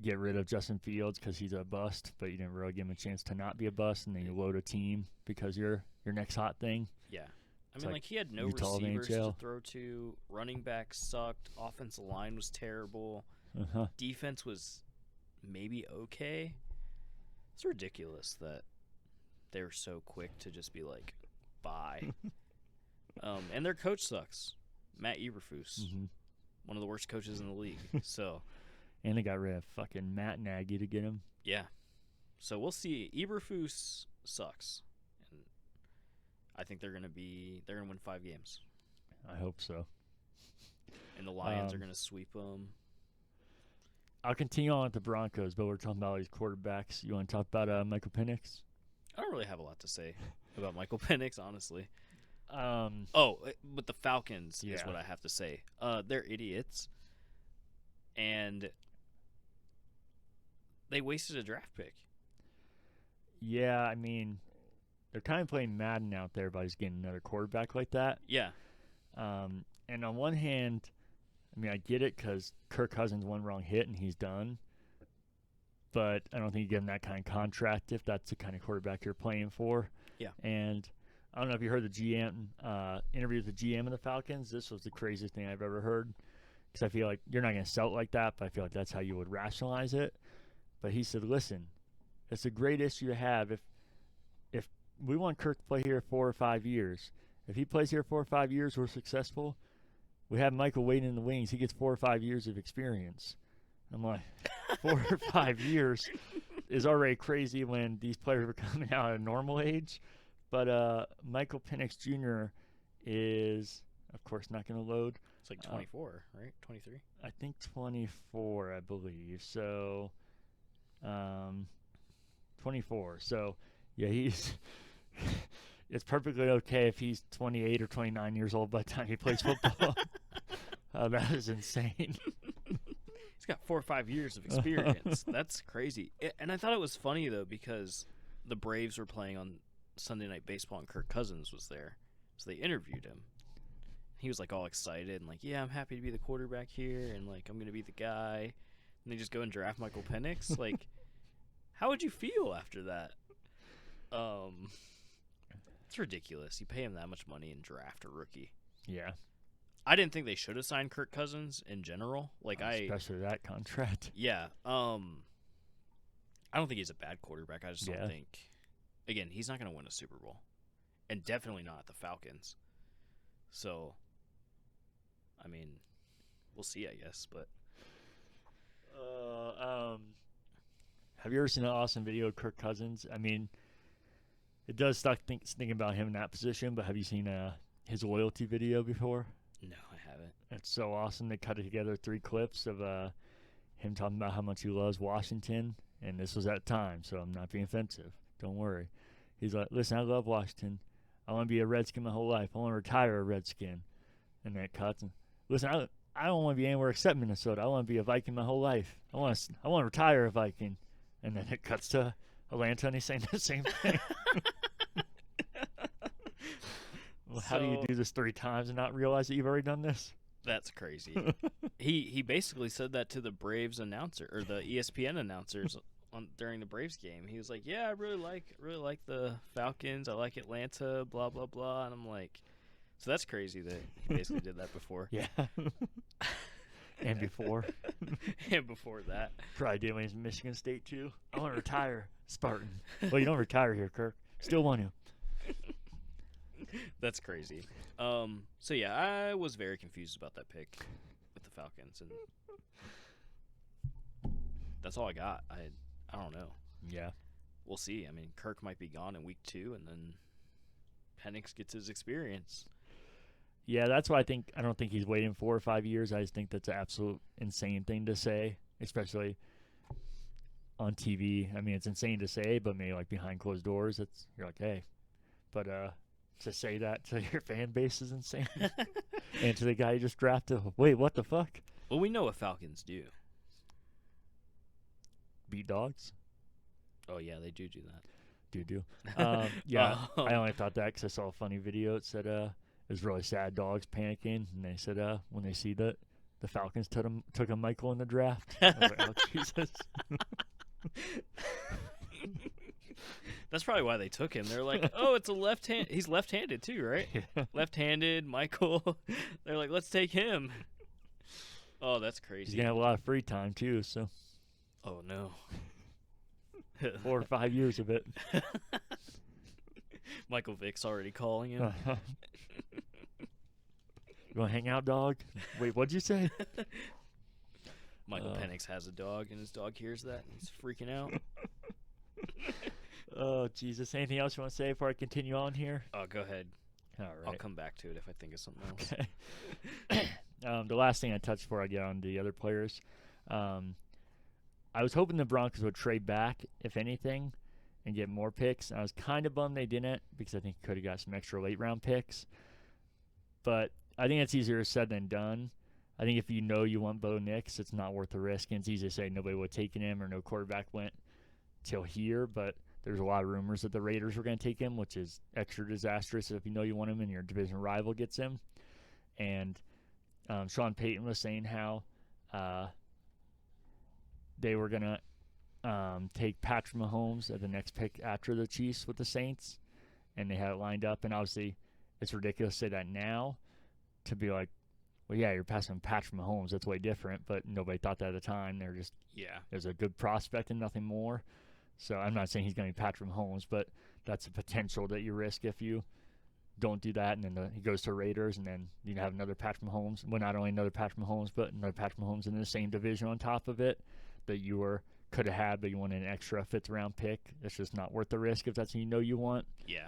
[SPEAKER 1] get rid of Justin Fields because he's a bust, but you didn't really give him a chance to not be a bust, and then you load a team because you're your next hot thing.
[SPEAKER 2] Yeah. I
[SPEAKER 1] It's
[SPEAKER 2] mean,
[SPEAKER 1] like
[SPEAKER 2] he had no
[SPEAKER 1] Utah of
[SPEAKER 2] receivers to
[SPEAKER 1] NHL.
[SPEAKER 2] throw to. Running back sucked. Offensive line was terrible.
[SPEAKER 1] Uh-huh.
[SPEAKER 2] Defense was maybe okay. It's ridiculous that they're so quick to just be like, bye. And their coach sucks. Matt Eberflus,
[SPEAKER 1] Mm-hmm.
[SPEAKER 2] one of the worst coaches in the league. So,
[SPEAKER 1] And they got rid of fucking Matt Nagy to get him.
[SPEAKER 2] yeah. So we'll see. Eberflus sucks. And I think they're gonna win 5 games.
[SPEAKER 1] I hope so.
[SPEAKER 2] And the Lions are gonna sweep them.
[SPEAKER 1] I'll continue on with the Broncos, but we're talking about all these quarterbacks. You want to talk about Michael Penix?
[SPEAKER 2] I don't really have a lot to say about Michael Penix, honestly.
[SPEAKER 1] Um,
[SPEAKER 2] With the Falcons is
[SPEAKER 1] Yeah.
[SPEAKER 2] what I have to say. They're idiots. And they wasted a draft pick.
[SPEAKER 1] yeah, I mean, they're kind of playing Madden out there by just getting another quarterback like that.
[SPEAKER 2] Yeah.
[SPEAKER 1] And on one hand, I mean, I get it because Kirk Cousins one wrong hit and he's done. But I don't think you give him that kind of contract if that's the kind of quarterback you're playing for.
[SPEAKER 2] Yeah.
[SPEAKER 1] And I don't know if you heard the GM interview with the GM of the Falcons. This was the craziest thing I've ever heard because I feel like you're not going to sell it like that, but I feel like that's how you would rationalize it. But he said, listen, it's a great issue to have if we want Kirk to play here 4 or 5 years. If he plays here 4 or 5 years, we're successful. We have Michael waiting in the wings. He gets 4 or 5 years of experience. I'm like, 4 or 5 years is already crazy when these players are coming out at a normal age. But Michael Penix Jr. is, of course, not going to load.
[SPEAKER 2] It's like 24, right? 23?
[SPEAKER 1] I think 24, I believe. So, 24. So, yeah, he's it's perfectly okay if he's 28 or 29 years old by the time he plays football. That is insane.
[SPEAKER 2] He's got 4 or 5 years of experience. That's crazy. And I thought it was funny, though, because the Braves were playing on Sunday Night Baseball and Kirk Cousins was there. So they interviewed him. He was like all excited and like, yeah, I'm happy to be the quarterback here and like I'm going to be the guy. And they just go and draft Michael Penix. Like, how would you feel after that? It's ridiculous. You pay him that much money and draft a rookie.
[SPEAKER 1] Yeah.
[SPEAKER 2] I didn't think they should have signed Kirk Cousins in general. Like
[SPEAKER 1] Especially that contract.
[SPEAKER 2] Yeah. I don't think he's a bad quarterback. I just don't
[SPEAKER 1] Yeah.
[SPEAKER 2] think. Again, he's not going to win a Super Bowl, and definitely not the Falcons. So, I mean, we'll see, I guess. But
[SPEAKER 1] have you ever seen an awesome video of Kirk Cousins? I mean, it does stuck thinking about him in that position, but have you seen his loyalty video before?
[SPEAKER 2] no, I haven't.
[SPEAKER 1] It's so awesome. They cut it together 3 clips of him talking about how much he loves Washington, and this was at the time, so I'm not being offensive. Don't worry. He's like, listen, I love Washington. I want to be a Redskin my whole life. I want to retire a Redskin. And then it cuts. And, listen, I don't want to be anywhere except Minnesota. I want to be a Viking my whole life. I want to retire a Viking. And then it cuts to Atlanta, and he's saying the same thing. Well, how do you do this 3 times and not realize that you've already done this?
[SPEAKER 2] That's crazy. He basically said that to the Braves announcer or the ESPN announcers during the Braves game. He was like, "Yeah, I really like the Falcons. I like Atlanta. Blah blah blah." And I'm like, so that's crazy that he basically did that before.
[SPEAKER 1] Yeah. And before.
[SPEAKER 2] And before that.
[SPEAKER 1] Probably did when he was in Michigan State, too. I want to retire, Spartan. Well, you don't retire here, Kirk. Still want to.
[SPEAKER 2] That's crazy. So, yeah, I was very confused about that pick with the Falcons. And that's all I got. I don't know.
[SPEAKER 1] Yeah.
[SPEAKER 2] We'll see. I mean, Kirk might be gone in week 2, and then Penix gets his experience.
[SPEAKER 1] Yeah, that's why I don't think he's waiting 4 or 5 years. I just think that's an absolute insane thing to say, especially on TV. I mean, it's insane to say, but maybe like behind closed doors, you're like, hey. But to say that to your fan base is insane. And to the guy you just drafted, wait, what the fuck?
[SPEAKER 2] Well, we know what Falcons do.
[SPEAKER 1] Beat dogs?
[SPEAKER 2] Oh, yeah, they do that.
[SPEAKER 1] Do. Yeah, I only thought that because I saw a funny video. It said it was really sad dogs panicking, and they said when they see that the Falcons took a Michael in the draft. I was like, oh, Jesus.
[SPEAKER 2] That's probably why they took him. They're like, oh, it's a left-hand. He's left-handed too, right?
[SPEAKER 1] Yeah.
[SPEAKER 2] Left-handed, Michael. They're like, let's take him. Oh, that's crazy.
[SPEAKER 1] He's going to have a lot of free time, too, so.
[SPEAKER 2] Oh, no.
[SPEAKER 1] 4 or 5 years of it.
[SPEAKER 2] Michael Vick's already calling him.
[SPEAKER 1] You want to hang out, dog? Wait, what'd you say?
[SPEAKER 2] Michael Penix has a dog, and his dog hears that, and he's freaking out.
[SPEAKER 1] Oh, Jesus. Anything else you want to say before I continue on here?
[SPEAKER 2] Oh, go ahead.
[SPEAKER 1] All right.
[SPEAKER 2] I'll come back to it if I think of something else.
[SPEAKER 1] Okay. The last thing I touched before I get on the other players, I was hoping the Broncos would trade back, if anything, and get more picks. I was kind of bummed they didn't because I think could have got some extra late-round picks. But I think it's easier said than done. I think if you know you want Bo Nix, it's not worth the risk. And it's easy to say nobody would have taken him or no quarterback went till here. But there's a lot of rumors that the Raiders were going to take him, which is extra disastrous if you know you want him and your division rival gets him. And Sean Payton was saying how they were going to take Patrick Mahomes at the next pick after the Chiefs with the Saints. And they had it lined up. And obviously it's ridiculous to say that now to be like, well, yeah, you're passing Patrick Mahomes. That's way different, but nobody thought that at the time. They're just, there's a good prospect and nothing more. So I'm not saying he's going to be Patrick Mahomes, but that's a potential that you risk if you don't do that. And then he goes to Raiders, and then you have another Patrick Mahomes. Well, not only another Patrick Mahomes, but another Patrick Mahomes in the same division on top of it that you could have had, but you wanted an extra 5th-round pick. It's just not worth the risk if that's what you know you want.
[SPEAKER 2] Yeah.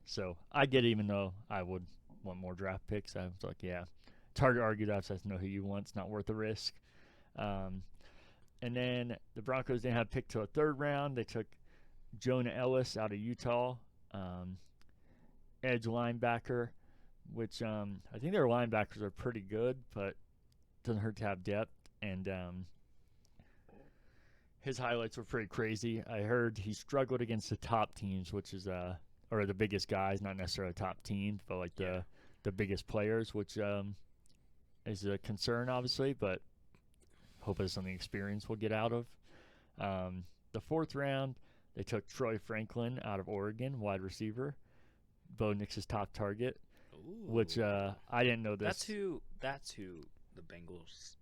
[SPEAKER 1] So I get it, even though I would want more draft picks. I was like, yeah, it's hard to argue that. So I know who you want. It's not worth the risk. And then the Broncos didn't have a pick till a 3rd round. They took Jonah Ellis out of Utah, edge linebacker, which I think their linebackers are pretty good, but doesn't hurt to have depth. And his highlights were pretty crazy. I heard he struggled against the top teams, which is or the biggest guys, not necessarily top teams, but like the biggest players, which is a concern, obviously, but hope it's something experience will get out of. The 4th round, they took Troy Franklin out of Oregon, wide receiver, Bo Nix's top target, which I didn't know this.
[SPEAKER 2] That's who the Bengals.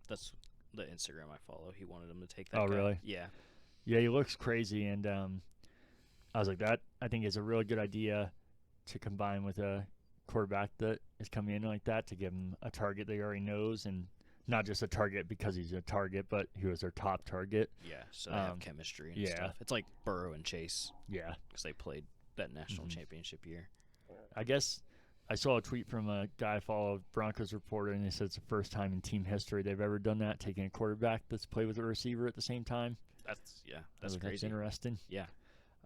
[SPEAKER 2] That's the Instagram I follow. He wanted him to take that.
[SPEAKER 1] Oh,
[SPEAKER 2] guy.
[SPEAKER 1] really?
[SPEAKER 2] Yeah.
[SPEAKER 1] Yeah, he looks crazy, and I was like, that I think is a really good idea to combine with a quarterback that is coming in like that to give him a target that he already knows, and not just a target because he's a target, but he was their top target.
[SPEAKER 2] Yeah, so they have chemistry and stuff. It's like Burrow and Chase.
[SPEAKER 1] Yeah.
[SPEAKER 2] Because they played that national championship year.
[SPEAKER 1] I guess I saw a tweet from a guy I follow, Broncos reporter, and he said it's the first time in team history they've ever done that, taking a quarterback that's played with a receiver at the same time.
[SPEAKER 2] That's
[SPEAKER 1] That's
[SPEAKER 2] crazy.
[SPEAKER 1] That's interesting.
[SPEAKER 2] Yeah.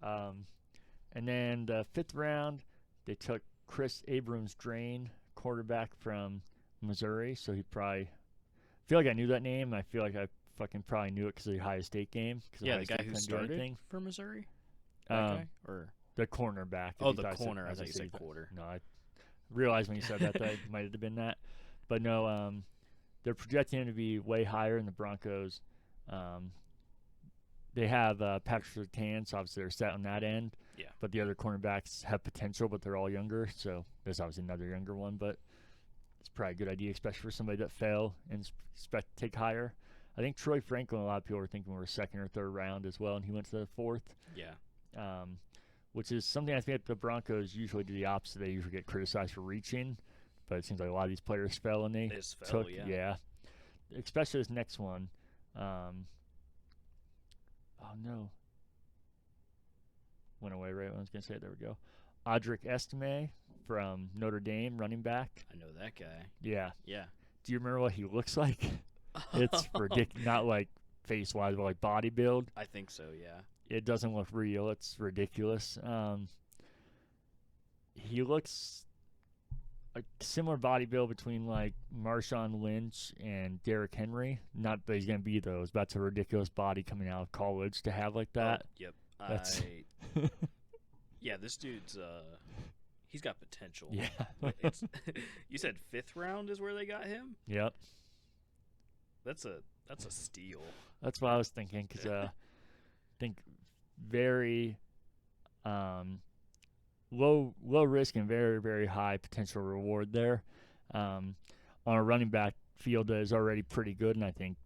[SPEAKER 1] And then the 5th round, they took Chris Abrams-Drain, quarterback from Missouri. So he probably – I feel like I knew that name. I feel like I fucking probably knew it because of the Ohio State game.
[SPEAKER 2] Yeah, the guy who started for Missouri? That guy? Or
[SPEAKER 1] the cornerback.
[SPEAKER 2] Oh, the corner. I thought you said quarter.
[SPEAKER 1] No, I realized when you said that it might have been that. But no, they're projecting him to be way higher in the Broncos. They have Patrick Surtain, so obviously they're set on that end.
[SPEAKER 2] Yeah.
[SPEAKER 1] But the other cornerbacks have potential, but they're all younger. So there's obviously another younger one, but it's probably a good idea, especially for somebody that fell and expect to take higher. I think Troy Franklin, a lot of people were thinking were 2nd or 3rd round as well, and he went to the 4th.
[SPEAKER 2] Yeah.
[SPEAKER 1] Which is something I think the Broncos usually do the opposite. They usually get criticized for reaching, but it seems like a lot of these players fell and they took. Yeah. Especially this next one. Oh, no. Went away right when I was going to say it. There we go. Audric Estime from Notre Dame, running back.
[SPEAKER 2] I know that guy.
[SPEAKER 1] Yeah.
[SPEAKER 2] Yeah.
[SPEAKER 1] Do you remember what he looks like? It's ridiculous. Not like face-wise, but like body build.
[SPEAKER 2] I think so, yeah.
[SPEAKER 1] It doesn't look real. It's ridiculous. He looks a similar body build between like Marshawn Lynch and Derrick Henry. Not that he's going to be those, but that's a ridiculous body coming out of college to have like that.
[SPEAKER 2] Oh, yep. Yeah, this dude's he's got potential.
[SPEAKER 1] Yeah.
[SPEAKER 2] You said 5th round is where they got him?
[SPEAKER 1] Yep.
[SPEAKER 2] That's a steal.
[SPEAKER 1] That's what I was thinking because I think very low risk and very, very high potential reward there on a running back field that is already pretty good, and I think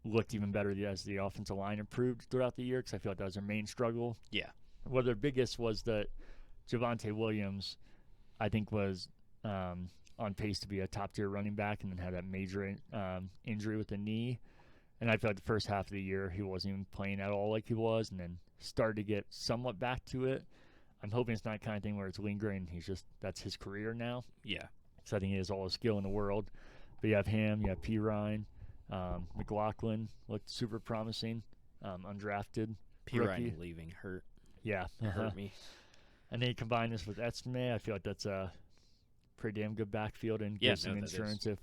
[SPEAKER 1] looked even better as the offensive line improved throughout the year because I feel like that was their main struggle.
[SPEAKER 2] Yeah.
[SPEAKER 1] Well, their biggest was that Javonte Williams, I think, was on pace to be a top-tier running back and then had that major injury with the knee. And I feel like the first half of the year he wasn't even playing at all like he was, and then started to get somewhat back to it. I'm hoping it's not the kind of thing where it's lingering. That's his career now.
[SPEAKER 2] Yeah.
[SPEAKER 1] So I think he has all the skill in the world. But you have him, you have P. Ryan, McLaughlin looked super promising, undrafted.
[SPEAKER 2] P. Ryan leaving hurt.
[SPEAKER 1] Yeah.
[SPEAKER 2] Hurt me.
[SPEAKER 1] And then you combine this with Estime. I feel like that's a pretty damn good backfield and gives some insurance if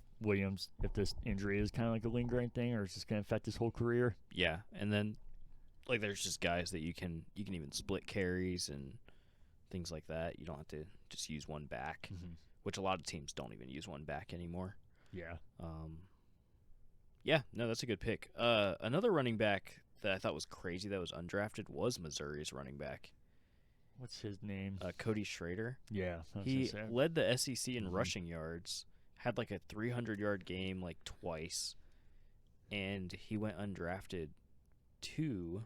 [SPEAKER 1] this injury is kind of like a lingering thing or it's just going to affect his whole career.
[SPEAKER 2] Yeah, and then like there's just guys that you can even split carries and things like that. You don't have to just use one back, which a lot of teams don't even use one back anymore.
[SPEAKER 1] Yeah.
[SPEAKER 2] Yeah, no, that's a good pick. Another running back that I thought was crazy that was undrafted was Missouri's running back.
[SPEAKER 1] What's his name?
[SPEAKER 2] Cody Schrader.
[SPEAKER 1] Yeah.
[SPEAKER 2] He led the SEC in rushing yards, had like a 300-yard game like twice, and he went undrafted to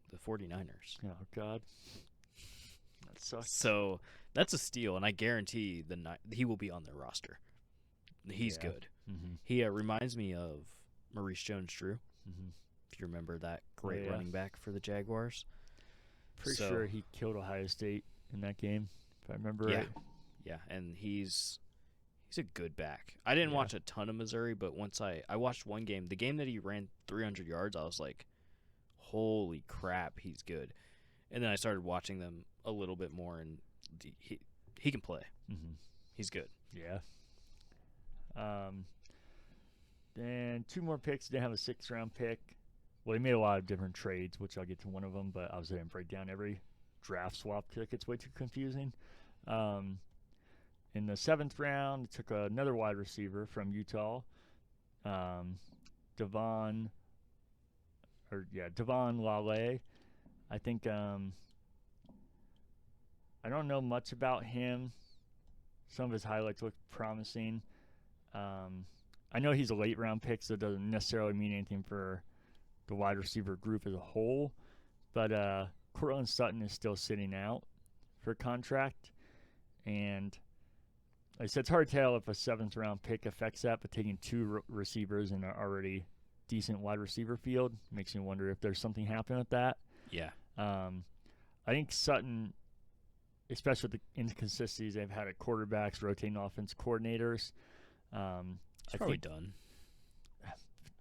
[SPEAKER 2] the 49ers.
[SPEAKER 1] Oh, God. That sucks.
[SPEAKER 2] So that's a steal, and I guarantee he will be on their roster. He's good. He reminds me of Maurice Jones-Drew, if you remember that great running back for the Jaguars.
[SPEAKER 1] Pretty sure he killed Ohio State in that game, if I remember right.
[SPEAKER 2] Yeah, and he's a good back. I didn't watch a ton of Missouri, but once I watched one game, the game that he ran 300 yards, I was like, holy crap, he's good. And then I started watching them a little bit more, and he can play. He's good.
[SPEAKER 1] Yeah. Then 2 more picks. They have a 6th round pick. Well, they made a lot of different trades, which I'll get to one of them, but I was going to break down every draft swap pick. It's way too confusing. In the 7th round, they took another wide receiver from Utah, Devon Lale. I think I don't know much about him. Some of his highlights look promising. I know he's a late round pick, so it doesn't necessarily mean anything for the wide receiver group as a whole. But Cortland Sutton is still sitting out for contract. And like I said, it's hard to tell if a 7th round pick affects that, but taking 2 receivers in an already decent wide receiver field makes me wonder if there's something happening with that.
[SPEAKER 2] Yeah.
[SPEAKER 1] I think Sutton, especially with the inconsistencies they've had at quarterbacks, rotating offense coordinators,
[SPEAKER 2] He's probably done.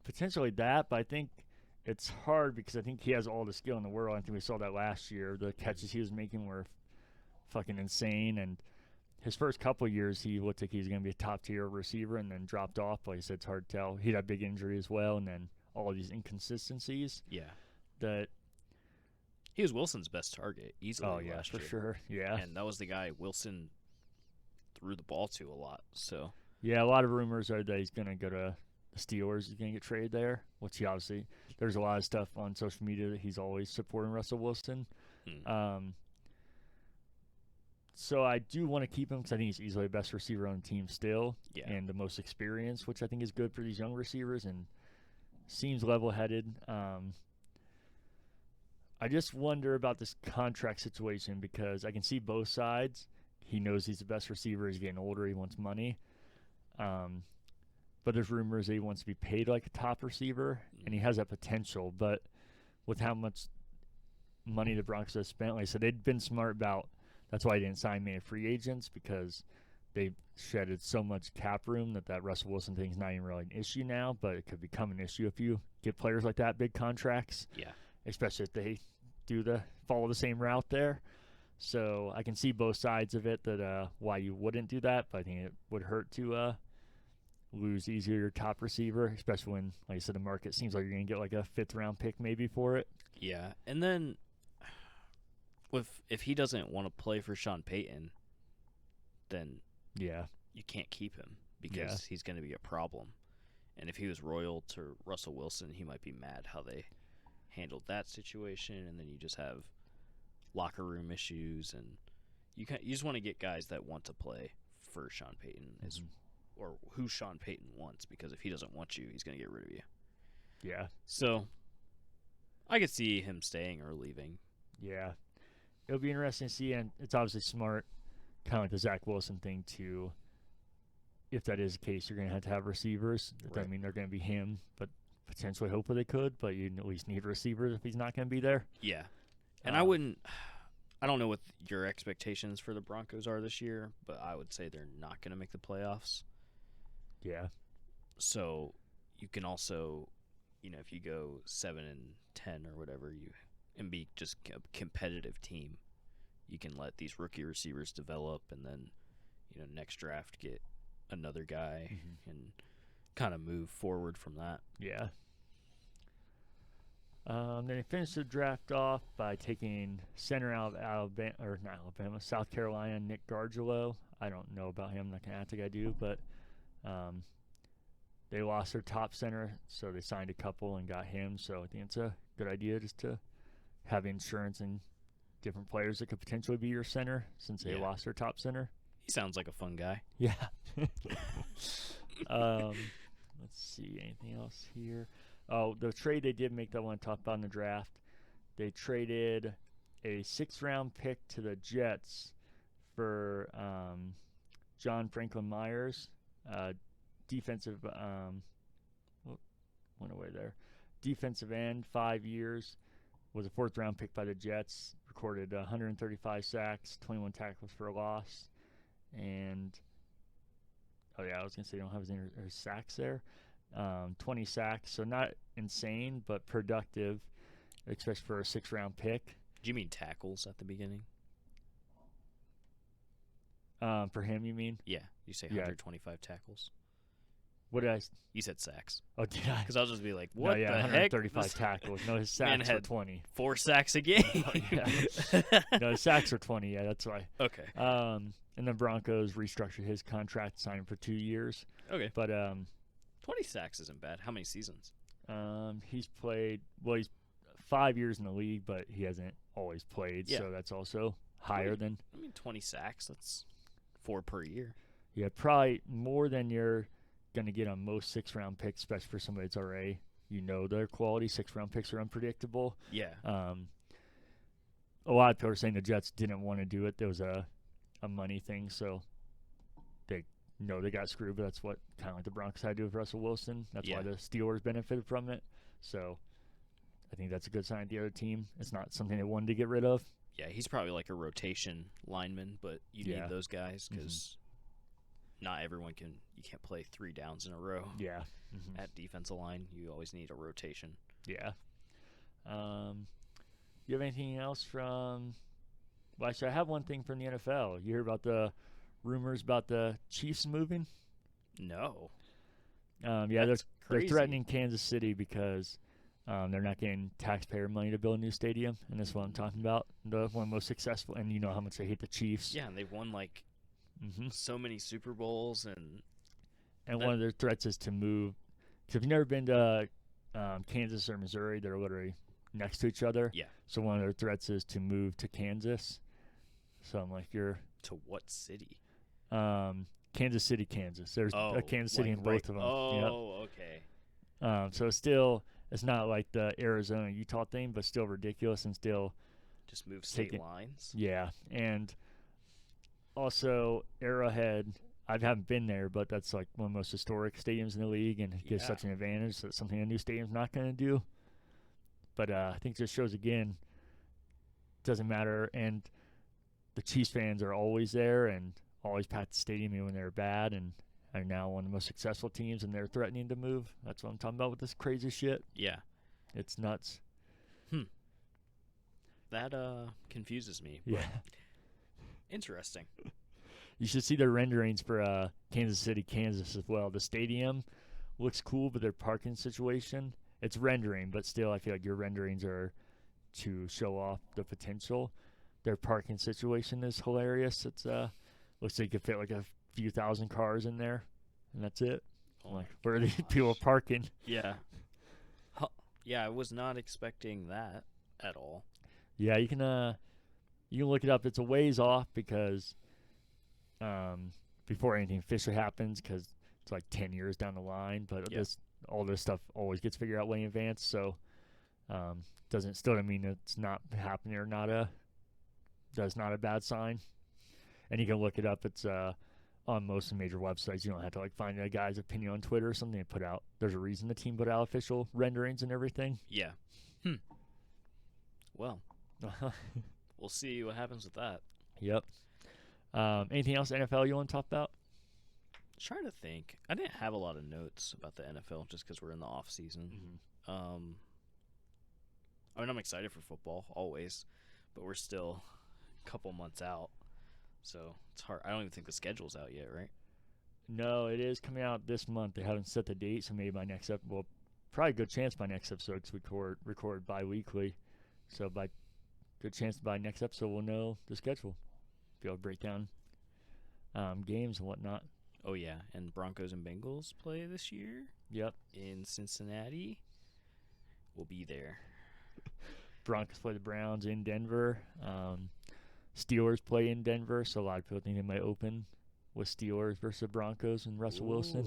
[SPEAKER 1] Potentially that, but I think it's hard because I think he has all the skill in the world. I think we saw that last year. The catches he was making were fucking insane, and his first couple years he looked like he was going to be a top-tier receiver and then dropped off. Like I said, it's hard to tell. He had a big injury as well, and then all of these inconsistencies.
[SPEAKER 2] Yeah.
[SPEAKER 1] That
[SPEAKER 2] he was Wilson's best target easily.
[SPEAKER 1] Oh, yeah,
[SPEAKER 2] last
[SPEAKER 1] for
[SPEAKER 2] year.
[SPEAKER 1] sure. Yeah.
[SPEAKER 2] And that was the guy Wilson threw the ball to a lot. So
[SPEAKER 1] yeah, a lot of rumors are that he's going to go to the Steelers. He's going to get traded there, which he obviously, there's a lot of stuff on social media that he's always supporting Russell Wilson. So I do want to keep him because I think he's easily the best receiver on the team still, and the most experienced, which I think is good for these young receivers and seems level-headed. I just wonder about this contract situation because I can see both sides. He knows he's the best receiver. He's getting older. He wants money. But there's rumors that he wants to be paid like a top receiver, and he has that potential. But with how much money the Broncos have spent, like I said, they'd been smart about. That's why they didn't sign many free agents because they shedded so much cap room that Russell Wilson thing is not even really an issue now. But it could become an issue if you get players like that, big contracts.
[SPEAKER 2] Yeah.
[SPEAKER 1] Especially if they follow the same route there. So I can see both sides of it that why you wouldn't do that, but I think it would hurt to lose easier your top receiver, especially when, like I said, the market seems like you're going to get like a 5th round pick maybe for it.
[SPEAKER 2] Yeah, and then if he doesn't want to play for Sean Payton, then you can't keep him because he's going to be a problem. And if he was loyal to Russell Wilson, he might be mad how they handled that situation, and then you just have locker room issues, and you just want to get guys that want to play for Sean Payton, or who Sean Payton wants, because if he doesn't want you, he's going to get rid of you.
[SPEAKER 1] Yeah.
[SPEAKER 2] So I could see him staying or leaving.
[SPEAKER 1] Yeah. It'll be interesting to see, and it's obviously smart, kind of like the Zach Wilson thing, too. If that is the case, you're going to have receivers. That doesn't mean they're going to be him, but potentially hopefully they could, but you at least need receivers if he's not going to be there.
[SPEAKER 2] Yeah. And I don't know what your expectations for the Broncos are this year, but I would say they're not going to make the playoffs.
[SPEAKER 1] Yeah.
[SPEAKER 2] So you can also, if you go 7-10 or whatever, and be just a competitive team, you can let these rookie receivers develop, and then, next draft get another guy and kind of move forward from that.
[SPEAKER 1] Yeah. Then they finished the draft off by taking center out of South Carolina, Nick Gargiulo. I don't know about him. I'm not going to act like I do, but they lost their top center, so they signed a couple and got him. So I think it's a good idea just to have insurance and different players that could potentially be your center since they lost their top center.
[SPEAKER 2] He sounds like a fun guy.
[SPEAKER 1] Yeah. Let's see, anything else here? Oh, the trade they did make that I want to talk about in the draft. They traded a 6th-round pick to the Jets for John Franklin Myers, defensive. Went away there. Defensive end, 5 years. Was a 4th-round pick by the Jets. Recorded 135 sacks, 21 tackles for a loss, and I was gonna say they don't have his sacks there. 20 sacks, so not insane, but productive, especially for a 6th-round pick.
[SPEAKER 2] Do you mean tackles at the beginning?
[SPEAKER 1] For him, you mean?
[SPEAKER 2] Yeah, you say 125 tackles.
[SPEAKER 1] What did I?
[SPEAKER 2] You said sacks.
[SPEAKER 1] Oh, did I?
[SPEAKER 2] Because I'll just be like, what the
[SPEAKER 1] 135
[SPEAKER 2] heck?
[SPEAKER 1] tackles. No, his sacks were 20.
[SPEAKER 2] 4 sacks a game.
[SPEAKER 1] No, his sacks are 20. Yeah, that's why.
[SPEAKER 2] Okay.
[SPEAKER 1] And then Broncos restructured his contract, signed him for 2 years.
[SPEAKER 2] Okay.
[SPEAKER 1] But
[SPEAKER 2] 20 sacks isn't bad. How many seasons?
[SPEAKER 1] He's played. Well, he's 5 years in the league, but he hasn't always played. Yeah. So that's also higher than.
[SPEAKER 2] 20 sacks. That's 4 per year.
[SPEAKER 1] Yeah, probably more than your going to get on most 6th-round picks, especially for somebody that's already, their quality. 6th-round picks are unpredictable.
[SPEAKER 2] Yeah.
[SPEAKER 1] A lot of people are saying the Jets didn't want to do it. There was a money thing, so they got screwed, but that's what kind of like the Broncos had to do with Russell Wilson. That's why the Steelers benefited from it. So I think that's a good sign of the other team. It's not something they wanted to get rid of.
[SPEAKER 2] Yeah, he's probably like a rotation lineman, but you need those guys because not everyone you can't play 3 downs in a row.
[SPEAKER 1] Yeah.
[SPEAKER 2] At defensive line, you always need a rotation.
[SPEAKER 1] Yeah. You have anything else from? Well, actually, I have one thing from the NFL. You hear about the rumors about the Chiefs moving?
[SPEAKER 2] No.
[SPEAKER 1] They're threatening Kansas City because they're not getting taxpayer money to build a new stadium, and that's what I'm talking about. The one of the most successful, and you know how much I hate the Chiefs.
[SPEAKER 2] Yeah, and they've won like so many Super Bowls, and
[SPEAKER 1] one of their threats is to move. Because if you've never been to Kansas or Missouri, they're literally next to each other.
[SPEAKER 2] Yeah.
[SPEAKER 1] So one of their threats is to move to Kansas. So I'm like, you're
[SPEAKER 2] to what city?
[SPEAKER 1] Kansas City, Kansas. There's a Kansas City in both of them.
[SPEAKER 2] Oh, okay.
[SPEAKER 1] So it's not like the Arizona Utah thing, but still ridiculous and still
[SPEAKER 2] just move state lines.
[SPEAKER 1] Yeah, and also Arrowhead. I haven't been there, but that's like one of the most historic stadiums in the league, and it gives such an advantage. That's something a new stadium's not going to do. But I think it just shows again, doesn't matter. And the Chiefs fans are always there and always pack the stadium even when they're bad, and are now one of the most successful teams, and they're threatening to move. That's what I'm talking about with this crazy shit.
[SPEAKER 2] Yeah.
[SPEAKER 1] It's nuts.
[SPEAKER 2] That confuses me.
[SPEAKER 1] Yeah.
[SPEAKER 2] Interesting.
[SPEAKER 1] You should see their renderings for Kansas City, Kansas as well. The stadium looks cool, but their parking situation, it's rendering, but still I feel like your renderings are to show off the potential. Their parking situation is hilarious. It's looks like you could fit like a few thousand cars in there, and that's it. Like, where are these people parking?
[SPEAKER 2] Yeah. Yeah, I was not expecting that at all.
[SPEAKER 1] Yeah, you can look it up. It's a ways off because before anything officially happens, because it's like 10 years down the line. But all this stuff always gets figured out way in advance. So doesn't mean it's not happening or that's not a bad sign. And you can look it up. It's on most of the major websites. You don't have to like find a guy's opinion on Twitter or something. They put out. There's a reason the team put out official renderings and everything.
[SPEAKER 2] Yeah. Well, we'll see what happens with that.
[SPEAKER 1] Yep. Anything else NFL you want to talk about?
[SPEAKER 2] Trying to think. I didn't have a lot of notes about the NFL just because we're in the off season. I mean, I'm excited for football always, but we're still a couple months out, so it's hard. I don't even think the schedule's out yet, right?
[SPEAKER 1] No, it is coming out this month. They haven't set the date, so maybe by next episode, well, probably a good chance by next episode because we record bi-weekly. So by good chance by next episode we'll know the schedule. Be able to break down games and whatnot.
[SPEAKER 2] Oh yeah, and Broncos and Bengals play this year.
[SPEAKER 1] Yep.
[SPEAKER 2] In Cincinnati. We'll be there.
[SPEAKER 1] Broncos play the Browns in Denver. Steelers play in Denver, so a lot of people think they might open with Steelers versus the Broncos and Russell Wilson.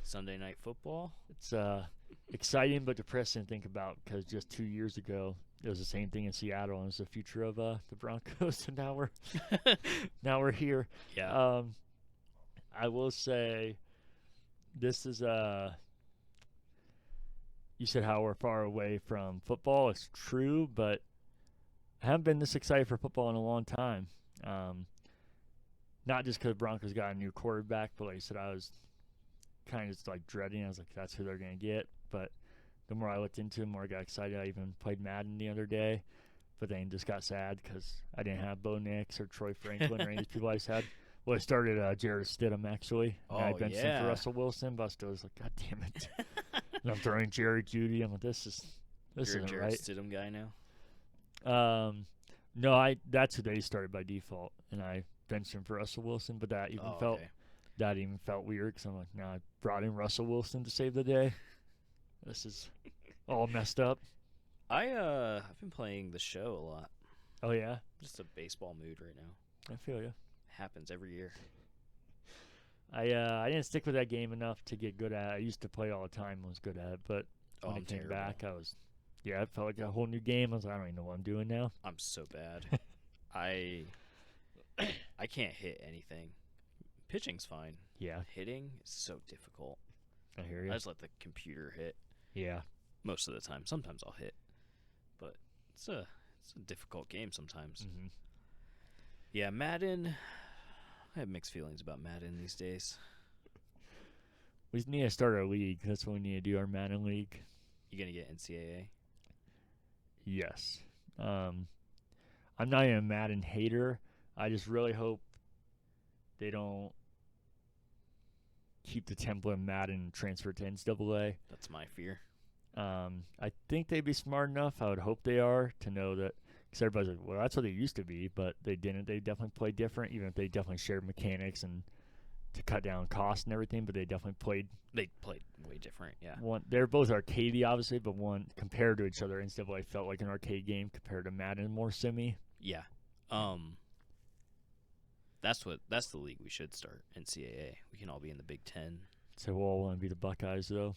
[SPEAKER 2] Sunday Night Football.
[SPEAKER 1] It's exciting but depressing to think about because just 2 years ago it was the same thing in Seattle, and it was the future of the Broncos, and now we're here.
[SPEAKER 2] Yeah.
[SPEAKER 1] I will say this is you said how we're far away from football. It's true, but I haven't been this excited for football in a long time. Not just because Broncos got a new quarterback, but like I said, I was kind of just like dreading. I was like, that's who they're going to get. But the more I looked into it, the more I got excited. I even played Madden the other day, but then just got sad because I didn't have Bo Nix or Troy Franklin or any of these people I just had. Well, I started Jared Stidham, actually.
[SPEAKER 2] Oh,
[SPEAKER 1] I benched him for Russell Wilson, but I still was like, God damn it. And I'm throwing Jerry Jeudy. I'm like, this isn't
[SPEAKER 2] Jared
[SPEAKER 1] right.
[SPEAKER 2] Stidham guy now?
[SPEAKER 1] No, that's who they started by default, and I benched him for Russell Wilson, but that even felt weird because I'm like, I brought in Russell Wilson to save the day. This is all messed up.
[SPEAKER 2] I've been playing the show a lot.
[SPEAKER 1] Oh, yeah?
[SPEAKER 2] Just a baseball mood right now.
[SPEAKER 1] I feel you.
[SPEAKER 2] Happens every year.
[SPEAKER 1] I didn't stick with that game enough to get good at it. I used to play all the time and was good at it, but
[SPEAKER 2] Oh,
[SPEAKER 1] when
[SPEAKER 2] I'm
[SPEAKER 1] it came
[SPEAKER 2] terrible.
[SPEAKER 1] back, it felt like a whole new game. I was like, I don't even know what I'm doing now.
[SPEAKER 2] I'm so bad. I I can't hit anything. Pitching's fine.
[SPEAKER 1] Yeah,
[SPEAKER 2] Hitting is so difficult.
[SPEAKER 1] I hear you.
[SPEAKER 2] I just let the computer hit
[SPEAKER 1] Yeah.
[SPEAKER 2] most of the time. Sometimes I'll hit, but it's a difficult game sometimes.
[SPEAKER 1] Mm-hmm.
[SPEAKER 2] Yeah, Madden. I have mixed feelings about Madden these days.
[SPEAKER 1] We need to start our league. That's what we need to do, our Madden League.
[SPEAKER 2] You gonna get NCAA?
[SPEAKER 1] Yes. I'm not even a Madden hater. I just really hope they don't keep the template of Madden and transfer to NCAA.
[SPEAKER 2] That's my fear.
[SPEAKER 1] I think they'd be smart enough. I would hope they are to know that. Because everybody's like, well, that's what they used to be, but they didn't. They definitely played different, even if they definitely shared mechanics and to cut down costs and everything. But they definitely played.
[SPEAKER 2] They played way different. Yeah.
[SPEAKER 1] One, they're both arcadey, obviously, but one compared to each other, NCAA felt like an arcade game compared to Madden, more simi.
[SPEAKER 2] Yeah. That's the league we should start. NCAA. We can all be in the Big Ten.
[SPEAKER 1] So we'll all want to be the Buckeyes, though.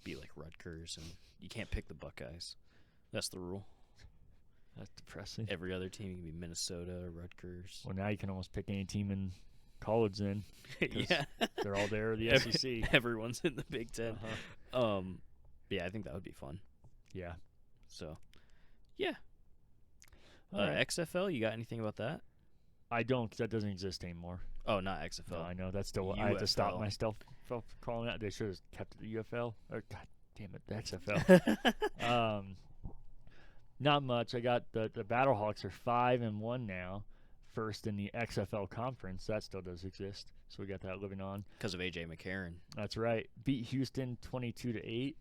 [SPEAKER 2] Be like Rutgers, and you can't pick the Buckeyes. That's the rule.
[SPEAKER 1] That's depressing.
[SPEAKER 2] Every other team can be Minnesota, Rutgers.
[SPEAKER 1] Well, now you can almost pick any team in college then.
[SPEAKER 2] Yeah.
[SPEAKER 1] They're all there, the SEC.
[SPEAKER 2] Everyone's in the Big Ten.
[SPEAKER 1] Uh-huh.
[SPEAKER 2] Yeah, I think that would be fun.
[SPEAKER 1] Yeah.
[SPEAKER 2] So, yeah.
[SPEAKER 1] All right.
[SPEAKER 2] XFL, you got anything about that?
[SPEAKER 1] I don't, because that doesn't exist anymore.
[SPEAKER 2] Oh, not XFL.
[SPEAKER 1] No, I know. That's still what I had to stop
[SPEAKER 2] UFL.
[SPEAKER 1] myself from calling it. They should have kept it the UFL. Or, God damn it, the XFL. Not much. I got the Battlehawks are 5-1 now, first in the XFL conference. That still does exist, so we got that living on.
[SPEAKER 2] Because of AJ McCarron.
[SPEAKER 1] That's right. Beat Houston 22-8,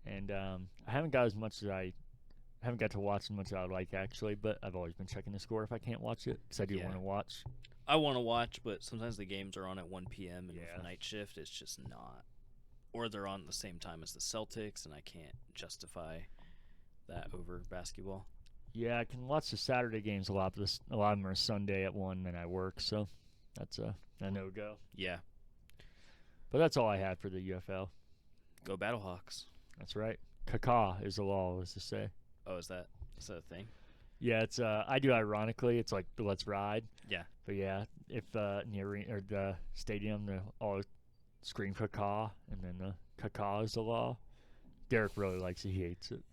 [SPEAKER 1] and I haven't got as much as I haven't got to watch as much as I would like actually, but I've always been checking the score if I can't watch it because I do
[SPEAKER 2] Yeah.
[SPEAKER 1] want to watch.
[SPEAKER 2] I want to watch, but sometimes the games are on at 1 p.m. and
[SPEAKER 1] Yeah.
[SPEAKER 2] with night shift, it's just not. Or they're on at the same time as the Celtics, and I can't justify that over basketball.
[SPEAKER 1] Yeah, I can watch the Saturday games a lot, but a lot of them are Sunday at 1, and I work, so that's a no-go.
[SPEAKER 2] Yeah.
[SPEAKER 1] But that's all I had for the UFL.
[SPEAKER 2] Go Battlehawks.
[SPEAKER 1] That's right. Caca is the law, as to say.
[SPEAKER 2] Oh, is that a thing?
[SPEAKER 1] Yeah, it's I do ironically. It's like the Let's Ride.
[SPEAKER 2] Yeah.
[SPEAKER 1] But yeah, if in the arena or the stadium, they all scream caca, and then the caca is the law. Derek really likes it. He hates it.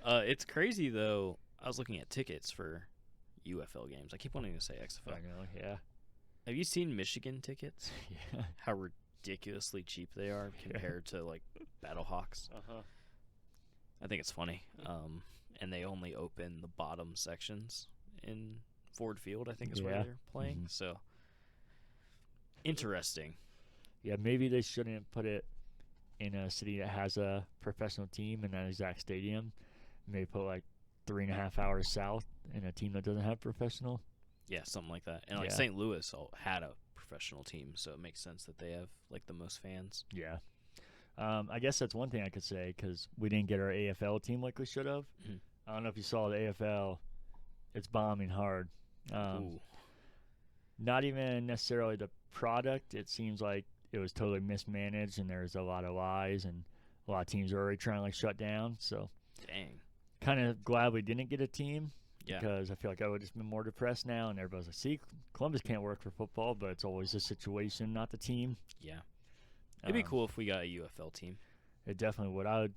[SPEAKER 2] It's crazy, though. I was looking at tickets for UFL games. I keep wanting to say XFL.
[SPEAKER 1] I know, yeah.
[SPEAKER 2] Have you seen Michigan tickets?
[SPEAKER 1] Yeah.
[SPEAKER 2] How ridiculously cheap they are compared to, like, Battlehawks.
[SPEAKER 1] Uh-huh.
[SPEAKER 2] I think it's funny. And they only open the bottom sections in Ford Field, I think is where
[SPEAKER 1] Yeah.
[SPEAKER 2] they're playing.
[SPEAKER 1] Mhm.
[SPEAKER 2] So, interesting.
[SPEAKER 1] Yeah, maybe they shouldn't put it in a city that has a professional team in that exact stadium. Maybe put like 3.5 hours south in a team that doesn't have professional.
[SPEAKER 2] Yeah, something like that. And, like,
[SPEAKER 1] Yeah.
[SPEAKER 2] St. Louis had a professional team, so it makes sense that they have, like, the most fans.
[SPEAKER 1] Yeah. I guess that's one thing I could say because we didn't get our AFL team like we should have.
[SPEAKER 2] Mhm.
[SPEAKER 1] I don't know if you saw the AFL. It's bombing hard.
[SPEAKER 2] Ooh.
[SPEAKER 1] Not even necessarily the product. It seems like it was totally mismanaged and there's a lot of lies and a lot of teams are already trying to like shut down. So
[SPEAKER 2] Dang.
[SPEAKER 1] kind of glad we didn't get a team
[SPEAKER 2] Yeah.
[SPEAKER 1] because I feel like I would have just been more depressed now. And everybody's like, see, Columbus can't work for football, but it's always the situation, not the team.
[SPEAKER 2] Yeah. It'd be cool if we got a UFL team.
[SPEAKER 1] It definitely would. I would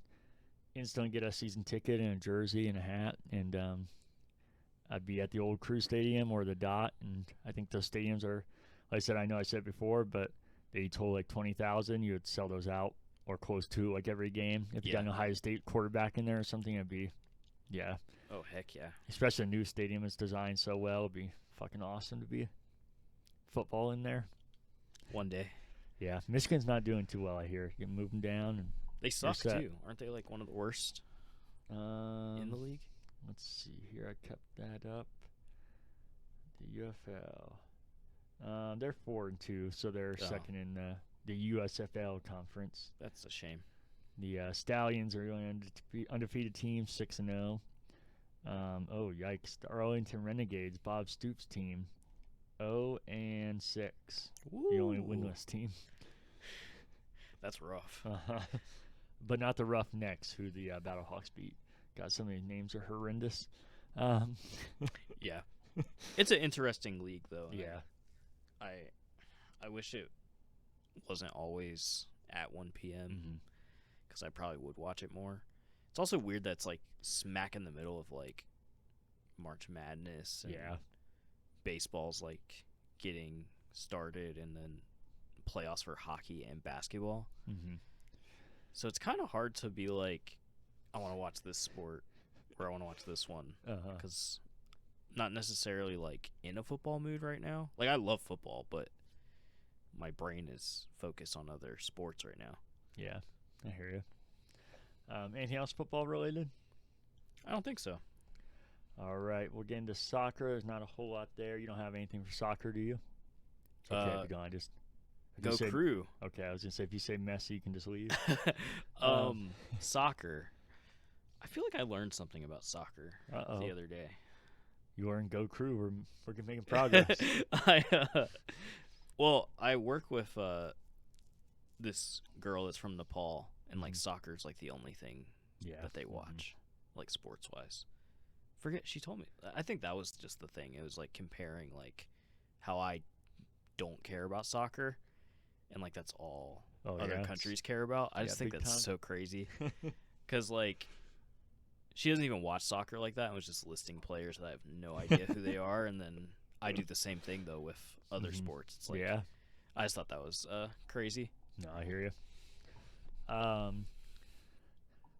[SPEAKER 1] instantly get a season ticket and a jersey and a hat, and I'd be at the old Crew Stadium or the Dot. And I think those stadiums are, like I said, I know I said it before, but they told like 20,000. You would sell those out or close to like every game. If you got an Ohio State quarterback in there or something, it'd be, yeah.
[SPEAKER 2] Oh, heck yeah.
[SPEAKER 1] Especially a new stadium is designed so well. It'd be fucking awesome to be football in there.
[SPEAKER 2] One day.
[SPEAKER 1] Yeah, Michigan's not doing too well, I hear. You're moving down. And
[SPEAKER 2] They suck,
[SPEAKER 1] set.
[SPEAKER 2] too. Aren't they, like, one of the worst in the league?
[SPEAKER 1] Let's see here. I kept that up. The UFL. They're 4-2, so they're second in the USFL conference.
[SPEAKER 2] That's a shame.
[SPEAKER 1] The Stallions are the undefeated team, 6-0. Oh yikes! The Arlington Renegades, Bob Stoops' team, 0-6.
[SPEAKER 2] Woo.
[SPEAKER 1] The only winless team.
[SPEAKER 2] That's rough.
[SPEAKER 1] But not the Roughnecks, who the Battlehawks beat. God, some of these names are horrendous. Um,
[SPEAKER 2] Yeah. It's an interesting league, though.
[SPEAKER 1] yeah.
[SPEAKER 2] I wish it wasn't always at 1 p.m. because I probably would watch it more. It's also weird that it's like smack in the middle of like March Madness and
[SPEAKER 1] Yeah.
[SPEAKER 2] baseball's like getting started and then playoffs for hockey and basketball.
[SPEAKER 1] Mm-hmm.
[SPEAKER 2] So it's kind of hard to be like, I want to watch this sport or I want to watch this one because not necessarily like in a football mood right now. Like I love football, but my brain is focused on other sports right now.
[SPEAKER 1] Yeah, I hear you. Anything else football related?
[SPEAKER 2] I don't think so.
[SPEAKER 1] All right, we'll get into soccer. There's not a whole lot there. You don't have anything for soccer, do you? Okay, if you don't, if
[SPEAKER 2] Go
[SPEAKER 1] you say,
[SPEAKER 2] Crew.
[SPEAKER 1] Okay, I was gonna say if you say Messi, you can just leave.
[SPEAKER 2] Soccer. I feel like I learned something about soccer the other day.
[SPEAKER 1] You are in Go Crew. We're making progress.
[SPEAKER 2] I work with this girl that's from Nepal, and like soccer's like the only thing that they watch, like sports wise. Forget she told me. I think that was just the thing. It was like comparing like how I don't care about soccer, and like that's all other countries care about. I just think that's so crazy because like she doesn't even watch soccer like that. And was just listing players that I have no idea who they are, and then I do the same thing though with other sports. It's like I just thought that was crazy.
[SPEAKER 1] No, I hear you.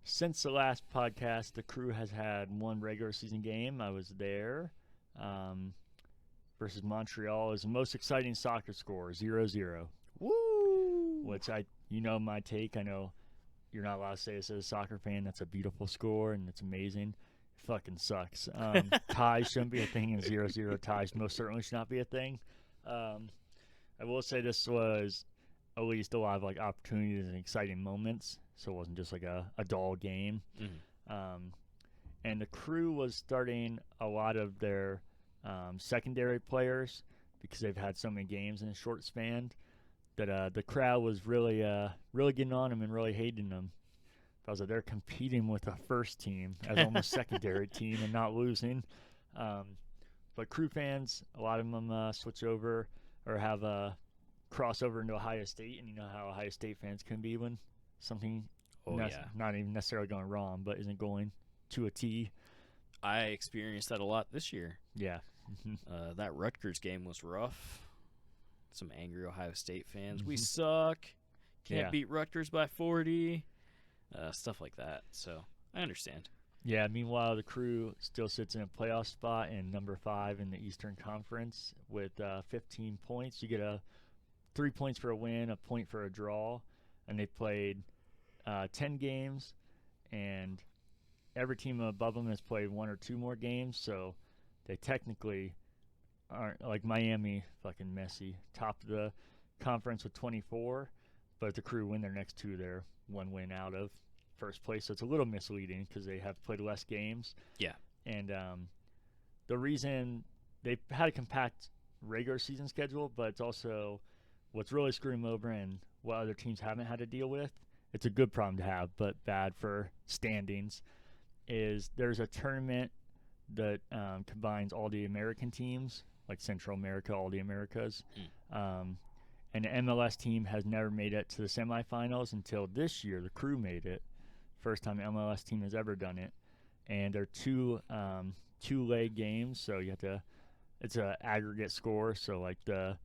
[SPEAKER 1] Since the last podcast, the Crew has had one regular season game. I was there. Versus Montreal is the most exciting soccer score, 0-0.
[SPEAKER 2] Woo!
[SPEAKER 1] Which my take. I know you're not allowed to say this as a soccer fan. That's a beautiful score and it's amazing. It fucking sucks. Ties shouldn't be a thing, and 0-0 ties most certainly should not be a thing. I will say this was at least a lot of like opportunities and exciting moments, so it wasn't just like a dull game. And the Crew was starting a lot of their secondary players because they've had so many games in a short span that the crowd was really getting on them and really hating them. Because they're competing with a first team as almost secondary team and not losing. But Crew fans, a lot of them switch over or have a crossover into Ohio State, and you know how Ohio State fans can be when something not even necessarily going wrong, but isn't going to a T.
[SPEAKER 2] I experienced that a lot this year.
[SPEAKER 1] Yeah.
[SPEAKER 2] That Rutgers game was rough. Some angry Ohio State fans. We suck. Can't beat Rutgers by 40. Stuff like that. So I understand.
[SPEAKER 1] Yeah, meanwhile, the Crew still sits in a playoff spot and number 5 in the Eastern Conference with 15 points. You get 3 points for a win, a point for a draw, and they played 10 games, and every team above them has played 1 or 2 more games, so they technically aren't like Miami, fucking messy, top of the conference with 24, but the Crew win their next 2, they're 1 win out of first place, so it's a little misleading because they have played less games.
[SPEAKER 2] Yeah.
[SPEAKER 1] And the reason they've had a compact regular season schedule, but it's also what's really screwing them over and what other teams haven't had to deal with. It's a good problem to have, but bad for standings. Is there's a tournament that combines all the American teams, like Central America, all the Americas. And the MLS team has never made it to the semifinals until this year. The Crew made it. First time the MLS team has ever done it. And they're two-leg games, so you have to – it's an aggregate score. So, like, the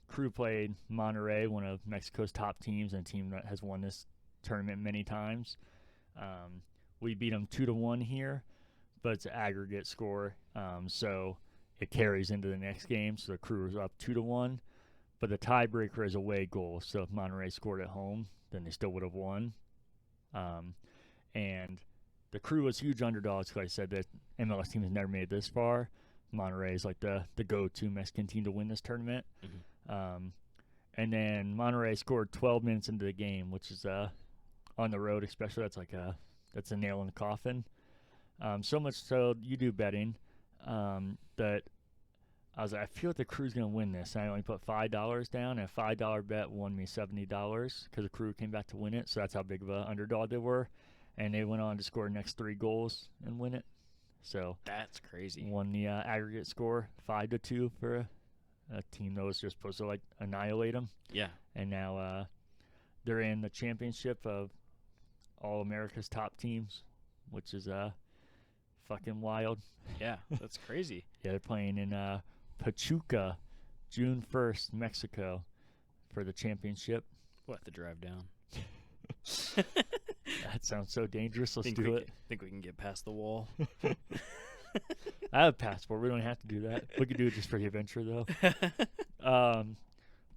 [SPEAKER 1] Crew played Monterrey, one of Mexico's top teams, and a team that has won this tournament many times. We beat them 2-1 here, but it's an aggregate score. So it carries into the next game. So the Crew is up 2-1. But the tiebreaker is a away goal. So if Monterrey scored at home, then they still would have won. And the Crew was huge underdogs. Like I said, the MLS team has never made it this far. Monterrey is like the go-to Mexican team to win this tournament. And then Monterrey scored 12 minutes into the game, which is on the road especially. That's a nail in the coffin. So much so you do betting that I was like, I feel like the Crew's gonna win this. And I only put $5 down, and a $5 bet won me $70 because the Crew came back to win it. So that's how big of an underdog they were, and they went on to score the next 3 goals and win it. So
[SPEAKER 2] That's crazy.
[SPEAKER 1] won the aggregate score 5-2 for a team that was just supposed to like annihilate them.
[SPEAKER 2] Yeah.
[SPEAKER 1] And now they're in the championship of all America's top teams, which is fucking wild.
[SPEAKER 2] Yeah, that's crazy.
[SPEAKER 1] Yeah, they're playing in Pachuca, June 1st, Mexico, for the championship.
[SPEAKER 2] We'll have to drive down.
[SPEAKER 1] That sounds so dangerous. Let's do it.
[SPEAKER 2] Think we can get past the wall?
[SPEAKER 1] I have a passport. We don't have to do that. We could do it just for the adventure, though.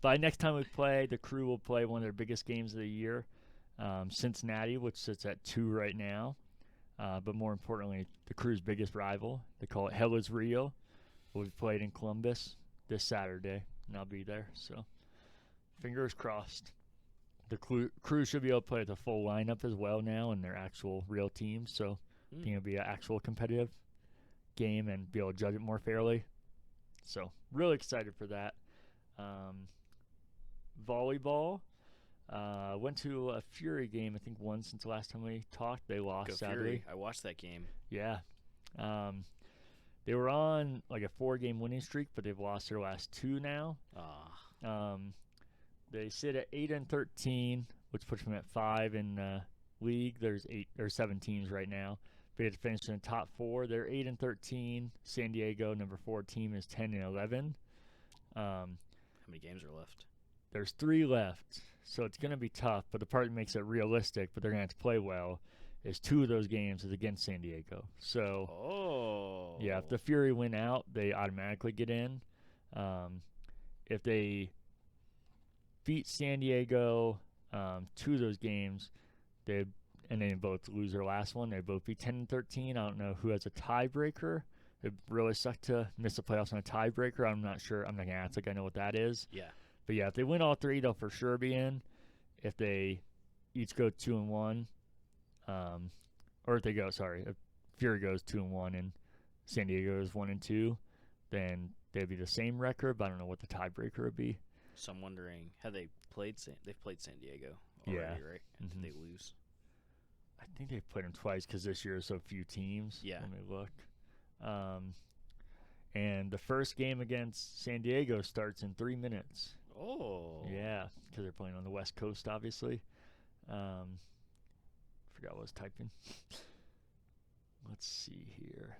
[SPEAKER 1] By next time we play, the Crew will play one of their biggest games of the year, Cincinnati, which sits at 2 right now. But more importantly, the Crew's biggest rival, they call it Hellas Rio, will be played in Columbus this Saturday, and I'll be there. So fingers crossed. The Crew should be able to play the full lineup as well now in their actual real team. So I think it'll be an actual competitive game and be able to judge it more fairly. So really excited for that. Volleyball. Went to a Fury game, I think once since the last time we talked. They lost,
[SPEAKER 2] Go
[SPEAKER 1] sadly.
[SPEAKER 2] Fury. I watched that game.
[SPEAKER 1] Yeah. They were on like a 4-game winning streak, but they've lost their last 2 now. They sit at 8-13, which puts them at 5 in the league. There's 7 teams right now. They had to finish in the top 4. They're 8-13. San Diego, number 4 team, is 10-11.
[SPEAKER 2] How many games are left?
[SPEAKER 1] There's 3 left, so it's going to be tough. But the part that makes it realistic, but they're going to have to play well, is 2 of those games is against San Diego. So, yeah, if the Fury win out, they automatically get in. If they beat San Diego, 2 of those games, and they both lose their last one. They both be 10-13. I don't know who has a tiebreaker. It really sucked to miss the playoffs on a tiebreaker. I'm not sure. I'm not gonna act like I know what that is.
[SPEAKER 2] Yeah.
[SPEAKER 1] But yeah, if they win all 3, they'll for sure be in. If they each go 2-1, or if Fury goes 2-1 and San Diego is 1-2, then they'd be the same record. But I don't know what the tiebreaker would be.
[SPEAKER 2] So I'm wondering, have they played? They've played San Diego already, right? And did they lose?
[SPEAKER 1] I think they've played them twice because this year is so few teams.
[SPEAKER 2] Yeah.
[SPEAKER 1] Let me look. And the first game against San Diego starts in 3 minutes.
[SPEAKER 2] Oh.
[SPEAKER 1] Yeah, because they're playing on the West Coast, obviously. Forgot what I was typing. Let's see here.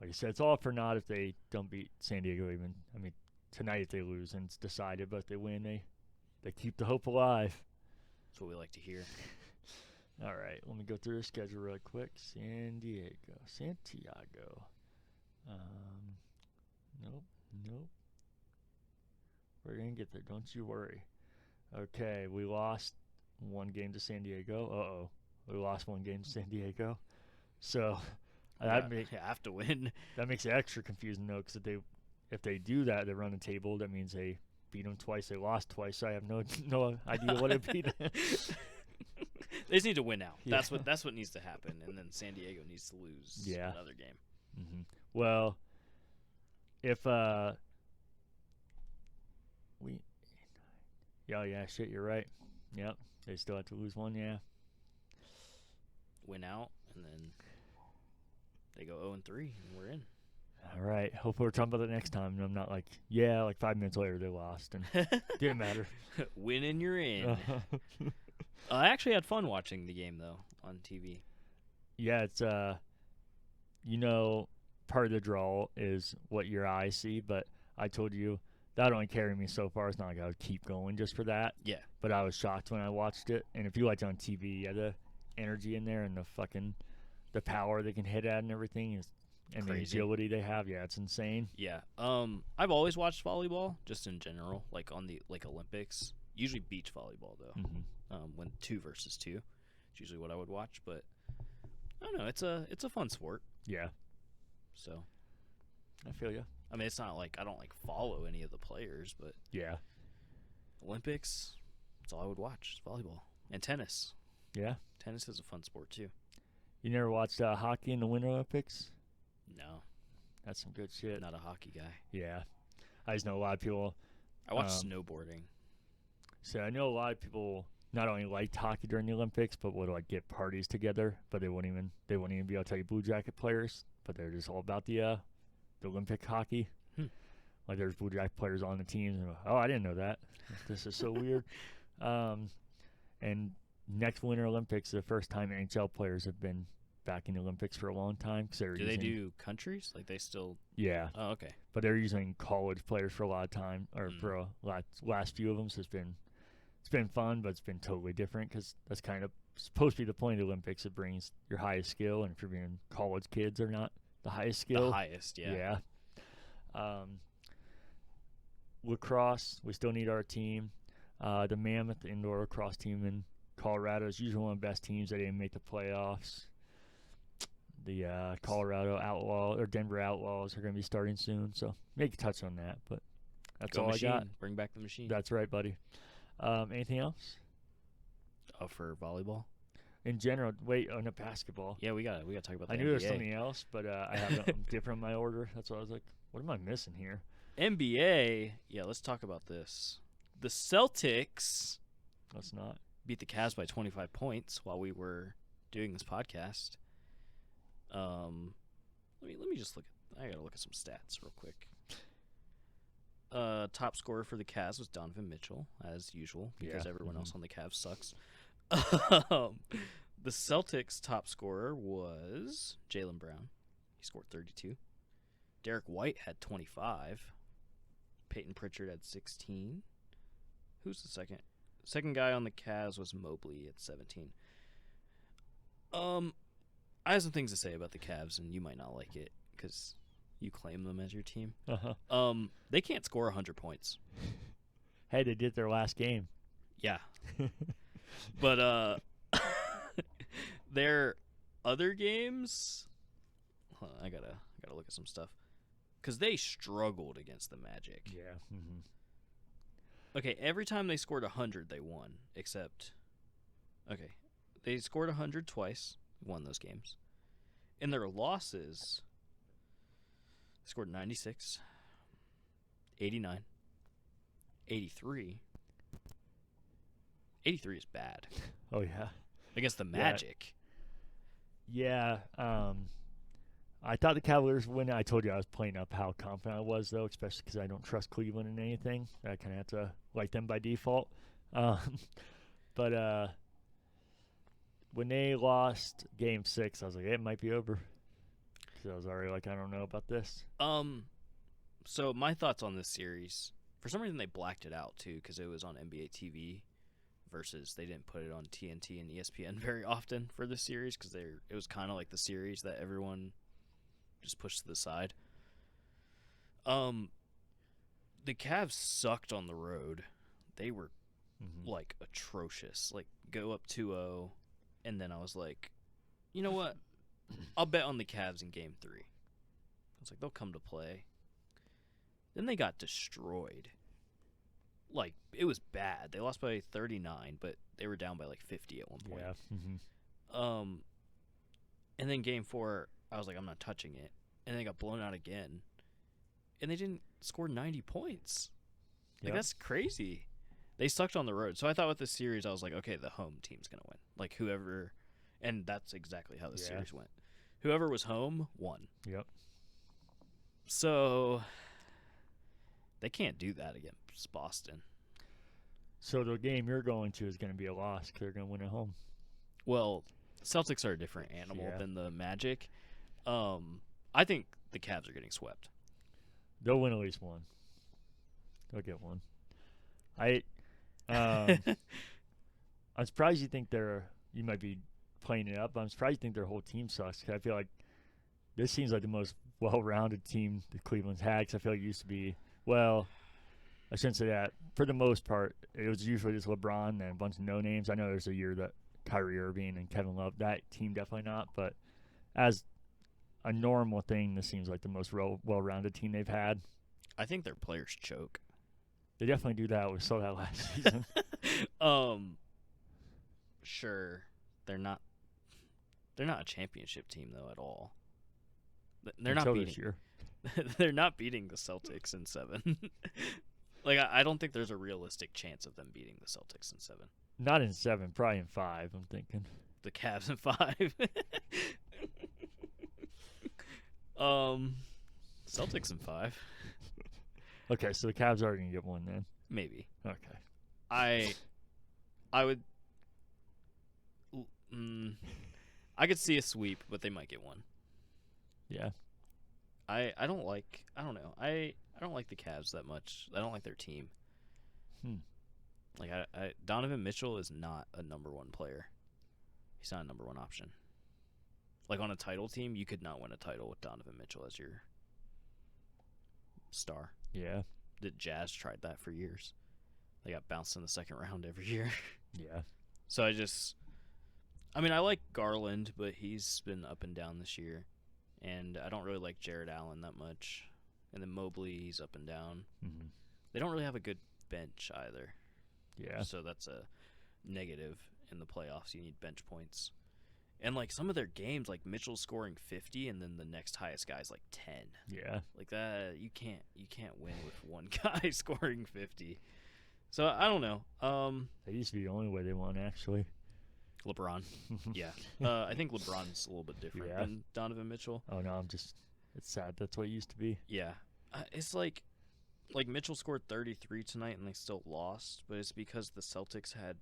[SPEAKER 1] Like I said, it's all for naught if they don't beat San Diego even. I mean, tonight if they lose and it's decided, but if they win, they keep the hope alive.
[SPEAKER 2] That's what we like to hear.
[SPEAKER 1] All right, let me go through the schedule real quick. Santiago. Nope. We're going to get there. Don't you worry. Okay, we lost 1 game to San Diego. Uh-oh. We lost 1 game to San Diego. So
[SPEAKER 2] You have to win.
[SPEAKER 1] that makes it extra confusing, though, because if they do that, they run the table. That means they beat them twice. They lost twice. So I have no idea what it beat.
[SPEAKER 2] They just need to win out.
[SPEAKER 1] Yeah.
[SPEAKER 2] That's what needs to happen, and then San Diego needs to lose another game.
[SPEAKER 1] Mm-hmm. Well, if shit, you're right. Yep, they still have to lose 1. Yeah,
[SPEAKER 2] win out, and then they go 0-3, and we're in.
[SPEAKER 1] All right. Hopefully we're talking about it next time, and I'm not like 5 minutes later they lost, and didn't matter.
[SPEAKER 2] Win and you're in. I actually had fun watching the game, though, on TV.
[SPEAKER 1] Yeah, it's part of the draw is what your eyes see, but I told you that only carried me so far. It's not like I would keep going just for that.
[SPEAKER 2] Yeah.
[SPEAKER 1] But I was shocked when I watched it, and if you watch it on TV, the energy in there and the power they can hit at and everything is. And
[SPEAKER 2] crazy.
[SPEAKER 1] The agility they have, it's insane.
[SPEAKER 2] Yeah. I've always watched volleyball, just in general, like on the Olympics. Usually beach volleyball, though.
[SPEAKER 1] Mm-hmm.
[SPEAKER 2] When 2 versus 2, it's usually what I would watch. But I don't know. It's a fun sport.
[SPEAKER 1] Yeah.
[SPEAKER 2] So.
[SPEAKER 1] I feel you.
[SPEAKER 2] I mean, it's not like I don't follow any of the players, but
[SPEAKER 1] yeah.
[SPEAKER 2] Olympics, that's all I would watch. Volleyball and tennis.
[SPEAKER 1] Yeah.
[SPEAKER 2] Tennis is a fun sport too.
[SPEAKER 1] You never watched hockey in the Winter Olympics?
[SPEAKER 2] No.
[SPEAKER 1] That's some good shit.
[SPEAKER 2] Not a hockey guy.
[SPEAKER 1] Yeah. I just know a lot of people.
[SPEAKER 2] I watch snowboarding.
[SPEAKER 1] So I know a lot of people not only liked hockey during the Olympics, but would like get parties together, but they wouldn't even be able to tell you Blue Jacket players, but they're just all about the Olympic hockey. Like there's Blue Jacket players on the teams, and oh, I didn't know that. This is so weird. And next Winter Olympics, the first time NHL players have been back in the Olympics for a long time. Cause
[SPEAKER 2] do they do countries? Like they still?
[SPEAKER 1] Yeah.
[SPEAKER 2] Oh, okay.
[SPEAKER 1] But they're using college players for a lot of time, or for a last few of them. So it's been fun, but it's been totally different because that's kind of supposed to be the point of the Olympics. It brings your highest skill, and if you're being college kids, are not the highest skill.
[SPEAKER 2] The highest, yeah.
[SPEAKER 1] Yeah. Lacrosse, we still need our team. The Mammoth indoor lacrosse team in Colorado is usually one of the best teams that didn't make the playoffs. The Colorado Outlaws or Denver Outlaws are going to be starting soon, so maybe touch on that, but that's all
[SPEAKER 2] machine.
[SPEAKER 1] I got.
[SPEAKER 2] Bring back the machine.
[SPEAKER 1] That's right, buddy. Anything else?
[SPEAKER 2] Oh, for volleyball?
[SPEAKER 1] In general, no, basketball.
[SPEAKER 2] Yeah, we got to talk about the
[SPEAKER 1] I knew
[SPEAKER 2] NBA.
[SPEAKER 1] there was something else, but I have something different in my order. That's why I was like, what am I missing here?
[SPEAKER 2] NBA, yeah, let's talk about this. The Celtics
[SPEAKER 1] Let's not.
[SPEAKER 2] beat the Cavs by 25 points while we were doing this podcast. Let me just look at, I got to look at some stats real quick. Top scorer for the Cavs was Donovan Mitchell, as usual, because everyone else on the Cavs sucks. The Celtics' top scorer was Jaylen Brown. He scored 32. Derek White had 25. Peyton Pritchard had 16. Who's the second? Second guy on the Cavs was Mobley at 17. I have some things to say about the Cavs, and you might not like it because you claim them as your team. They can't score 100 points.
[SPEAKER 1] Hey, they did their last game.
[SPEAKER 2] Yeah. But their other games, I gotta look at some stuff because they struggled against the Magic.
[SPEAKER 1] Yeah. Mm-hmm.
[SPEAKER 2] Okay, every time they scored 100, they won. Except, okay, they scored 100 twice, won those games. In their losses, they scored 96, 89, 83. 83 is bad.
[SPEAKER 1] Oh, yeah.
[SPEAKER 2] Against the Magic.
[SPEAKER 1] Yeah. I thought the Cavaliers would win. I told you I was playing up how confident I was, though, especially because I don't trust Cleveland in anything. I kind of have to like them by default. But when they lost Game 6, I was like, it might be over. Because I was already like, I don't know about this.
[SPEAKER 2] So my thoughts on this series, for some reason they blacked it out, too, because it was on NBA TV. Versus they didn't put it on TNT and ESPN very often for this series because it was kind of like the series that everyone just pushed to the side. The Cavs sucked on the road. They were like atrocious. Like go up 2-0, and then I was like, you know what? I'll bet on the Cavs in Game 3. I was like, they'll come to play. Then they got destroyed. Like, it was bad. They lost by 39, but they were down by like 50 at one point.
[SPEAKER 1] Yeah. Mm-hmm.
[SPEAKER 2] And then Game 4, I was like, I'm not touching it. And they got blown out again. And they didn't score 90 points. Like, that's crazy. They sucked on the road. So I thought with this series, I was like, okay, the home team's going to win. Like, whoever... And that's exactly how the series went. Whoever was home won.
[SPEAKER 1] Yep.
[SPEAKER 2] So... They can't do that against Boston.
[SPEAKER 1] So the game you're going to is going to be a loss because they're going to win at home.
[SPEAKER 2] Well, Celtics are a different animal than the Magic. I think the Cavs are getting swept.
[SPEAKER 1] They'll win at least one. They'll get one. I'm surprised you think you might be playing it up. I'm surprised you think their whole team sucks. 'Cause I feel like this seems like the most well-rounded team the Cleveland's had. 'Cause I feel like it used to be. Well, I shouldn't say that. For the most part, it was usually just LeBron and a bunch of no-names. I know there's a year that Kyrie Irving and Kevin Love, that team definitely not. But as a normal thing, this seems like the most well-rounded team they've had.
[SPEAKER 2] I think their players choke.
[SPEAKER 1] They definitely do that. We saw that last season.
[SPEAKER 2] Sure. They're not a championship team, though, at all. They're
[SPEAKER 1] Until
[SPEAKER 2] not
[SPEAKER 1] this year.
[SPEAKER 2] They're not beating the Celtics in 7. Like, I don't think there's a realistic chance of them beating the Celtics in 7.
[SPEAKER 1] Not in 7, probably in 5, I'm thinking.
[SPEAKER 2] The Cavs in 5. Celtics in 5.
[SPEAKER 1] Okay, so the Cavs are going to get one then.
[SPEAKER 2] Maybe.
[SPEAKER 1] Okay.
[SPEAKER 2] I would. I could see a sweep, but they might get one.
[SPEAKER 1] Yeah.
[SPEAKER 2] I don't know. I don't like the Cavs that much. I don't like their team. Like Donovan Mitchell is not a number 1 player. He's not a number 1 option. Like on a title team, you could not win a title with Donovan Mitchell as your star.
[SPEAKER 1] Yeah.
[SPEAKER 2] The Jazz tried that for years. They got bounced in the second round every year.
[SPEAKER 1] Yeah.
[SPEAKER 2] So I like Garland, but he's been up and down this year. And I don't really like Jared Allen that much. And then Mobley, he's up and down.
[SPEAKER 1] Mm-hmm.
[SPEAKER 2] They don't really have a good bench either.
[SPEAKER 1] Yeah.
[SPEAKER 2] So that's a negative in the playoffs. You need bench points. And like some of their games, like Mitchell's scoring 50 and then the next highest guy's like 10.
[SPEAKER 1] Yeah.
[SPEAKER 2] Like that you can't win with one guy scoring 50. So I don't know.
[SPEAKER 1] That used to be the only way they won, actually.
[SPEAKER 2] LeBron. Yeah. I think LeBron's a little bit different than Donovan Mitchell.
[SPEAKER 1] Oh no, it's sad. That's what it used to be.
[SPEAKER 2] Yeah. It's like Mitchell scored 33 tonight and they still lost, but it's because the Celtics had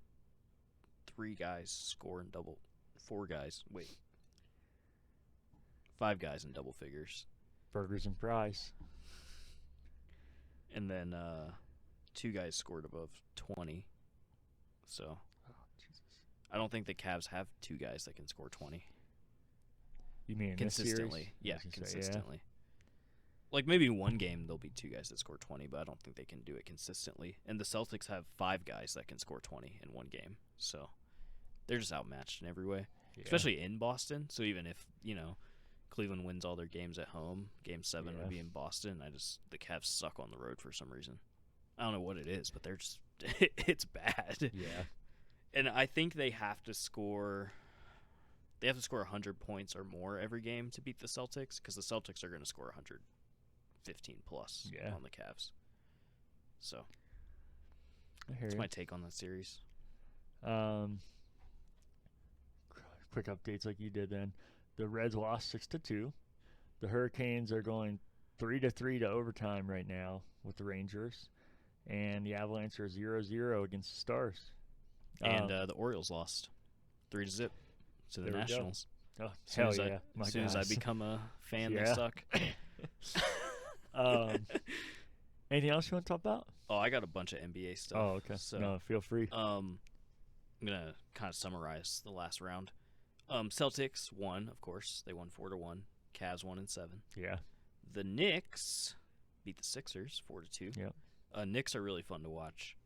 [SPEAKER 2] 3 guys score in 4 guys. Wait. 5 guys in double figures.
[SPEAKER 1] Burgers and fries.
[SPEAKER 2] And then 2 guys scored above 20. So I don't think the Cavs have 2 guys that can score 20.
[SPEAKER 1] You mean
[SPEAKER 2] consistently?
[SPEAKER 1] This series?
[SPEAKER 2] Yeah, consistently. Like maybe one game there'll be 2 guys that score 20, but I don't think they can do it consistently. And the Celtics have 5 guys that can score 20 in one game. So they're just outmatched in every way, especially in Boston. So even if, Cleveland wins all their games at home, game 7 would be in Boston. The Cavs suck on the road for some reason. I don't know what it is, but they're just it's bad.
[SPEAKER 1] Yeah.
[SPEAKER 2] And I think they have to score 100 points or more every game to beat the Celtics, because the Celtics are going to score 115 plus on the Cavs. So that's my take on that series.
[SPEAKER 1] Quick updates like you did then. The Reds lost 6-2. The Hurricanes are going 3-3 to overtime right now with the Rangers. And the Avalanche are 0-0 against the Stars.
[SPEAKER 2] And the Orioles lost 3-0 to the Nationals.
[SPEAKER 1] Oh, hell yeah.
[SPEAKER 2] As soon as I become a fan, they suck.
[SPEAKER 1] Anything else you want to talk about?
[SPEAKER 2] Oh, I got a bunch of NBA stuff.
[SPEAKER 1] Oh, okay.
[SPEAKER 2] So,
[SPEAKER 1] no, feel free.
[SPEAKER 2] I'm going to kind of summarize the last round. Celtics won, of course. They won 4-1. Cavs won in 7.
[SPEAKER 1] Yeah.
[SPEAKER 2] The Knicks beat the Sixers 4-2.
[SPEAKER 1] Yep.
[SPEAKER 2] Knicks are really fun to watch,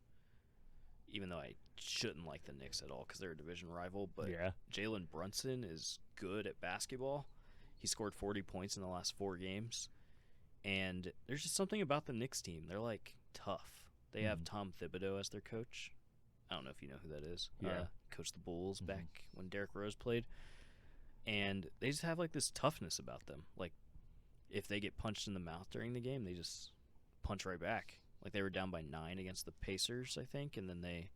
[SPEAKER 2] even though I shouldn't like the Knicks at all because they're a division rival. But Jalen Brunson is good at basketball. He scored 40 points in the last 4 games. And there's just something about the Knicks team. They're, like, tough. They have Tom Thibodeau as their coach. I don't know if you know who that is.
[SPEAKER 1] Yeah.
[SPEAKER 2] Coached the Bulls back when Derrick Rose played. And they just have, like, this toughness about them. Like, if they get punched in the mouth during the game, they just punch right back. Like, they were down by 9 against the Pacers, I think, and then they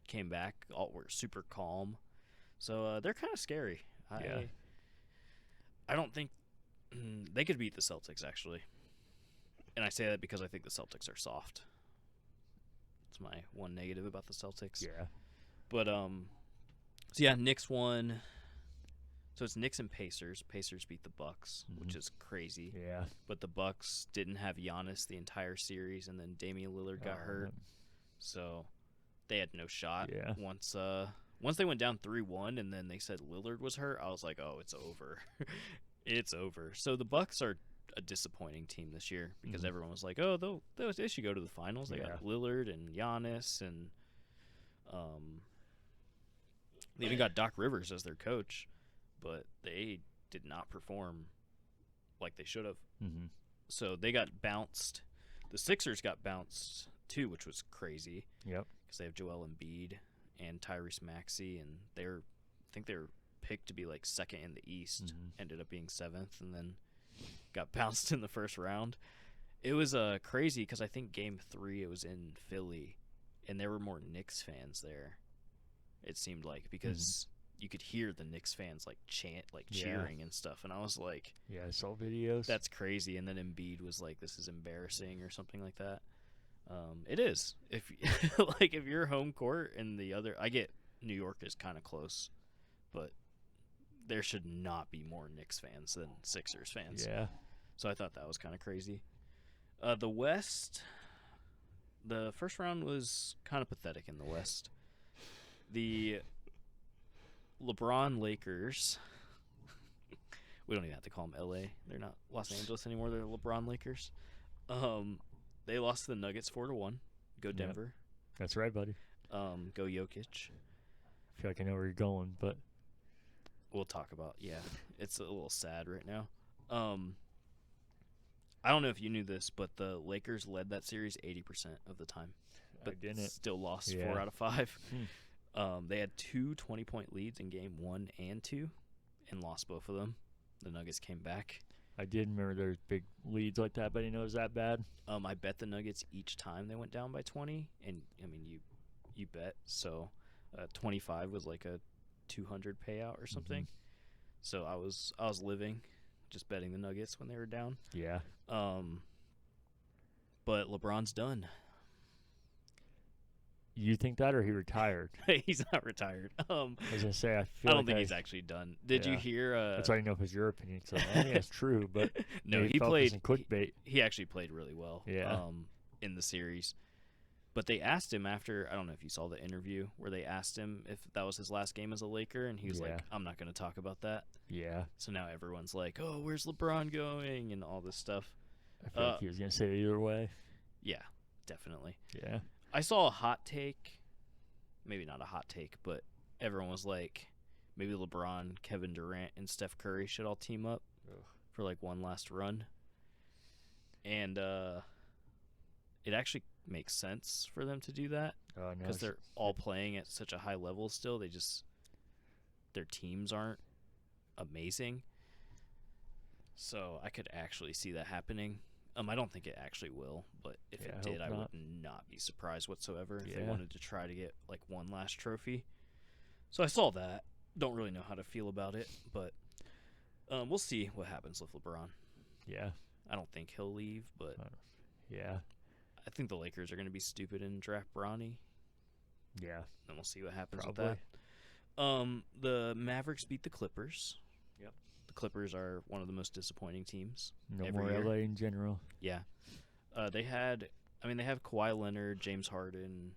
[SPEAKER 2] came back. All were super calm. So they're kind of scary. I don't think they could beat the Celtics, actually. And I say that because I think the Celtics are soft. It's my one negative about the Celtics.
[SPEAKER 1] Yeah.
[SPEAKER 2] But, Knicks won. So it's Knicks and Pacers. Pacers beat the Bucks, which is crazy.
[SPEAKER 1] Yeah.
[SPEAKER 2] But the Bucks didn't have Giannis the entire series, and then Damian Lillard got hurt. So they had no shot.
[SPEAKER 1] Yeah.
[SPEAKER 2] Once they went down 3-1 and then they said Lillard was hurt, I was like, oh, it's over. It's over. So the Bucks are a disappointing team this year because everyone was like, oh, they should go to the finals. They got Lillard and Giannis, and they even got Doc Rivers as their coach, but they did not perform like they should have. So they got bounced. The Sixers got bounced too, which was crazy.
[SPEAKER 1] Yep.
[SPEAKER 2] Because they have Joel Embiid and Tyrese Maxey, and I think they were picked to be like second in the East. Ended up being 7th, and then got bounced in the first round. It was crazy because I think Game 3 it was in Philly, and there were more Knicks fans there. It seemed like because you could hear the Knicks fans like chant, like cheering and stuff, and I was like,
[SPEAKER 1] Yeah, I saw videos.
[SPEAKER 2] "That's crazy." And then Embiid was like, "This is embarrassing" or something like that. It is if like if you're home court and the other, I get New York is kind of close, but there should not be more Knicks fans than Sixers fans.
[SPEAKER 1] Yeah.
[SPEAKER 2] So I thought that was kind of crazy. The West, the first round was kind of pathetic in the West. The LeBron Lakers, we don't even have to call them LA. They're not Los Angeles anymore. They're LeBron Lakers. They lost to the Nuggets 4-1. Go Denver.
[SPEAKER 1] That's right, buddy.
[SPEAKER 2] Go Jokic.
[SPEAKER 1] I feel like I know where you're going, but
[SPEAKER 2] We'll talk about. Yeah, it's a little sad right now. I don't know if you knew this, but the Lakers led that series 80% of the time, but
[SPEAKER 1] I didn't.
[SPEAKER 2] still lost
[SPEAKER 1] Yeah.
[SPEAKER 2] 4 out of 5. They had 2 20-point leads in game 1 and 2 and lost both of them. The Nuggets came back.
[SPEAKER 1] I did remember there's big leads like that, but I didn't know it was that bad.
[SPEAKER 2] I bet the Nuggets each time they went down by 20, and I mean you bet. So 25 was like a 200 payout or something. So I was living just betting the Nuggets when they were down.
[SPEAKER 1] Yeah.
[SPEAKER 2] But LeBron's done.
[SPEAKER 1] You think that, or he retired?
[SPEAKER 2] He's not retired.
[SPEAKER 1] I was gonna say I feel
[SPEAKER 2] I don't
[SPEAKER 1] like
[SPEAKER 2] think he's actually done. Did you
[SPEAKER 1] Yeah.
[SPEAKER 2] hear?
[SPEAKER 1] That's why I didn't know if it was your opinion. So I don't think that's true, but
[SPEAKER 2] No,
[SPEAKER 1] maybe
[SPEAKER 2] he
[SPEAKER 1] fell for
[SPEAKER 2] played.
[SPEAKER 1] some clickbait.
[SPEAKER 2] He actually played really well.
[SPEAKER 1] Yeah.
[SPEAKER 2] In the series. But they asked him after, I don't know if you saw the interview, where they asked him if that was his last game as a Laker, and he was
[SPEAKER 1] Yeah.
[SPEAKER 2] like, I'm not going to talk about that.
[SPEAKER 1] Yeah.
[SPEAKER 2] So now everyone's like, oh, where's LeBron going, and all this stuff.
[SPEAKER 1] I feel like he was gonna say it either way.
[SPEAKER 2] Yeah, definitely.
[SPEAKER 1] Yeah.
[SPEAKER 2] I saw a hot take, maybe not a hot take, but everyone was like, maybe LeBron, Kevin Durant, and Steph Curry should all team up for like one last run. And it actually makes sense for them to do that
[SPEAKER 1] Oh no.
[SPEAKER 2] because they're all playing at such a high level still. Their teams aren't amazing. So I could actually see that happening. I don't think it actually will, but if
[SPEAKER 1] Yeah,
[SPEAKER 2] it
[SPEAKER 1] I
[SPEAKER 2] did,
[SPEAKER 1] hope
[SPEAKER 2] I
[SPEAKER 1] not.
[SPEAKER 2] would not be surprised whatsoever if they
[SPEAKER 1] Yeah.
[SPEAKER 2] wanted to try to get like one last trophy. So I saw that. Don't really know how to feel about it, but we'll see what happens with LeBron.
[SPEAKER 1] Yeah.
[SPEAKER 2] I don't think he'll leave, but
[SPEAKER 1] Yeah.
[SPEAKER 2] I think the Lakers are going to be stupid and draft Bronny,
[SPEAKER 1] Yeah.
[SPEAKER 2] and we'll see what happens
[SPEAKER 1] Probably.
[SPEAKER 2] with that. The Mavericks beat the Clippers.
[SPEAKER 1] Yep.
[SPEAKER 2] The Clippers are one of the most disappointing teams.
[SPEAKER 1] No
[SPEAKER 2] every
[SPEAKER 1] more
[SPEAKER 2] year.
[SPEAKER 1] LA in general.
[SPEAKER 2] Yeah. They have Kawhi Leonard, James Harden,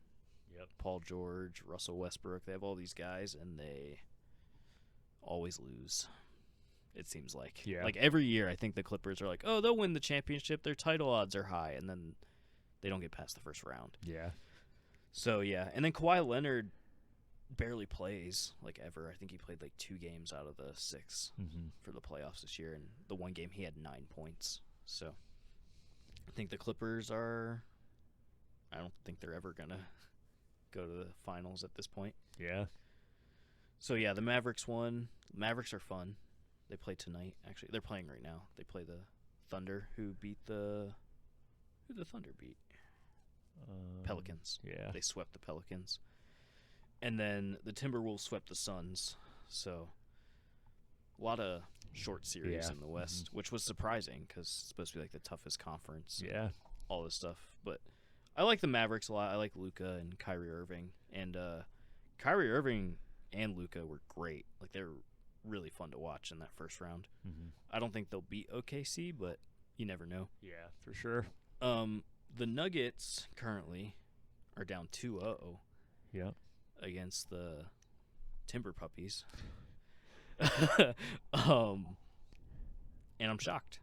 [SPEAKER 1] Yep.
[SPEAKER 2] Paul George, Russell Westbrook. They have all these guys, and they always lose. It seems like.
[SPEAKER 1] Yeah.
[SPEAKER 2] Like every year, I think the Clippers are like, oh, they'll win the championship. Their title odds are high, and then they don't get past the first round.
[SPEAKER 1] Yeah.
[SPEAKER 2] So, yeah. And then Kawhi Leonard barely plays, like, ever. I think he played, like, 2 games out of the 6 for the playoffs this year. And the one game, he had 9 points. So, I think the Clippers are... I don't think they're ever going to go to the finals at this point.
[SPEAKER 1] Yeah.
[SPEAKER 2] So, yeah, the Mavericks won. Mavericks are fun. They play tonight. Actually, they're playing right now. They play the Thunder, who beat the... Who did the Thunder beat? Pelicans.
[SPEAKER 1] Yeah.
[SPEAKER 2] They swept the Pelicans. And then the Timberwolves swept the Suns. So a lot of short series
[SPEAKER 1] Yeah.
[SPEAKER 2] in the West, which was surprising because it's supposed to be like the toughest conference. and
[SPEAKER 1] Yeah.
[SPEAKER 2] all this stuff. But I like the Mavericks a lot. I like Luka and Kyrie Irving. And Kyrie Irving and Luka were great. Like, they were really fun to watch in that first round. I don't think they'll beat OKC, but you never know.
[SPEAKER 1] Yeah, for sure.
[SPEAKER 2] The Nuggets currently are down 2-0
[SPEAKER 1] Yep.
[SPEAKER 2] against the Timber Puppies. And I'm shocked.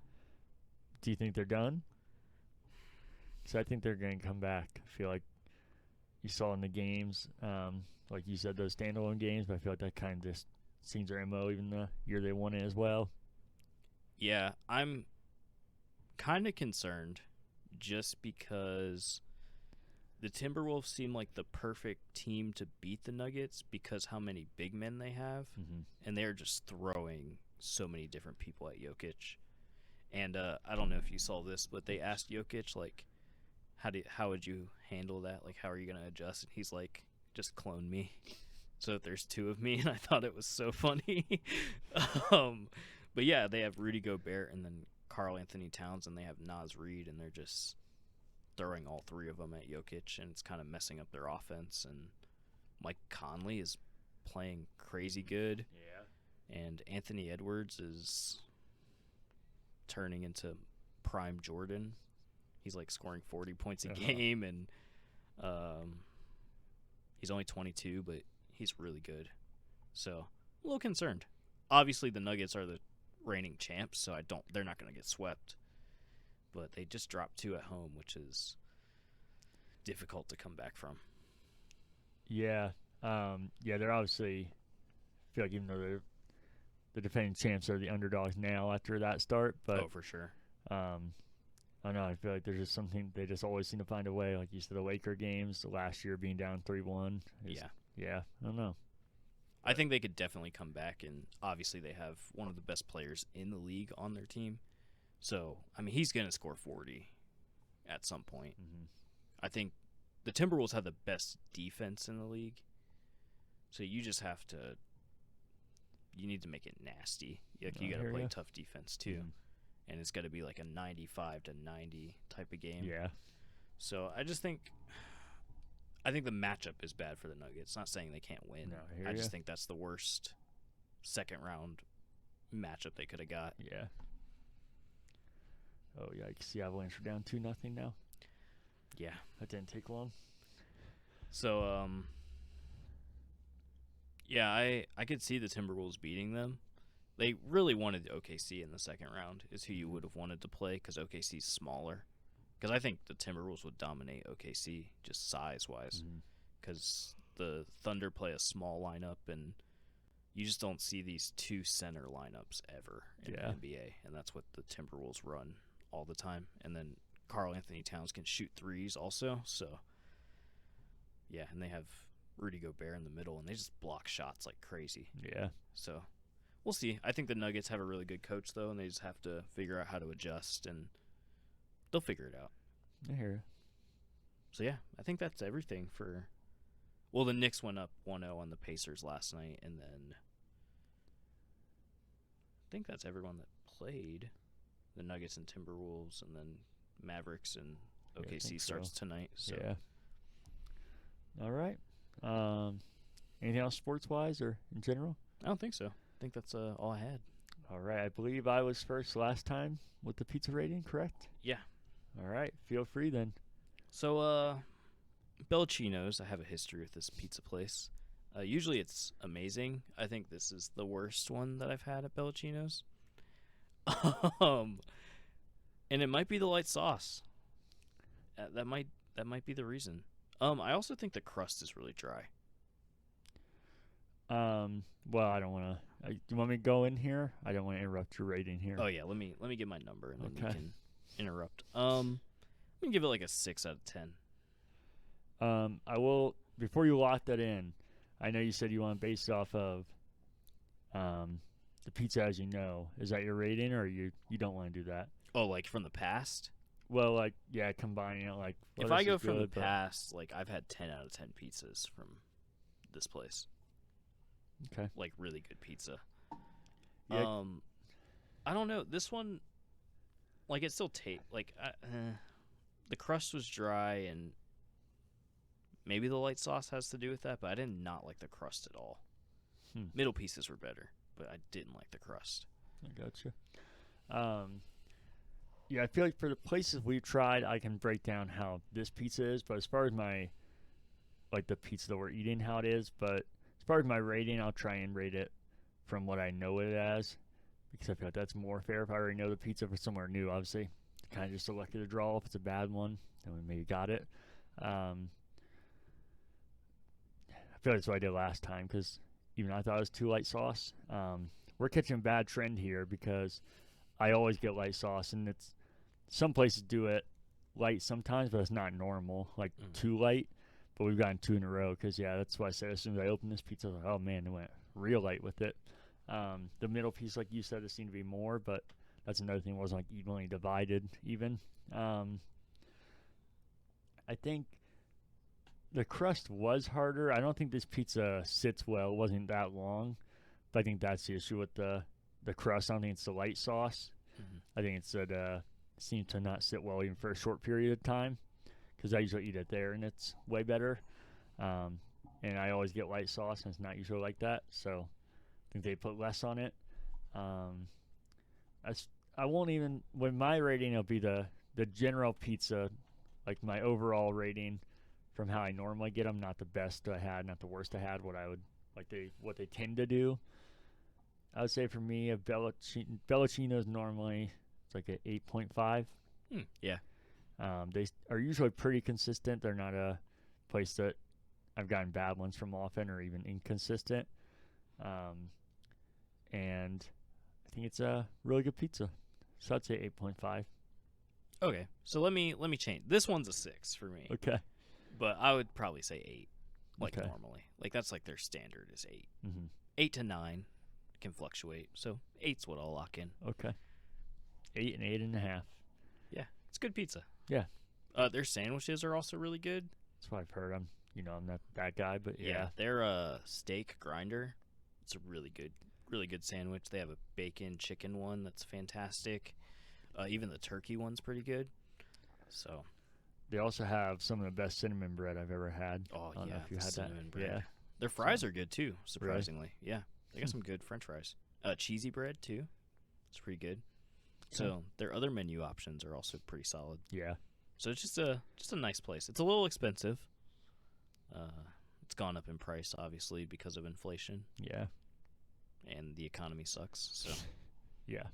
[SPEAKER 1] Do you think they're done? So I think they're going to come back. I feel like you saw in the games, like you said, those standalone games, but I feel like that kind of just seems their MO even the year they won it as well.
[SPEAKER 2] Yeah, I'm kind of concerned just because the Timberwolves seem like the perfect team to beat the Nuggets because how many big men they have, and they're just throwing so many different people at Jokic. And I don't know if you saw this, but they asked Jokic, like, how would you handle that? Like, how are you going to adjust? And he's like, just clone me. So that there's two of me, and I thought it was so funny. But yeah, they have Rudy Gobert and then Karl Anthony Towns, and they have Naz Reid, and they're just throwing all three of them at Jokic, and it's kind of messing up their offense. And Mike Conley is playing crazy good.
[SPEAKER 1] Yeah.
[SPEAKER 2] And Anthony Edwards is turning into prime Jordan. He's like scoring 40 points a game, and he's only 22, but he's really good. So, a little concerned. Obviously, the Nuggets are the reigning champs, so they're not going to get swept. But they just dropped 2 at home, which is difficult to come back from.
[SPEAKER 1] Yeah. They're obviously, I feel like even though they're the defending champs, are the underdogs now after that start. But
[SPEAKER 2] for sure.
[SPEAKER 1] I don't know. I feel like there's just something, they just always seem to find a way. Like you said, the Laker games, the last year being down 3-1. Yeah, I don't know.
[SPEAKER 2] I think they could definitely come back, and obviously they have one of the best players in the league on their team. So, I mean, he's going to score 40 at some point.
[SPEAKER 1] Mm-hmm.
[SPEAKER 2] I think the Timberwolves have the best defense in the league. So you just have to – you need to make it nasty. You got to play tough defense too. Mm-hmm. And it's got to be like a 95-90 type of game.
[SPEAKER 1] Yeah.
[SPEAKER 2] So I just think – I think the matchup is bad for the Nuggets. Not saying they can't win.
[SPEAKER 1] No,
[SPEAKER 2] I just think that's the worst second-round matchup they could have got.
[SPEAKER 1] Yeah. Oh, yikes. The Avalanche are down 2-0 now.
[SPEAKER 2] Yeah.
[SPEAKER 1] That didn't take long.
[SPEAKER 2] So, yeah, I could see the Timberwolves beating them. They really wanted OKC in the second round is who you would have wanted to play because OKC's smaller. Because I think the Timberwolves would dominate OKC just size-wise. Because the Thunder play a small lineup, and you just don't see these two center lineups ever in the NBA. And that's what the Timberwolves run all the time. And then Karl Anthony Towns can shoot threes also. So, yeah, and they have Rudy Gobert in the middle, and they just block shots like crazy.
[SPEAKER 1] Yeah.
[SPEAKER 2] So, we'll see. I think the Nuggets have a really good coach, though, and they just have to figure out how to adjust, and they'll figure it out.
[SPEAKER 1] I hear you.
[SPEAKER 2] So, yeah, I think that's everything for... Well, the Knicks went up 1-0 on the Pacers last night, and then... I think that's everyone that played. The Nuggets and Timberwolves, and then Mavericks and OKC starts tonight. So.
[SPEAKER 1] Yeah. All right. Anything else sports-wise or in general?
[SPEAKER 2] I don't think so. I think that's all I had.
[SPEAKER 1] All right. I believe I was first last time with the pizza rating, correct?
[SPEAKER 2] Yeah.
[SPEAKER 1] All right. Feel free then.
[SPEAKER 2] So, Bellacino's, I have a history with this pizza place. Usually it's amazing. I think this is the worst one that I've had at Bellacino's. And it might be the light sauce. That might be the reason. I also think the crust is really dry.
[SPEAKER 1] Well, I don't want to. Do you want me to go in here? I don't want to interrupt your rating here.
[SPEAKER 2] Oh yeah, let me get my number and then you can interrupt. I'm gonna give it like a 6 out of 10.
[SPEAKER 1] I will before you lock that in. I know you said you want to base it off of the pizza as you know. Is that your rating, or you don't want to do that?
[SPEAKER 2] Oh, like from the past?
[SPEAKER 1] Well, like combining it. Like
[SPEAKER 2] if I go from the past, like I've had 10 out of 10 pizzas from this place.
[SPEAKER 1] Okay.
[SPEAKER 2] Like really good pizza.
[SPEAKER 1] Yeah.
[SPEAKER 2] I don't know. This one, like it still tastes like the crust was dry, and maybe the light sauce has to do with that. But I did not like the crust at all. Middle pieces were better, but I didn't like the crust.
[SPEAKER 1] I gotcha. Yeah, I feel like for the places we've tried, I can break down how this pizza is. But as far as the pizza that we're eating, how it is. But as far as my rating, I'll try and rate it from what I know it as. Because I feel like that's more fair if I already know the pizza for somewhere new, obviously. Kind of just a lucky to draw. If it's a bad one, then we maybe got it. I feel like that's what I did last time because even I thought it was too light sauce. We're catching a bad trend here because I always get light sauce, and it's some places do it light sometimes, but it's not normal, like too light. But we've gotten 2 in a row because, that's why I said as soon as I opened this pizza, I was like, oh, man, it went real light with it. The middle piece, like you said, it seemed to be more, but That's another thing. It wasn't like evenly divided even. I think the crust was harder. I don't think this pizza sits well. It wasn't that long, but I think that's the issue with the crust. I don't think it's the light sauce.
[SPEAKER 2] Mm-hmm.
[SPEAKER 1] I think it's that seemed to not sit well even for a short period of time, because I usually eat it there and it's way better. And I always get light sauce and it's not usually like that. So I think they put less on it. I won't even, with my rating, it'll be the general pizza, like my overall rating from how I normally get them, not the best I had, not the worst I had, what they tend to do. I would say for me, a Bellacino is normally it's like an 8.5.
[SPEAKER 2] Yeah.
[SPEAKER 1] They are usually pretty consistent. They're not a place that I've gotten bad ones from often or even inconsistent. And I think it's a really good pizza. So I'd say 8.5.
[SPEAKER 2] Okay, so let me change. This one's a 6 for me.
[SPEAKER 1] Okay.
[SPEAKER 2] But I would probably say 8, like
[SPEAKER 1] Okay.
[SPEAKER 2] normally. Like that's like their standard is 8.
[SPEAKER 1] Mm-hmm.
[SPEAKER 2] 8 to 9 can fluctuate. So 8's what I'll lock in.
[SPEAKER 1] Okay. 8 and 8.5.
[SPEAKER 2] Yeah, it's good pizza.
[SPEAKER 1] Yeah.
[SPEAKER 2] Their sandwiches are also really good.
[SPEAKER 1] That's what I've heard. I'm not that guy, but yeah.
[SPEAKER 2] Their steak grinder, it's a really good sandwich. They have a bacon chicken one that's fantastic. Even the turkey one's pretty good. So
[SPEAKER 1] They also have some of the best cinnamon bread I've ever had.
[SPEAKER 2] Oh,
[SPEAKER 1] I don't know
[SPEAKER 2] yeah,
[SPEAKER 1] if you
[SPEAKER 2] the
[SPEAKER 1] had
[SPEAKER 2] cinnamon
[SPEAKER 1] that.
[SPEAKER 2] bread.
[SPEAKER 1] Yeah.
[SPEAKER 2] their fries are good too, surprisingly. Yeah, they got
[SPEAKER 1] Hmm.
[SPEAKER 2] some good French fries. Cheesy bread too. It's pretty good.
[SPEAKER 1] Okay.
[SPEAKER 2] So their other menu options are also pretty solid.
[SPEAKER 1] Yeah.
[SPEAKER 2] So it's just a nice place. It's a little expensive. It's gone up in price, obviously, because of inflation
[SPEAKER 1] Yeah.
[SPEAKER 2] and the economy sucks. So
[SPEAKER 1] Yeah.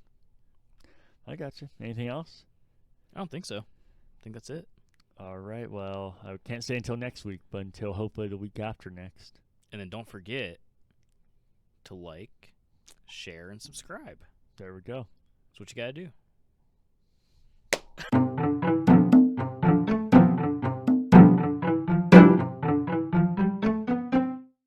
[SPEAKER 1] I got you. Anything else?
[SPEAKER 2] I don't think so. I think that's it.
[SPEAKER 1] All right. Well, I can't say until next week, but until hopefully the week after next.
[SPEAKER 2] And then don't forget to like, share, and subscribe.
[SPEAKER 1] There we go.
[SPEAKER 2] That's what you got to do.